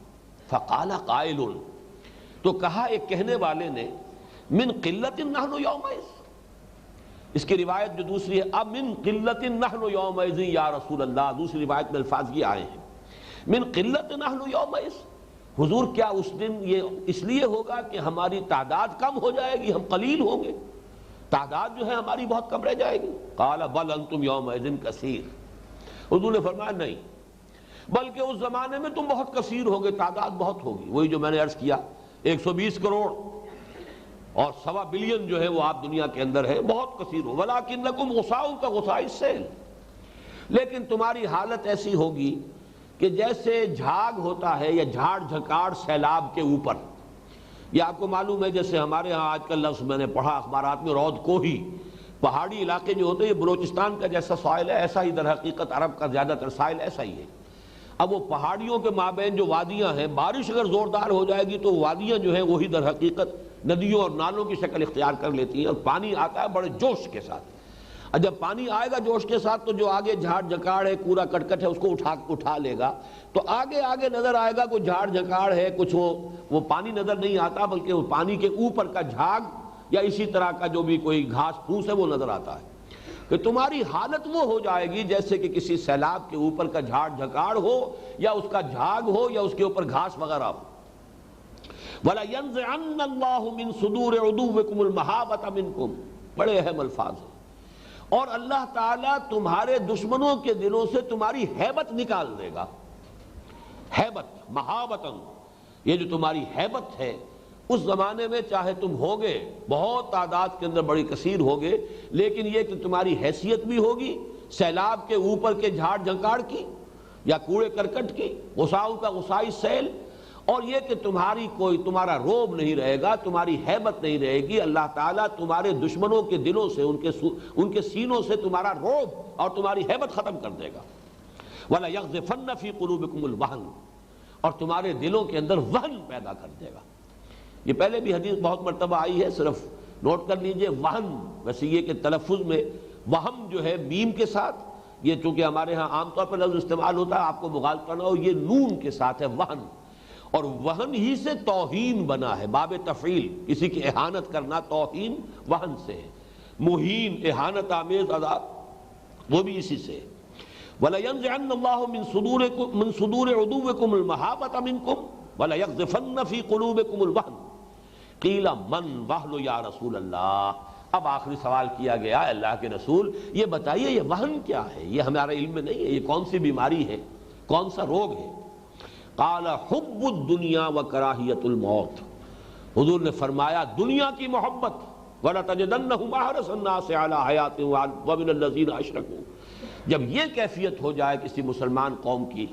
فقال قائل، تو کہا ایک کہنے والے نے، من قلت نحن یومئذ، اس کی روایت جو دوسری ہے، اب من قلت نحن یومئذ یا رسول اللہ، دوسری روایت میں الفاظ یہ آئے ہیں، من قلت نحن یومئذ، حضور کیا اس دن یہ اس لیے ہوگا کہ ہماری تعداد کم ہو جائے گی، ہم قلیل ہوں گے، تعداد جو ہے ہماری بہت کم رہ جائے گی؟ قال بل انتم یومئذ کثیر، حضور نے فرمایا نہیں، بلکہ اس زمانے میں تم بہت کثیر ہوگے، تعداد بہت ہوگی، وہی جو میں نے عرض کیا 120 کروڑ اور 1.25 بلین جو ہے وہ آپ دنیا کے اندر ہے، بہت کثیر ہو، وَلَٰكِنَّكُمْ غُثَاءٌ كَغُثَاءِ السَّيْلِ، لیکن تمہاری حالت ایسی ہوگی کہ جیسے جھاگ ہوتا ہے یا جھاڑ جھکاڑ سیلاب کے اوپر، یہ آپ کو معلوم ہے، جیسے ہمارے ہاں آج کل لفظ میں نے پڑھا اخبارات میں، رود کوہی، پہاڑی علاقے جو ہوتے ہیں، یہ بلوچستان کا جیسا سوائل ہے ایسا ہی در حقیقت عرب کا زیادہ تر سائل ایسا ہی ہے۔ اب وہ پہاڑیوں کے مابین جو وادیاں ہیں، بارش اگر زوردار ہو جائے گی تو وادیاں جو ہیں وہی در حقیقت ندیوں اور نالوں کی شکل اختیار کر لیتی ہیں، اور پانی آتا ہے بڑے جوش کے ساتھ، اور جب پانی آئے گا جوش کے ساتھ تو جو آگے جھاڑ جھکاڑ ہے، کوڑا کرکٹ ہے، اس کو اٹھا لے گا، تو آگے آگے نظر آئے گا کوئی جھاڑ جھکاڑ ہے، کچھ وہ پانی نظر نہیں آتا، بلکہ وہ پانی کے اوپر کا جھاگ یا اسی طرح کا جو بھی کوئی گھاس پھوس ہے وہ نظر آتا ہے، کہ تمہاری حالت وہ ہو جائے گی جیسے کہ کسی سیلاب کے اوپر کا جھاڑ جھکاڑ ہو، یا اس کا جھاگ ہو، یا اس کے اوپر گھاس وغیرہ ہو۔ وَلَيَنزِعَنَّ اللَّهُ مِن صُدُورِ عُدُوِّكُمُ الْمَحَابَةَ مِنكُمْ، بڑے اہم الفاظ ہیں، اور اللہ تعالیٰ تمہارے دشمنوں کے دلوں سے تمہاری ہیبت نکال دے گا، ہیبت، محابتاً، یہ جو تمہاری ہیبت ہے، اس زمانے میں چاہے تم ہوگے بہت تعداد کے اندر بڑی کثیر ہوگے، لیکن یہ کہ تمہاری حیثیت بھی ہوگی سیلاب کے اوپر کے جھاڑ جھنکاڑ کی یا کوڑے کرکٹ کی، غصاؤ کا غصائی سیل، اور یہ کہ تمہارا روب نہیں رہے گا، تمہاری ہیبت نہیں رہے گی، اللہ تعالیٰ تمہارے دشمنوں کے دلوں سے، ان کے سینوں سے تمہارا روب اور تمہاری ہیبت ختم کر دے گا۔ وَلَيَغْزِفَنَّ فِي قُلُوبِكُمُ الْوَهْنَ، اور تمہارے دلوں کے اندر وہن پیدا کر دے گا۔ یہ پہلے بھی حدیث بہت مرتبہ آئی ہے، صرف نوٹ کر لیجئے، وہن، ویسے یہ کہ تلفظ میں وہم جو ہے میم کے ساتھ، یہ چونکہ ہمارے ہاں عام طور پر لفظ استعمال ہوتا ہے، آپ کو مغالط کرنا ہو، یہ نون کے ساتھ ہے وہن، اور وہن ہی سے توہین بنا ہے، باب تفعیل، کسی کی اہانت کرنا، توہین وہن سے ہے، مہین، اہانت آمیز عذاب، وہ بھی اسی سے ہے۔ وَلَيَنزِعَنَّ اللَّهُ مِن صُدُورِ عُدُوِّكُمُ الْمَحَابَةَ مِنكُمْ وَلَيَغْزِفَنَّ فِي قُلُوبِكُمُ الْوَهْنَ قِيلَ مَنْ وَهْلُ یا رسول اللہ، اب آخری سوال کیا گیا، اللہ کے رسول یہ بتائیے یہ وہن کیا ہے، یہ ہمارے علم میں نہیں ہے، یہ کون سی بیماری ہے، کون سا روگ ہے؟ قال حب الدنیا وکراہیت الموت، حضور نے فرمایا دنیا کی محبت، وَلَتَجِدَنَّهُمْ أَحْرَصَ النَّاسِ عَلَىٰ حَيَاةٍ وَمِنَ الَّذِينَ أَشْرَكُوا، جب یہ کیفیت ہو جائے کسی مسلمان قوم کی،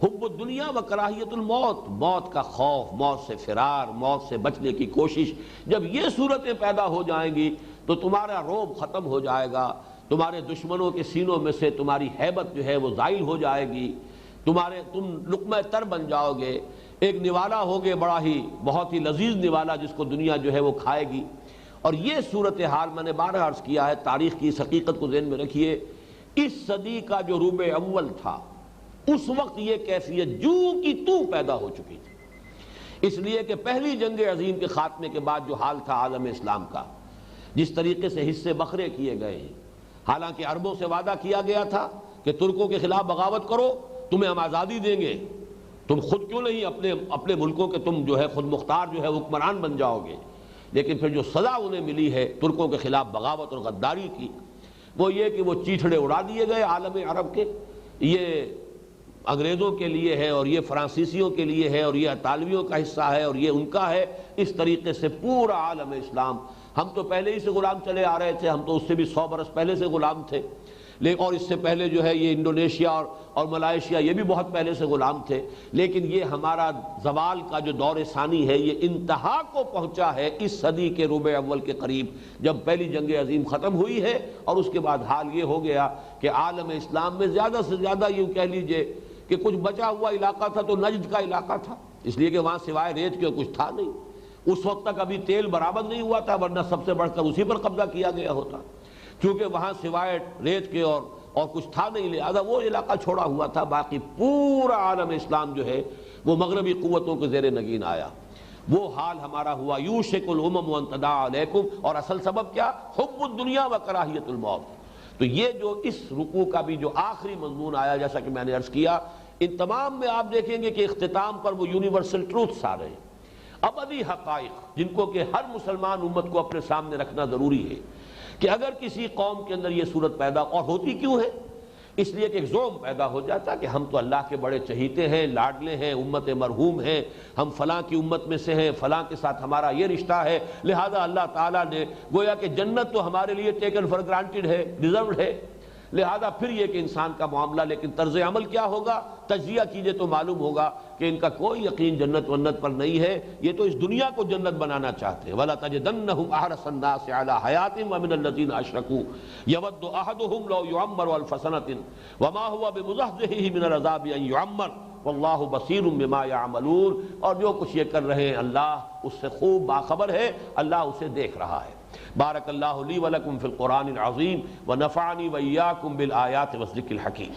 حب الدنیا و کراہیت الموت، موت کا خوف، موت سے فرار، موت سے بچنے کی کوشش، جب یہ صورتیں پیدا ہو جائیں گی تو تمہارا رعب ختم ہو جائے گا، تمہارے دشمنوں کے سینوں میں سے تمہاری ہیبت جو ہے وہ زائل ہو جائے گی، تم لقمہ تر بن جاؤ گے، ایک نوالا ہوگے بڑا ہی بہت ہی لذیذ نوالا جس کو دنیا جو ہے وہ کھائے گی۔ اور یہ صورتحال میں نے بارہ عرض کیا ہے، تاریخ کی اس حقیقت کو ذہن میں رکھیے، اس صدی کا جو ربع اول تھا اس وقت یہ کیفیت جو کی تو پیدا ہو چکی تھی، اس لیے کہ پہلی جنگ عظیم کے خاتمے کے بعد جو حال تھا عالم اسلام کا، جس طریقے سے حصے بکھرے کیے گئے ہیں، حالانکہ عربوں سے وعدہ کیا گیا تھا کہ ترکوں کے خلاف بغاوت کرو تمہیں ہم آزادی دیں گے، تم خود کیوں نہیں اپنے ملکوں کے تم جو ہے خود مختار جو ہے حکمران بن جاؤ گے، لیکن پھر جو سزا انہیں ملی ہے ترکوں کے خلاف بغاوت اور غداری کی، وہ یہ کہ وہ چیٹھڑے اڑا دیے گئے عالم عرب کے، یہ انگریزوں کے لیے ہے اور یہ فرانسیسیوں کے لیے ہے اور یہ اطالویوں کا حصہ ہے اور یہ ان کا ہے، اس طریقے سے پورا عالم اسلام، ہم تو پہلے ہی سے غلام چلے آ رہے تھے، ہم تو اس سے بھی 100 برس پہلے سے غلام تھے، اور اس سے پہلے جو ہے یہ انڈونیشیا اور ملائیشیا یہ بھی بہت پہلے سے غلام تھے، لیکن یہ ہمارا زوال کا جو دور ثانی ہے یہ انتہا کو پہنچا ہے اس صدی کے ربع اول کے قریب، جب پہلی جنگ عظیم ختم ہوئی ہے، اور اس کے بعد حال یہ ہو گیا کہ عالم اسلام میں زیادہ سے زیادہ یوں کہہ لیجئے کہ کچھ بچا ہوا علاقہ تھا تو نجد کا علاقہ تھا، اس لیے کہ وہاں سوائے ریت کے کچھ تھا نہیں، اس وقت تک ابھی تیل برآمد نہیں ہوا تھا، ورنہ سب سے بڑھ کر اسی پر قبضہ کیا گیا ہوتا، چونکہ وہاں سوائے ریت کے اور کچھ تھا نہیں، لہذا وہ علاقہ چھوڑا ہوا تھا، باقی پورا عالم اسلام جو ہے وہ مغربی قوتوں کے زیر نگین آیا، وہ حال ہمارا ہوا، یوشک الامم ان تداعی علیکم، اور اصل سبب کیا؟ حب الدنیا و کراہیت الموت۔ تو یہ جو اس رکوع کا بھی جو آخری مضمون آیا، جیسا کہ میں نے عرض کیا، ان تمام میں آپ دیکھیں گے کہ اختتام پر وہ یونیورسل ٹروتھس آ رہے ہیں، ابدی حقائق جن کو کہ ہر مسلمان امت کو اپنے سامنے رکھنا ضروری ہے، کہ اگر کسی قوم کے اندر یہ صورت پیدا، اور ہوتی کیوں ہے؟ اس لیے کہ ایک زوم پیدا ہو جاتا کہ ہم تو اللہ کے بڑے چہیتے ہیں، لاڈلے ہیں، امت مرحوم ہیں، ہم فلاں کی امت میں سے ہیں، فلاں کے ساتھ ہمارا یہ رشتہ ہے، لہذا اللہ تعالیٰ نے گویا کہ جنت تو ہمارے لیے ٹیکن فار گرانٹڈ ہے، ڈیزروڈ ہے، لہذا پھر یہ کہ انسان کا معاملہ، لیکن طرز عمل کیا ہوگا؟ تجزیہ کیجئے تو معلوم ہوگا کہ ان کا کوئی یقین جنت ونت پر نہیں ہے، یہ تو اس دنیا کو جنت بنانا چاہتے ہیں۔ وَلَتَجِدَنَّهُمْ أَحْرَصَ النَّاسِ عَلَىٰ حَيَاةٍ وَمِنَ الَّذِينَ أَشْرَكُوا يَوَدُّ أَحَدُهُمْ لَوْ يُعَمَّرُ أَلْفَ سَنَةٍ وَمَا هُوَ بِمُزَحْزِحِهِ مِنَ الْعَذَابِ أَن يُعَمَّرَ وَاللَّهُ بَصِيرٌ بِمَا يَعْمَلُونَ، اور جو کچھ یہ کر رہے ہیں اللہ اس سے خوب باخبر ہے، اللہ اسے دیکھ رہا ہے۔ بارک اللہ لی ولکم فی القرآن العظیم ونفعنی وإیاکم بالآیات والذکر الحکیم۔